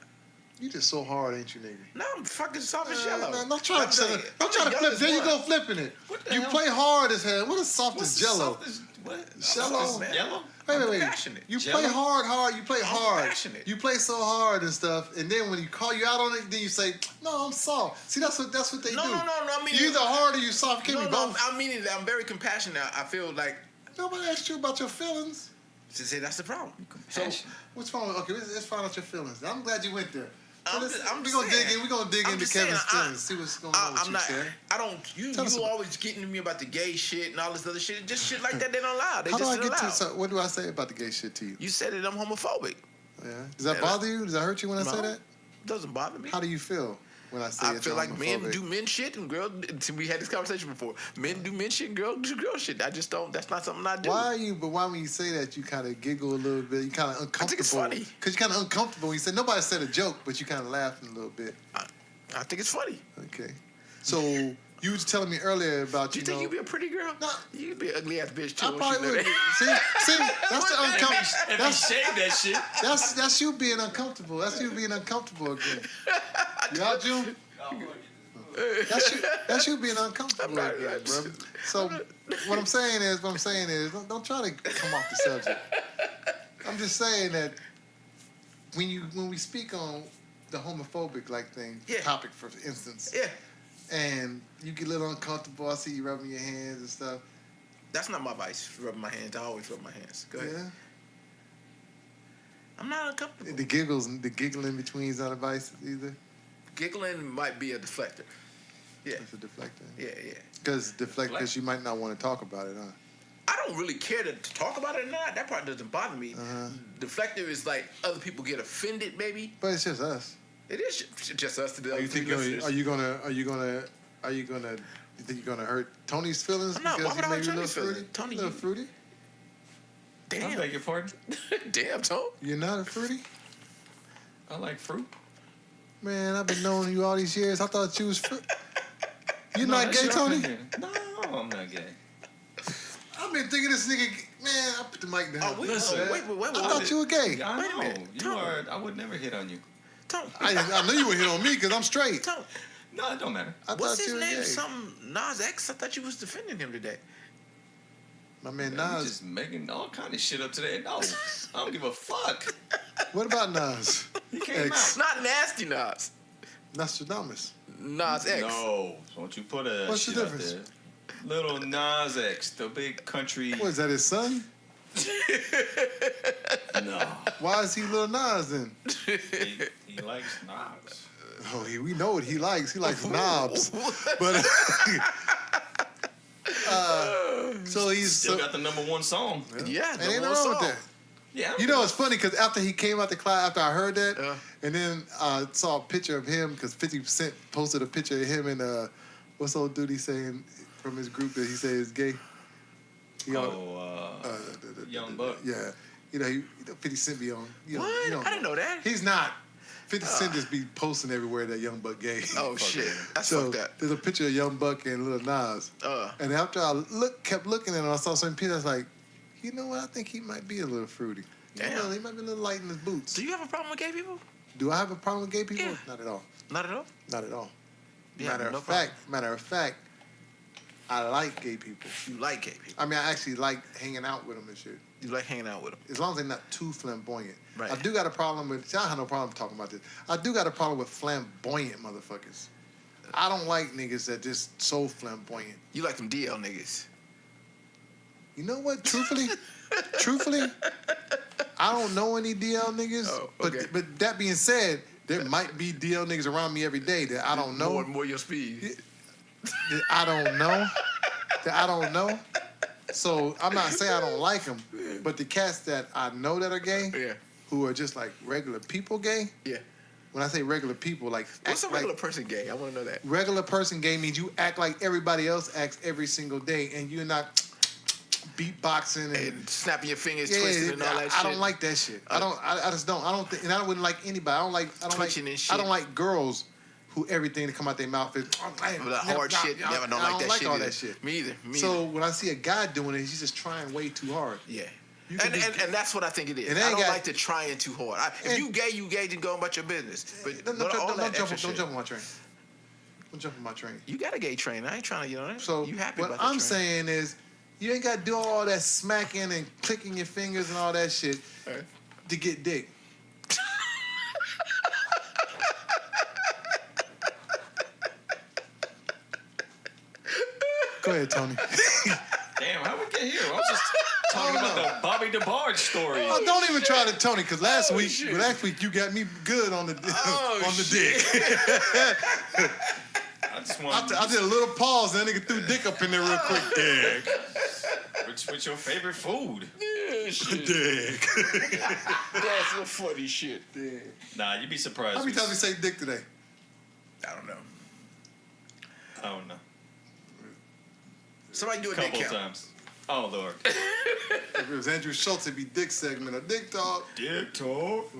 S3: You just so hard, ain't you, nigga?
S2: No, I'm fucking soft as yellow.
S3: Don't try
S2: I'm
S3: to
S2: the-
S3: don't try
S2: I'm
S3: to
S2: the
S3: flip.
S2: youngest
S3: There you
S2: one.
S3: go, flipping it.
S4: What the
S3: You
S4: hell?
S3: play hard as hell. What is soft
S4: What's
S3: as jello?
S4: What?
S3: Jello?
S2: Man.
S4: Yellow?
S3: Wait.
S2: passionate.
S3: You
S4: Jello?
S3: play hard. You play hard.
S2: passionate.
S3: You play so hard and stuff, and then when you call you out on it, then you say, "No, I'm soft." See, that's what they
S2: No,
S3: do.
S2: no. I mean,
S3: You either hard or you soft. Can't
S2: no,
S3: be
S2: no.
S3: both.
S2: I mean that I'm very compassionate. I feel like
S3: Nobody asked you about your feelings.
S2: to say that's the problem. So
S4: Compassion.
S3: What's wrong? Okay, let's find out your feelings. I'm glad you went there.
S2: I'm
S3: We're
S2: just
S3: gonna
S2: saying.
S3: dig in. We're gonna dig
S2: I'm
S3: into
S2: just saying,
S3: Kevin's
S2: I-
S3: feelings. See what's going on with
S2: I'm
S3: you,
S2: not.
S3: Kev.
S2: I don't. You
S3: Tell us about-
S2: always getting to me about the gay shit and all this other shit. Just shit like that. They don't allow. They
S3: How do
S2: just
S3: I
S2: don't
S3: get
S2: allow.
S3: to? So what do I say about the gay shit to you?
S2: You said it. I'm homophobic.
S3: Yeah. Does that
S2: Yeah,
S3: bother you? Does that hurt you when I say
S2: No.
S3: that?
S2: Doesn't bother me.
S3: How do you feel when I say
S2: I
S3: that
S2: feel
S3: you're
S2: like men
S3: homophobic?
S2: do men shit and girls. We had this conversation before. Men do men shit and girls do girl shit. I just don't. That's not something I do.
S3: Why are you? But why when you say that, you kind of giggle a little bit. You kind of uncomfortable.
S2: think it's funny.
S3: Because you're kind of uncomfortable. When you said nobody said a joke, but you kind of laughing a little bit.
S2: I think it's funny.
S3: Okay. So you was telling me earlier about
S2: Do you
S3: you
S2: think
S3: know.
S2: you'd be a pretty girl?
S3: No.
S2: You'd be an ugly ass bitch too.
S3: I
S2: once
S3: probably
S2: you know
S3: would.
S2: that.
S3: See, that's the uncomfortable.
S4: If he shaved that shit.
S3: That's you being uncomfortable. That's you being uncomfortable again. You out, June? That's you being uncomfortable
S2: I'm not-
S3: again, bro. So what I'm saying is, don't try to come off the subject. I'm just saying that when we speak on the homophobic topic, for instance, and you get a little uncomfortable. I see you rubbing your hands and stuff.
S2: That's not my vice. Rubbing my hands. I always rub my hands. Go ahead.
S3: Yeah.
S2: I'm not uncomfortable.
S3: The giggling between is not a vice either.
S2: Giggling might be a deflector. Yeah.
S3: It's a deflector.
S2: Yeah.
S3: Because you might not want to talk about it, huh?
S2: I don't really care to talk about it or not. That part doesn't bother me. Deflector is like other people get offended, maybe.
S3: But it's just us.
S2: It is just us to do.
S3: Are you think you're gonna hurt Tony's feelings?
S2: I'm not. Why would I hurt
S3: maybe
S2: Tony's feelings? Tony,
S3: a little fruity?
S4: I
S2: Damn.
S4: beg your pardon?
S2: Damn, Tony.
S3: You're not a fruity?
S4: I like fruit.
S3: Man, I've been knowing you all these years. I thought you was fruit. You're
S4: No,
S3: not
S4: that's
S3: gay,
S4: your
S3: Tony?
S4: opinion. No, I'm not gay.
S3: I've been thinking this nigga. Man, I put the mic down.
S2: Oh, wait,
S4: Listen,
S2: wait.
S3: I thought you were gay.
S4: I
S2: Wait a
S4: know.
S2: minute.
S4: You
S2: Tony.
S4: are. I would never hit on you.
S2: Tony.
S3: I knew you would hit on me because I'm straight.
S2: Tony.
S4: No, it don't matter.
S3: I
S2: What's
S3: thought
S2: his
S3: you were
S2: name?
S3: gay.
S2: Something Nas X. I thought you was defending him today.
S3: My man
S4: Man, you
S3: Nas.
S4: just making all kind of shit up today. No, I don't give a fuck.
S3: What about Nas?
S4: He came
S3: X.
S4: out.
S2: Not nasty Nas.
S3: Nostradamus.
S2: Nas X.
S4: No, don't you put a
S3: What's the
S4: shit out
S3: difference?
S4: there. Little Nas X, the big country.
S3: What is that, his son?
S4: No,
S3: Why is he Lil Nas then?
S4: he likes Nas.
S3: Oh, we know what he likes. He likes knobs. But so he's
S4: Still got the #1 song.
S2: Yeah,
S3: and
S2: the
S3: ain't
S2: one
S3: nothing wrong with
S2: song.
S3: that.
S4: Yeah,
S3: You know, it's funny because after he came out the class, after I heard that,
S2: Yeah.
S3: and then I saw a picture of him because 50% posted a picture of him and what's old dude he saying from his group that he said is gay. He
S4: Young Buck.
S3: Yeah, you know, 50 Cent be on. You know,
S2: What?
S3: you don't
S2: I didn't know that.
S3: He's not. 50 Cent just be posting everywhere that Young Buck gay.
S2: Oh shit, that's
S3: So
S2: fucked up.
S3: there's a picture of Young Buck and Lil Nas. And after I kept looking at him, I saw some pictures. I was like, you know what? I think he might be a little fruity.
S2: Damn.
S3: You know, he might be a little light in his boots.
S2: Do you have a problem with gay people?
S3: Do I have a problem with gay people?
S2: Yeah.
S3: Not at all.
S2: Not at all.
S3: Not at all.
S2: Yeah,
S3: matter
S2: no
S3: of fact, I like gay people.
S2: You like gay people.
S3: I mean, I actually like hanging out with them and shit.
S2: You like hanging out with them.
S3: As long as they're not too flamboyant.
S2: Right.
S3: I do got a problem with. I have no problem talking about this. I do got a problem with flamboyant motherfuckers. I don't like niggas that just so flamboyant.
S2: You like them DL niggas.
S3: You know what? Truthfully, I don't know any DL niggas.
S2: Oh, okay.
S3: But that being said, there might be DL niggas around me every day that I don't know.
S2: More your speed.
S3: That I don't know. So I'm not saying I don't like them, but the cats that I know that are gay,
S2: Yeah.
S3: who are just like regular people gay.
S2: Yeah.
S3: When I say regular people, like
S2: What's a
S3: act
S2: regular
S3: like,
S2: person gay? I want to know that.
S3: regular person gay means you act like everybody else acts every single day, and you're not beatboxing and
S2: snapping your fingers, twisting and all that shit.
S3: I don't like that shit. I just don't. I don't think, and I wouldn't like anybody.
S2: Twitching and shit.
S3: I don't like girls who everything that come out their mouth is
S2: That hard shit. Never don't like that shit.
S3: all
S2: either.
S3: that shit.
S2: Me either.
S3: So when I see a guy doing it, he's just trying way too hard.
S2: Yeah.
S3: You can
S2: And that's what I think it is.
S3: And
S2: I
S3: they
S2: don't
S3: got-
S2: like to try it too hard. If you gay, then go about your business. But
S3: Don't
S2: all that
S3: jump
S2: extra shit.
S3: on my train. Don't jump on my train.
S2: You got a gay train. I ain't trying to, that.
S3: So
S2: you happy
S3: what
S2: about that
S3: I'm
S2: train.
S3: saying is, you ain't got to do all that smacking and clicking your fingers and all that shit
S2: Right.
S3: to get dick. Go ahead, Tony.
S4: Damn, how we get here? I was just talking about the Bobby DeBarge story.
S3: Oh, don't even try to Tony, because last week
S2: shit.
S3: you got me good on the
S2: Oh,
S3: on the
S2: shit.
S3: dick.
S4: I just want
S3: I did a little pause, and that nigga threw dick up in there real quick. Dick,
S4: what's your favorite food?
S2: Yeah, shit.
S3: dick.
S2: That's some funny shit.
S4: Nah, you'd be surprised.
S3: How many times we say dick today?
S2: I don't know.
S4: I don't know.
S2: Somebody do a
S4: Couple
S2: dick count.
S4: times. Oh Lord.
S3: If it was Andrew Schultz, it'd be dick segment or dick talk.
S4: Dick talk.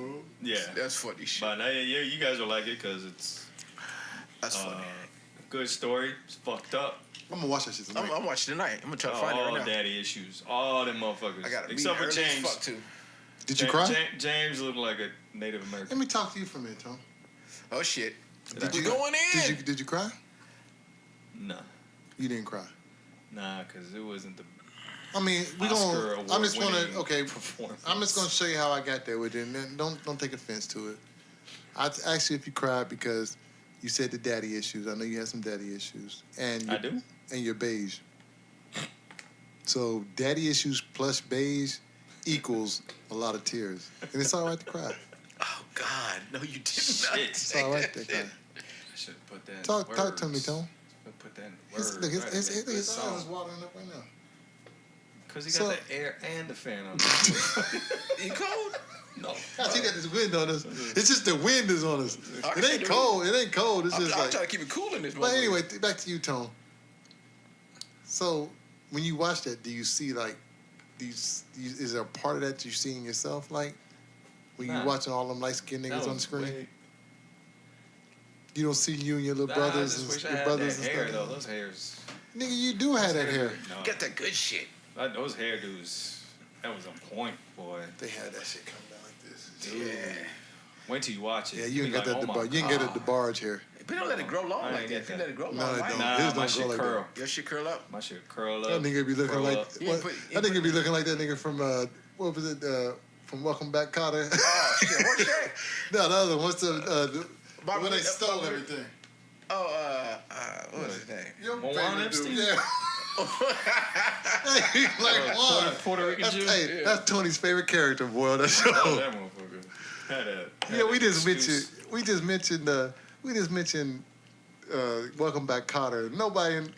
S4: Yeah.
S2: That's funny shit.
S4: But yeah, you guys will like it because it's
S2: That's funny.
S4: a good story. It's fucked up.
S3: I'm gonna watch that shit tonight.
S2: I'm watching tonight. I'm gonna try to find it
S4: All
S2: right now.
S4: daddy issues. All them motherfuckers.
S2: I got to
S4: Except for
S2: early as
S4: James.
S2: fuck too.
S3: Did you cry?
S4: James looked like a Native
S3: Let
S4: American.
S3: me talk to you for a minute, Tom.
S2: Oh shit.
S3: Did you
S2: going in?
S3: Did you cry?
S4: Nah.
S3: You didn't cry.
S4: Nah, because it wasn't the
S3: I mean, we
S4: Oscar
S3: gonna. I'm just
S4: award-winning
S3: gonna. Okay.
S4: performance.
S3: I'm just gonna show you how I got there with it, and then don't take offense to it. I asked you if you cried because you said the daddy issues. I know you had some daddy issues, and
S4: I do.
S3: And you're beige. So daddy issues plus beige equals a lot of tears, and it's all right to cry.
S2: Oh God, no, you did not.
S4: Shit.
S3: It's all right to cry.
S4: I should have put that in
S3: Talk
S4: words.
S3: to me, Tom.
S4: Put that in
S3: His,
S4: words.
S3: look, his,
S4: right?
S3: his,
S4: Make
S3: his,
S4: this
S3: his
S4: song.
S3: eyes is watering up right now.
S4: Because he
S3: So-
S4: got the air and the fan on.
S2: You cold?
S4: No.
S3: Gosh, he got this wind on us. It's just the wind is on us. It ain't cold. It ain't cold. It's
S2: I'm
S3: just
S2: trying
S3: like.
S2: to keep it cool in this.
S3: But
S2: motherfucker.
S3: anyway, back to you, Tone. So, when you watch that, do you see like these? Is there a part of that you see in yourself, like when you
S4: Nah.
S3: watching all them light skinned
S4: That
S3: niggas on the
S4: was
S3: screen?
S4: way-
S3: You don't see you and your little
S4: Nah,
S3: brothers
S4: I just
S3: and
S4: wish I
S3: your
S4: had
S3: brothers
S4: that
S3: and
S4: hair
S3: stuff.
S4: though. Those hairs.
S3: Nigga, you do have that hair.
S4: No.
S2: Get that good shit.
S4: Those hairdos. That was on point, boy.
S3: They had that shit come down like this.
S2: Yeah.
S4: Wait till you watch it.
S3: Yeah, you
S4: You'll
S3: ain't
S4: be
S3: got that.
S4: like,
S3: The
S4: oh
S3: bar.
S4: my
S3: You ain't get it. The
S4: God.
S3: barge hair.
S2: But don't let it grow long
S4: I
S2: like
S4: ain't
S2: that.
S4: get
S2: If you
S4: that.
S2: let it grow
S3: No,
S2: long,
S3: it
S2: right?
S3: don't.
S4: Nah,
S3: His
S4: my
S3: don't grow
S4: shit
S3: like
S4: curl.
S2: Your shit curl up.
S4: My shit curl
S3: That
S4: up.
S3: nigga be looking
S4: curl
S3: like
S4: up.
S2: You ain't
S3: what,
S2: put-
S3: that nigga be looking like that nigga from what was it from Welcome Back, Kotter?
S2: Oh shit, what's that?
S3: No, the other one. What's the
S2: Bob-
S3: when they
S2: Bob-
S3: stole
S2: Bob-
S3: everything?
S2: Oh, what was his name?
S3: Your
S4: Moana
S3: favorite dude,
S4: Epstein?
S3: yeah. Hey, like Juan.
S4: Puerto Rican
S3: That's,
S4: Jew?
S3: hey, that's Tony's favorite character, boy. On that show.
S4: Oh, that motherfucker. Had
S3: Yeah, we
S4: an
S3: just
S4: excuse.
S3: mentioned Welcome Back, Kotter.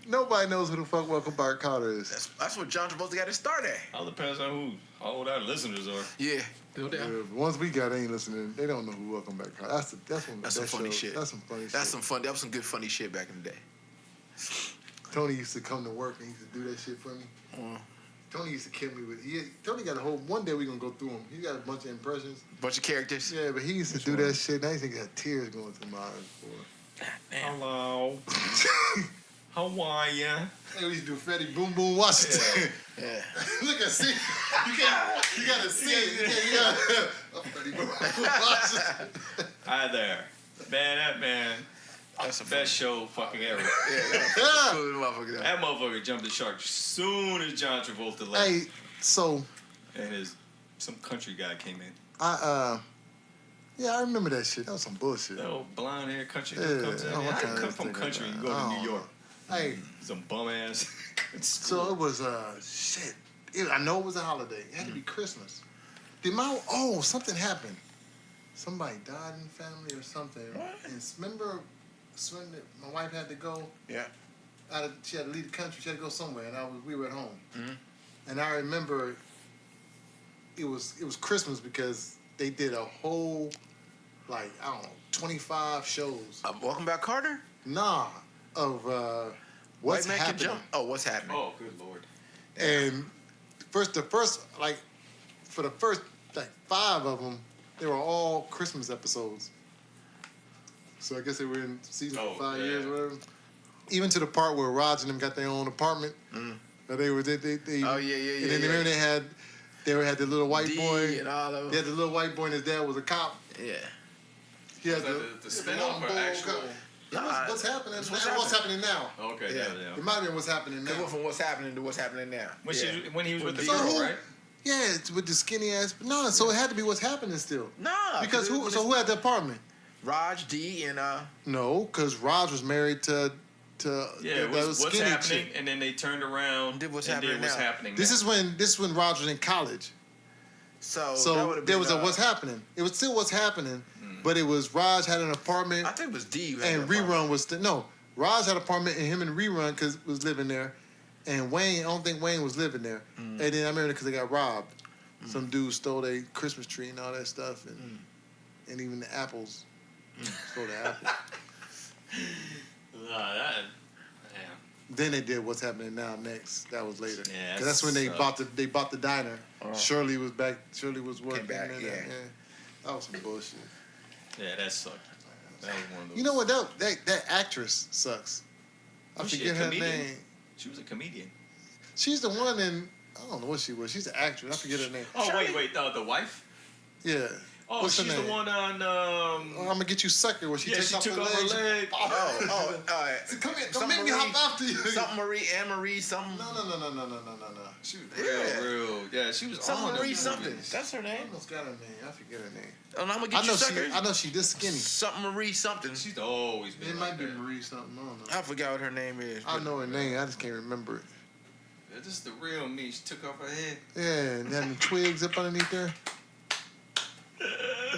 S3: Nobody knows who the fuck Welcome Back, Kotter is.
S2: That's what John Travolta got his start at.
S4: All depends on how old our listeners are.
S2: Yeah, no doubt.
S3: Yeah, once we got ain't listening, they don't know who Welcome Back, Kotter.
S2: That's some funny shit.
S3: That's some funny shit.
S2: That's some fun. That was some good funny shit back in the day.
S3: Tony used to come to work and he used to do that shit for me. Tony used to kill me with. Tony got a whole. One day we gonna go through them. He got a bunch of impressions.
S2: Bunch of characters.
S3: Yeah, but he used to do that shit. Now he's got tears going through my eyes, boy.
S4: Hello. How are ya?
S3: Hey, we used to do Freddie Boom Boom Washington.
S2: Yeah.
S3: Look at see. You gotta see it. You gotta. Oh, Freddie Boom Boom Washington.
S4: Hi there. Man, that man.
S2: That's a
S4: Best show fucking ever.
S2: Yeah, cool motherfucker.
S4: That motherfucker jumped the shark as soon as John Travolta left.
S3: Hey, so
S4: And some country guy came in.
S3: yeah, I remember that shit. That was some bullshit.
S4: That old blonde hair country
S3: Yeah,
S4: dude comes in.
S3: I don't
S4: How
S3: know
S4: you
S3: what
S4: come
S3: kind
S4: from
S3: of
S4: country
S3: thing
S4: and
S3: I
S4: go to
S3: don't
S4: New
S3: know.
S4: York?
S3: Hey,
S4: Some bum ass.
S3: so it was shit. I know it was a holiday. It had to be Christmas. Something happened. Somebody died in the family or something.
S2: What?
S3: And remember when my wife had to go?
S2: Yeah.
S3: She had to leave the country. She had to go somewhere, and we were at home.
S2: Mhm.
S3: And I remember it was Christmas because they did a whole 25 shows.
S2: Welcome Back, Carter.
S3: Of what's
S2: White man can
S3: happening.
S2: jump. Oh, what's happening?
S4: Oh, good lord.
S3: And for the first 5 of them, they were all Christmas episodes. So I guess they were in season for 5 years or whatever. Even to the part where Raj and them got their own apartment. They
S2: Oh, yeah.
S3: And then remember they had the little white
S2: D
S3: boy.
S2: and all of
S3: They had the little white boy and his dad was a cop.
S2: Yeah.
S3: He had
S4: Was that the spin-off or
S3: long
S4: actual?
S3: bowl
S2: Nah,
S3: what's happening?
S2: it's
S3: What's happening now?
S4: Okay,
S2: Yeah.
S4: yeah.
S3: It might have been what's happening
S2: They
S3: now.
S2: went from what's happening to what's happening now.
S4: When he was with the
S3: So
S4: girl,
S3: who-
S4: right?
S3: Yeah, it's with the skinny ass. No, so it had to be what's happening still.
S2: Nah.
S3: Because who had the apartment?
S2: Raj, D, and
S3: No, because Raj was married to
S4: Yeah, it was what's
S3: skinny
S4: happening,
S3: chick.
S4: and then they turned around
S2: Did What's
S4: and
S2: Happening
S4: did what's
S2: Now.
S4: happening.
S3: This
S4: now.
S3: is when Raj was in college.
S2: so that
S3: So
S2: would've
S3: there
S2: been,
S3: was a what's happening. It was still what's happening, but it was Raj had an apartment
S2: I think it was D. who had
S3: and
S2: the apartment.
S3: Rerun was no. Raj had an apartment and him and Rerun was living there, and Wayne I don't think Wayne was living there. And then I remember because they got robbed. Some dude stole their Christmas tree and all that stuff, and even the apples. Stole the apple.
S4: Damn.
S3: Then they did what's happening now next. That was later.
S4: Yeah,
S3: 'Cause that's when they
S4: sucked.
S3: bought the diner. Shirley was back. Shirley was working.
S2: back,
S3: and,
S2: yeah.
S3: That was some bullshit.
S4: Yeah, that sucked. That was one of those.
S3: You know what? That actress sucks. I
S4: Was she
S3: forget
S4: a
S3: her
S4: comedian?
S3: name.
S4: She was a comedian.
S3: She's the one in. I don't know what she was. She's the actress. I forget her name.
S4: Oh, wait, the wife?
S3: Yeah.
S4: Oh,
S3: What's her
S4: she's the
S3: name?
S4: one on.
S3: I'm gonna get you sucker where she
S4: Yeah,
S3: takes
S4: she
S3: off
S4: took
S3: her
S4: off her
S3: legs.
S4: leg.
S2: Oh, all right.
S3: Come here, don't
S2: Something
S3: make me
S2: Marie-
S3: hop after you.
S2: Something Marie, Anne-Marie, something.
S3: No. She was
S4: Real. Yeah, she was
S2: Something
S4: on
S2: Marie
S4: them
S2: something.
S4: movies.
S2: That's her
S3: I
S2: name.
S3: almost got her name. I forget her name.
S2: Oh, no, I'm gonna get you sucker.
S3: I know she this skinny.
S2: Something Marie something.
S4: She's always been
S3: It
S4: like
S3: might be
S4: that.
S3: Marie something. I don't know.
S2: I forgot what her name is.
S3: I know her name. I just can't remember it.
S4: Yeah, this is the real me. She took off her head.
S3: Yeah, and had the twigs up underneath there.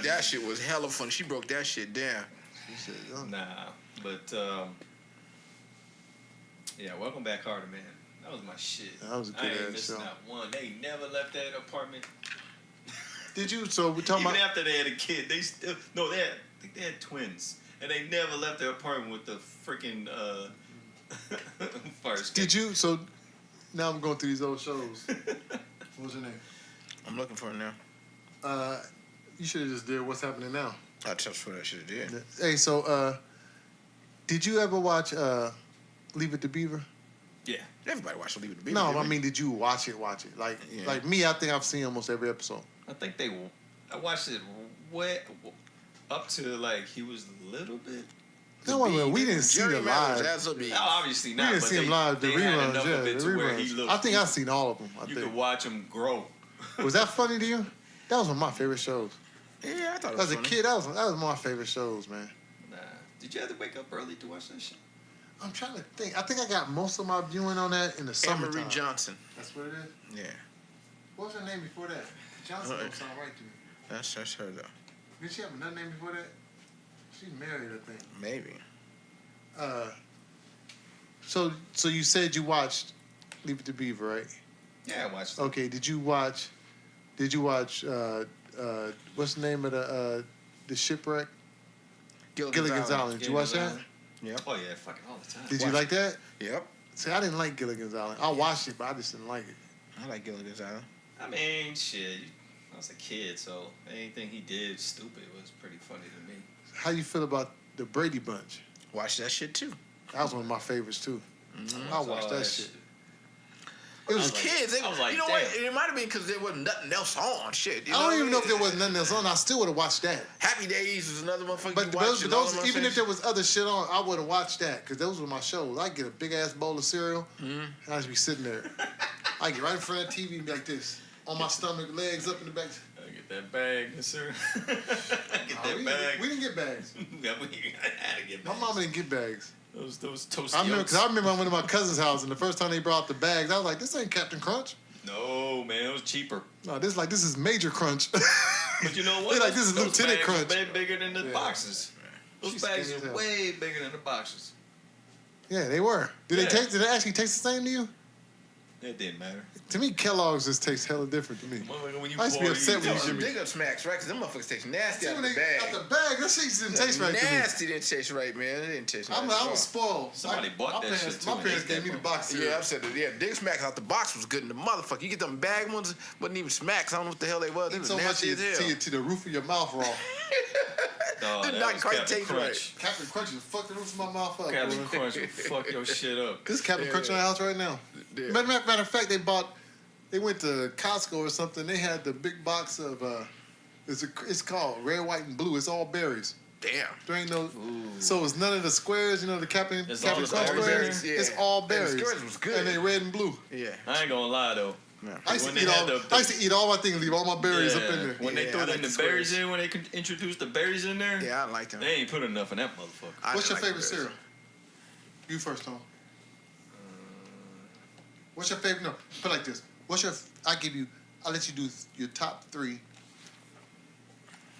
S2: That shit was hella fun. She broke that shit down.
S3: She said, oh.
S4: Nah, but yeah, welcome back, Carter, man. That was my shit.
S3: That was a
S4: I ain't
S3: good-ass
S4: missing
S3: show.
S4: not one. They never left that apartment.
S3: Did you? So we're talking
S4: Even
S3: about.
S4: after they had a kid, they still no. I think they had twins, and they never left their apartment with the freaking fire escape.
S3: Did you? So now I'm going through these old shows. What was her name?
S2: I'm looking for her now.
S3: You should have just did What's Happening Now.
S2: I just what I should have did.
S3: Hey, so did you ever watch Leave It to Beaver?
S4: Yeah.
S2: Everybody watched Leave It to Beaver.
S3: No,
S2: didn't
S3: I
S2: they?
S3: mean, did you watch it? Like,
S2: Yeah.
S3: like me, I think I've seen almost every episode.
S4: I think I watched it way up to like he was a little bit.
S3: No, wait a minute, we didn't see
S2: Jerry
S3: the
S2: Mathers
S3: live.
S2: as a bee.
S4: No, obviously
S3: We
S4: not.
S3: didn't
S4: but
S3: see him live. The
S4: they had
S3: reruns,
S4: enough
S3: yeah,
S4: of it
S3: the
S4: to where he
S3: reruns.
S4: looked.
S3: I think I've seen all of them. I
S4: You
S3: think.
S4: could watch him grow.
S3: Was that funny to you? That was one of my favorite shows.
S2: Yeah, I thought it was
S3: As a
S2: funny.
S3: kid, that was one of my favorite shows, man.
S4: Nah. Did you have to wake up early to watch that shit?
S3: I'm trying to think. I think I got most of my viewing on that in the summertime.
S2: Anne-Marie Johnson.
S3: That's what it is?
S2: Yeah,
S3: What was her name before that? Johnson don't sound right to me.
S2: that's her though.
S3: Did she have another name before that? She's married, I think.
S2: Maybe.
S3: So you said you watched Leave It to Beaver, right?
S4: Yeah, I watched it.
S3: Okay. Did you watch? What's the name of the shipwreck? Gilligan's Island. Did you watch that?
S2: Yep.
S4: Oh yeah, fucking all the time.
S3: Did you
S2: Watched
S3: like that?
S2: Yep.
S3: See, I didn't like Gilligan's Island. I watched it, but I just didn't like it.
S2: I like Gilligan's Island.
S4: I mean, shit. I was a kid, so anything he did stupid was pretty funny to me.
S3: How you feel about the Brady Bunch?
S2: Watch that shit too.
S3: That was one of my favorites too. I
S4: All
S3: watched that shit.
S2: It was
S4: was like-
S2: kids.
S4: I was like,
S2: you know what?
S4: damn.
S2: It might have been because there wasn't nothing else on. Shit. You
S3: I don't
S2: what
S3: even know if there
S2: mean?
S3: was nothing else on. I still would have watched that.
S2: Happy Days was another motherfucker.
S3: But
S2: you watched
S3: those,
S2: and all them
S3: even if
S2: motherfuckers.
S3: there was other shit on, I would have watched that because those were my shows. I'd get a big ass bowl of cereal and I'd just be sitting there. I'd get right in front of the TV and be like this, on my stomach, legs up in the back.
S4: I get that bag, yes, sir. Get that
S3: we,
S4: bag.
S3: we didn't get bags.
S4: Yeah, we had to get
S3: My
S4: bags.
S3: mama didn't get bags.
S4: Those toasty
S3: I
S4: oats.
S3: remember I went to my cousin's house and the first time they brought the bags, I was like, this ain't Captain Crunch.
S4: No, man, it was cheaper.
S3: No, this is Major Crunch.
S4: But you know what?
S3: They like, this is
S4: Those
S3: Lieutenant
S4: bags
S3: Crunch.
S4: Are way bigger than the
S3: Yeah.
S4: boxes. Those
S3: She's
S4: bags
S3: skinny as
S4: are
S3: hell.
S4: way bigger than the boxes.
S3: Yeah, they were. Did
S4: Yeah.
S3: Did they actually taste the same to you?
S4: It didn't matter.
S3: To me, Kellogg's just tastes hella different to me.
S4: Motherfucker, when you
S3: I used to be
S4: pour,
S3: upset when you
S2: Them
S3: should be.
S2: dig up smacks, right? Because them motherfuckers taste nasty out
S3: See,
S2: of
S3: when
S2: the
S3: they-
S2: bag.
S3: out the bag, that shit didn't taste right to me.
S2: Nasty didn't taste right, man. It didn't taste right.
S3: I
S2: at all.
S3: was spoiled.
S4: Somebody bought
S3: my
S4: that
S3: parents,
S4: shit, too,
S3: My
S4: and
S3: parents
S4: ate
S3: gave
S4: that
S3: me the
S4: from-
S3: box cereal.
S2: Yeah, I've said it. Yeah, Dig Smacks out the box was good in the motherfucker. You get them bag ones, wasn't even smacks. I don't know what the hell they was. They
S3: Eat
S2: was
S3: so much
S2: nasty
S3: you
S2: as hell.
S3: to the roof of your mouth raw.
S4: Oh,
S2: Did
S4: that
S2: not
S4: was
S2: quite
S4: Captain
S2: taste
S4: Crunch.
S3: Captain Crunch just fucked the roof of my mouth up.
S4: Captain
S3: boy.
S4: Crunch will fuck your shit up.
S3: This Captain Crunch in the house right now.
S2: Yeah.
S3: Matter of fact, they went to Costco or something. They had the big box of it's called red, white, and blue. It's all berries.
S2: Damn.
S3: There ain't no. So it's none of the squares. You know the Captain
S4: It's
S3: Crunch
S4: all the berries
S3: squares.
S2: in there?
S3: It's
S2: Yeah.
S3: all
S2: And the
S3: berries.
S2: squares was good.
S3: And they red and blue.
S2: Yeah.
S4: I ain't gonna lie though.
S3: I used
S4: When
S3: to
S4: they
S3: eat
S4: had
S3: all.
S4: the-
S3: I used to eat all my things, leave all my berries up in there.
S4: When they
S2: Yeah,
S4: threw
S2: I
S4: in
S2: like
S4: the
S2: the
S4: berries
S2: squares.
S4: in, when they introduced the berries in there,
S2: Yeah, I like them.
S4: they ain't put enough in that motherfucker.
S3: What's your
S2: like
S3: favorite
S2: the
S3: cereal? You first, Tom. What's your favorite? No, put it like this. I'll let you do your top 3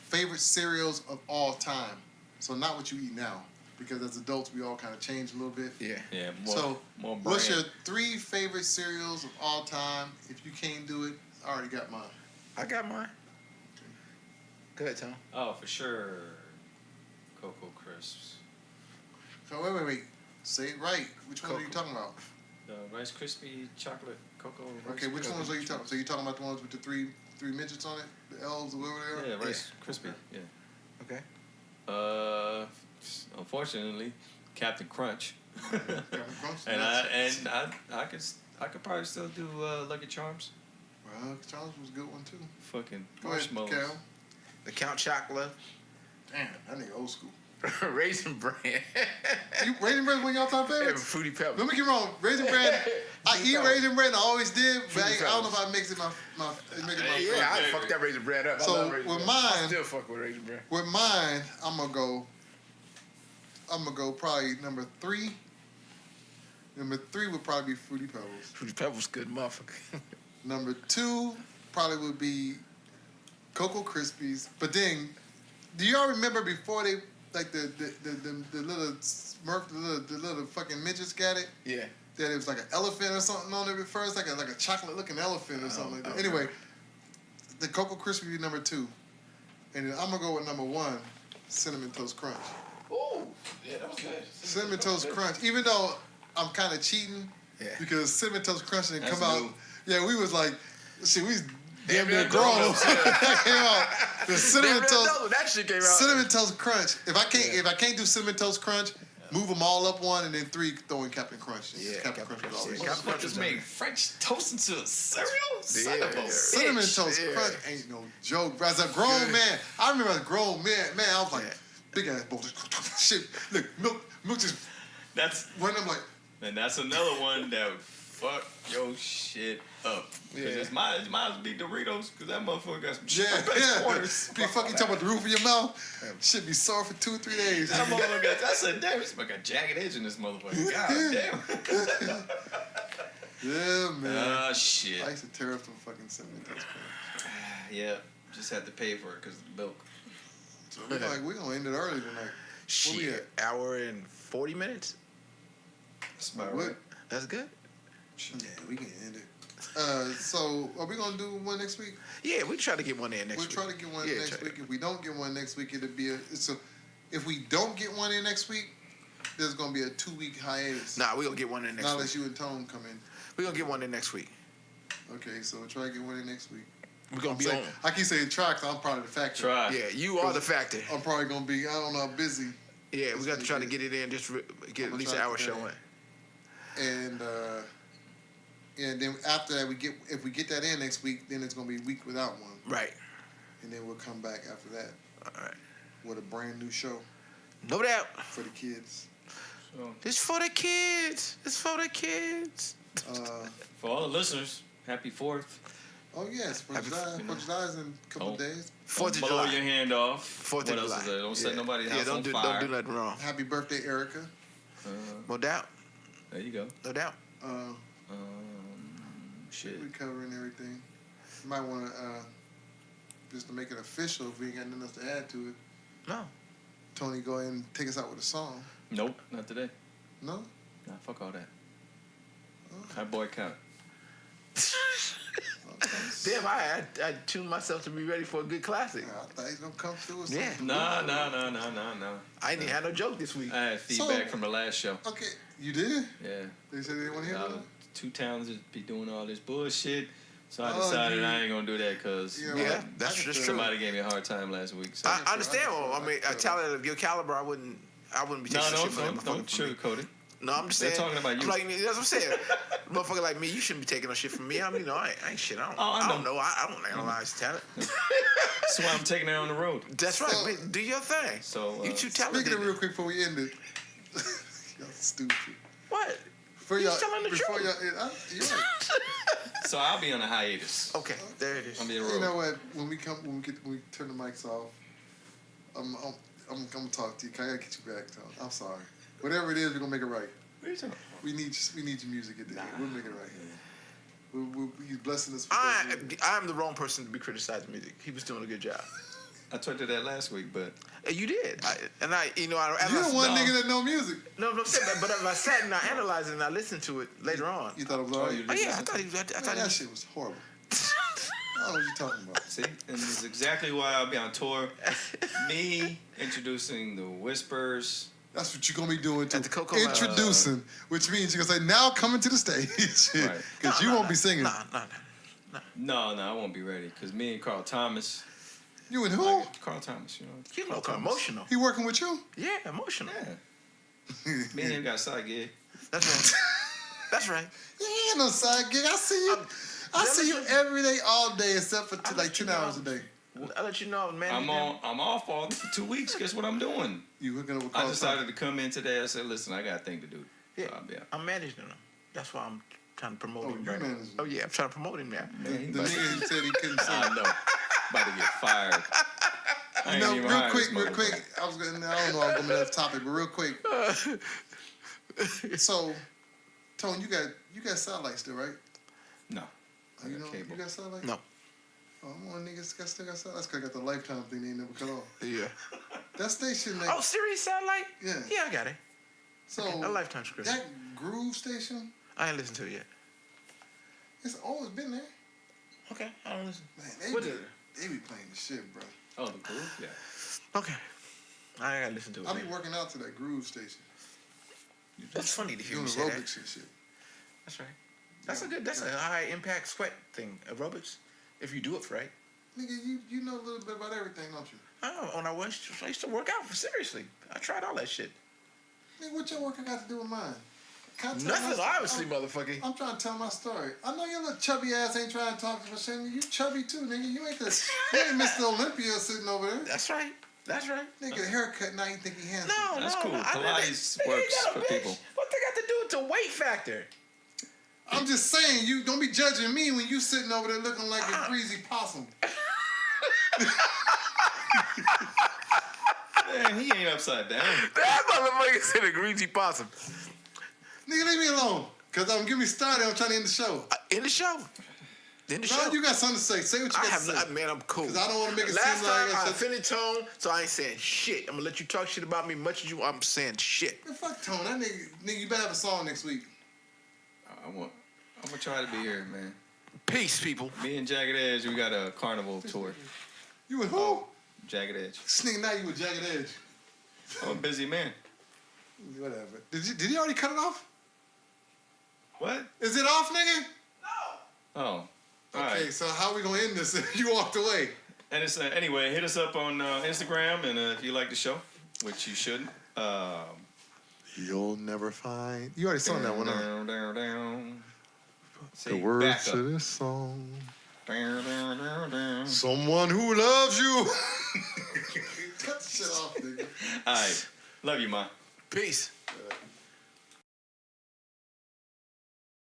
S3: favorite cereals of all time. So not what you eat now, because as adults we all kind of change a little bit.
S2: Yeah.
S4: Yeah, more,
S3: So
S4: more brand.
S3: what's your 3 favorite cereals of all time? If you can't do it, I already got mine.
S2: I got mine. Go ahead, Tom.
S4: Oh, for sure. Cocoa Crisps.
S3: So wait. Say it right. Which one are you
S2: Cocoa.
S3: talking about?
S4: The Rice Krispie chocolate cocoa. Rice
S3: Okay, which
S4: Krispie
S3: ones are you talking?
S4: treats.
S3: So you talking about the ones with the three midgets on it, the elves or whatever they are?
S4: Yeah, Rice Krispie. Yeah.
S2: Okay.
S4: Unfortunately, Captain Crunch.
S3: Captain Crunch?
S4: and
S3: Nuts.
S4: I could probably still do Lucky Charms.
S3: Well, Charles was a good one too.
S4: Fucking
S3: Go ahead,
S4: marshmallows.
S3: Cal.
S2: the Count Chocula,
S3: Damn, that nigga old school.
S2: Raisin Bran,
S3: Raisin Bran one of y'all top
S2: and
S3: favorites?
S2: Fruity Pebbles.
S3: Don't make it wrong. Raisin Bran, I eat Raisin Bran. I always did, but I don't know if I mix it my make it my
S2: Yeah, I
S3: favorite.
S2: fucked that Raisin Bran up. I
S3: So,
S2: love Raisin
S3: with
S2: Bran. I
S3: mine-
S2: still fuck with Raisin Bran.
S3: With mine, I'm gonna go probably number 3. Number 3 would probably be Fruity Pebbles.
S2: Fruity Pebbles, good motherfucker.
S3: Number 2 probably would be Cocoa Krispies. But then, do y'all remember before they like the little Smurf, the little fucking midgets got it?
S2: Yeah.
S3: That it was like an elephant or something on it at first, like a chocolate looking elephant or something like that.
S2: don't
S3: Anyway, the Cocoa Krispie would be number 2, and then I'm gonna go with number 1, Cinnamon Toast Crunch.
S2: Ooh, yeah, that was good.
S3: Cinnamon Toast Crunch, even though I'm kind of cheating,
S2: Yeah.
S3: because Cinnamon Toast Crunch didn't
S4: That's
S3: come out.
S4: new.
S3: Yeah, we was like, shit, we was damn
S2: near
S3: near grown.
S2: grown-ups,
S3: That came out. The Cinnamon Toast.
S2: That shit came out.
S3: Cinnamon Toast Crunch. If I can't do Cinnamon Toast Crunch, move them all up one, and then 3 throw in Captain Crunch.
S2: Yeah,
S3: Captain
S2: Captain
S3: Crunch was
S2: Crunch,
S3: always.
S2: yeah, Captain Crunch
S4: Just
S2: is
S4: made French toast into a cereal? Son
S2: Yeah,
S4: of a
S2: yeah.
S4: bitch.
S3: Cinnamon Toast
S2: Yeah.
S3: Crunch ain't no joke. As a grown man, I remember as a grown man, I was like,
S2: Yeah.
S3: big ass bowl. Shit, look, milk just
S4: That's
S3: went. I'm like,
S4: and that's another one that would fuck your shit up.
S2: Yeah.
S4: Because it might be Doritos, because that motherfucker got some
S3: yeah.
S4: corners.
S3: Be fucking talking about the roof of your mouth. Should be sore for 2 or 3 days.
S4: That motherfucker, I said, damn, this motherfucker got jagged edge in this motherfucker. God damn.
S3: Yeah, man.
S4: Shit.
S3: I used to tear up some fucking Cinnamon Toast Crunch.
S4: Yeah, just had to pay for it because of the milk.
S3: So we're gonna end it early tonight. Where we
S2: Shit, hour and 40 minutes.
S4: That's about
S3: What?
S4: right.
S2: That's good.
S3: Yeah, we can end it. So are we gonna do one next week?
S2: Yeah, we try to get one in next
S3: We'll
S2: week.
S3: try to get one
S2: Yeah,
S3: next
S2: try-
S3: week. If we don't get one next week, it'll be so. If we don't get one in next week, there's gonna be a 2-week hiatus.
S2: Nah, we're gonna get one in next
S3: Not
S2: week.
S3: unless you and Tone come in.
S2: We're gonna get one in next week.
S3: Okay, so we'll try to get one in next week.
S2: We're gonna be
S3: Say-
S2: on.
S3: I keep saying try because I'm part of the factory.
S4: Try.
S2: Yeah, you are the factor.
S3: I'm probably gonna be. I don't know. I'm busy.
S2: Yeah, we got to try to get it in. Just get at
S3: I'ma
S2: least
S3: try
S2: an
S3: to
S2: hour
S3: get
S2: show
S3: that
S2: in.
S3: And then after that, if we get that in next week, then it's gonna be a week without one,
S2: Right.
S3: and then we'll come back after that
S2: All right.
S3: with a brand new show
S2: No doubt.
S3: for the kids.
S4: So,
S2: It's for the kids. It's for the kids.
S4: for all the listeners, happy 4th.
S3: Oh yes,
S2: Happy-
S3: Fourth of July is in a couple of days.
S2: 4th of
S4: Blow
S2: July.
S4: your hand off.
S2: 4th
S4: What
S2: of
S4: else
S2: July.
S4: is there? Don't set nobody's house
S2: don't
S4: on
S2: do,
S4: fire.
S2: Don't do nothing wrong.
S3: Happy birthday, Erica.
S2: No doubt.
S4: There you go.
S2: No doubt.
S4: Shit.
S3: We covering everything. You might want to just to make it official. If we ain't got nothing else to add to it,
S2: No.
S3: Tony, go ahead and take us out with a song.
S4: Nope, not today.
S3: No.
S4: Nah, fuck all that.
S3: Oh.
S4: I boycott.
S2: Damn, I tuned myself to be ready for a good classic.
S3: I thought he's gonna come through. Or
S2: Yeah.
S3: something.
S4: No.
S2: I ain't even had no joke this week.
S4: I had feedback from the last show.
S3: Okay, you did.
S4: Yeah.
S3: They said they didn't want to hear
S4: Y'all,
S3: that.
S4: 2 towns just be doing all this bullshit. So I
S3: Oh,
S4: decided
S3: you-
S4: I ain't gonna do that because
S3: Yeah,
S2: Yeah,
S3: well,
S2: that's
S3: I can
S2: just
S3: feel
S2: true.
S4: somebody gave me a hard time last week. So.
S2: I understand.
S3: I
S2: I mean, a talent of your caliber, I wouldn't be taking
S4: no,
S2: shit from them.
S4: don't sugarcoat it.
S2: No, I'm just
S4: They're
S2: saying.
S4: talking about you.
S2: Like, that's what I'm saying. Motherfucker like me, you shouldn't be taking no shit from me. I mean, I ain't shit. I don't know. I don't analyze talent.
S4: That's why I'm taking it on the road.
S2: That's right.
S3: So-
S2: Man, do your thing.
S4: So,
S2: You too talented.
S3: Speaking of real quick before we end it, y'all stupid.
S2: What?
S3: For
S2: He's
S3: y'all,
S2: telling the
S3: before
S2: truth.
S3: y'all, you're right.
S4: So I'll be on a hiatus.
S2: Okay, there it is.
S4: I'll be a
S3: You
S4: road.
S3: know what? When we turn the mics off, I'm gonna talk to you. I gotta get you back, Tom. I'm sorry. Whatever it is, we're gonna make it right.
S4: What are you talking about?
S3: We need your music at the end. We'll make it right. He's blessing us. With
S2: I'm the wrong person to be criticizing music. He was doing a good job.
S4: I told you that last week, but
S2: And you did.
S3: You're the one
S4: No.
S3: nigga that know music.
S2: No, I'm saying, but if I sat and I analyzed it and I listened to it later on.
S3: You thought it was alright?
S4: you
S2: Oh
S4: did.
S2: yeah, I thought he
S3: Man, that shit was horrible. I don't know what you talking about.
S4: see, and this is exactly why I'll be on tour. Me introducing the Whispers.
S3: That's what you're gonna be doing too.
S2: At the Coco
S3: Introducing, which means you're gonna say now coming to the stage,
S4: Right.
S3: because you won't be singing.
S4: No, I won't be ready because me and Carl Thomas.
S3: You and who?
S4: Carl Thomas, you know.
S2: You
S4: Carl
S2: look
S4: Thomas.
S2: emotional.
S3: He working with you?
S2: Yeah, emotional.
S4: Yeah. Me and him got a side gig.
S2: That's right. That's right.
S3: You ain't no side gig. I see you. I see you every day, all day, except for like 10 hours a day.
S2: I'll let you know, man.
S4: I'm off all 2 weeks. Guess what I'm doing?
S3: You hooking up with
S4: I
S3: Carl
S4: decided to come in today. I said, listen, I got a thing to do.
S2: Yeah,
S4: Yeah.
S2: I'm managing him. That's why I'm trying to promote
S3: Oh,
S2: him.
S3: you're
S2: right.
S3: managing.
S2: Oh yeah, I'm trying to promote him now.
S3: The nigga who said he couldn't sing.
S4: I know. About to get fired. I ain't
S3: No,
S4: even
S3: real
S4: hired
S3: quick,
S4: this
S3: real
S4: motherfucker.
S3: quick. I don't know I'm going off topic, but real quick. So, Tone, you got satellite still, right?
S4: No. I
S3: You
S4: got
S3: know,
S4: cable.
S3: you got satellite?
S2: No.
S3: Oh, more niggas still got satellite. That's because I got the Lifetime thing they ain't never cut off.
S2: Yeah.
S3: That station,
S2: Oh, Sirius Satellite?
S3: Yeah.
S2: Yeah, I got it.
S3: So
S2: A Lifetime script.
S3: that Groove station,
S2: I ain't listened to it yet.
S3: it's always been there.
S2: Okay, I don't listen.
S3: Man,
S2: What is it?
S3: they be playing the shit, bro.
S4: Oh, the groove? Yeah.
S2: Okay. I ain't gotta listen to it.
S3: I be
S2: yet.
S3: working out to that Groove station,
S2: That's funny to hear
S3: doing
S2: you say that.
S3: aerobics and shit.
S2: That's right. That's a high impact sweat thing. Aerobics. If you do it right.
S3: Nigga, you know a little bit about everything, don't you?
S2: When I used to work out seriously. I tried all that shit.
S3: Nigga, what your working got to do with mine? Can I tell
S2: Nothing,
S3: my-
S2: obviously, motherfucker.
S3: I'm trying to tell my story. I know your little chubby ass ain't trying to talk to me. You chubby too, nigga. You ain't Mr. Olympia sitting over there.
S2: That's right. That's right.
S3: Nigga, haircut now you think he handsome.
S2: No,
S4: That's
S2: no.
S4: cool.
S2: I mean,
S4: Pilates
S2: nigga,
S4: works
S2: you got a
S4: for
S2: bitch.
S4: people.
S2: What they got to do with the weight factor?
S3: I'm just saying, you don't be judging me when you sitting over there looking like a greasy possum.
S4: Man, he ain't upside down.
S2: That motherfucker said a greasy possum.
S3: Nigga, leave me alone. Cause I'm getting me started. I'm trying to end the show.
S2: In the show. In the show.
S3: No, you got something to say. Say what you
S2: I
S3: got
S2: have
S3: to say.
S2: man, I'm cool.
S3: 'Cause I don't wanna make it
S2: Last
S3: seem like
S2: time
S3: I
S2: I
S3: said-
S2: offended Tone, so I ain't saying shit. I'm gonna let you talk shit about me much as you. I'm saying shit.
S3: Man, fuck Tone. That nigga, you better have a song next week.
S4: I'm gonna try to be here, man.
S2: Peace, people.
S4: Me and Jagged Edge, we got a carnival tour.
S3: You with who?
S4: Oh, Jagged Edge.
S3: This nigga now you with Jagged Edge.
S4: I'm a busy man.
S3: Whatever. Did you already cut it off?
S4: What?
S3: Is it off, nigga?
S4: Oh. All
S3: Okay,
S4: right.
S3: so how we gonna end this if you walked away?
S4: And it's anyway, hit us up on Instagram, and if you like the show, which you shouldn't.
S3: You'll never find. You already sung that one, huh?
S4: Down.
S3: The
S4: See,
S3: words
S4: back
S3: to
S4: up.
S3: this song.
S4: Down.
S3: Someone who loves you. Cut the shit off, nigga.
S4: All right. Love you, Ma.
S2: Peace.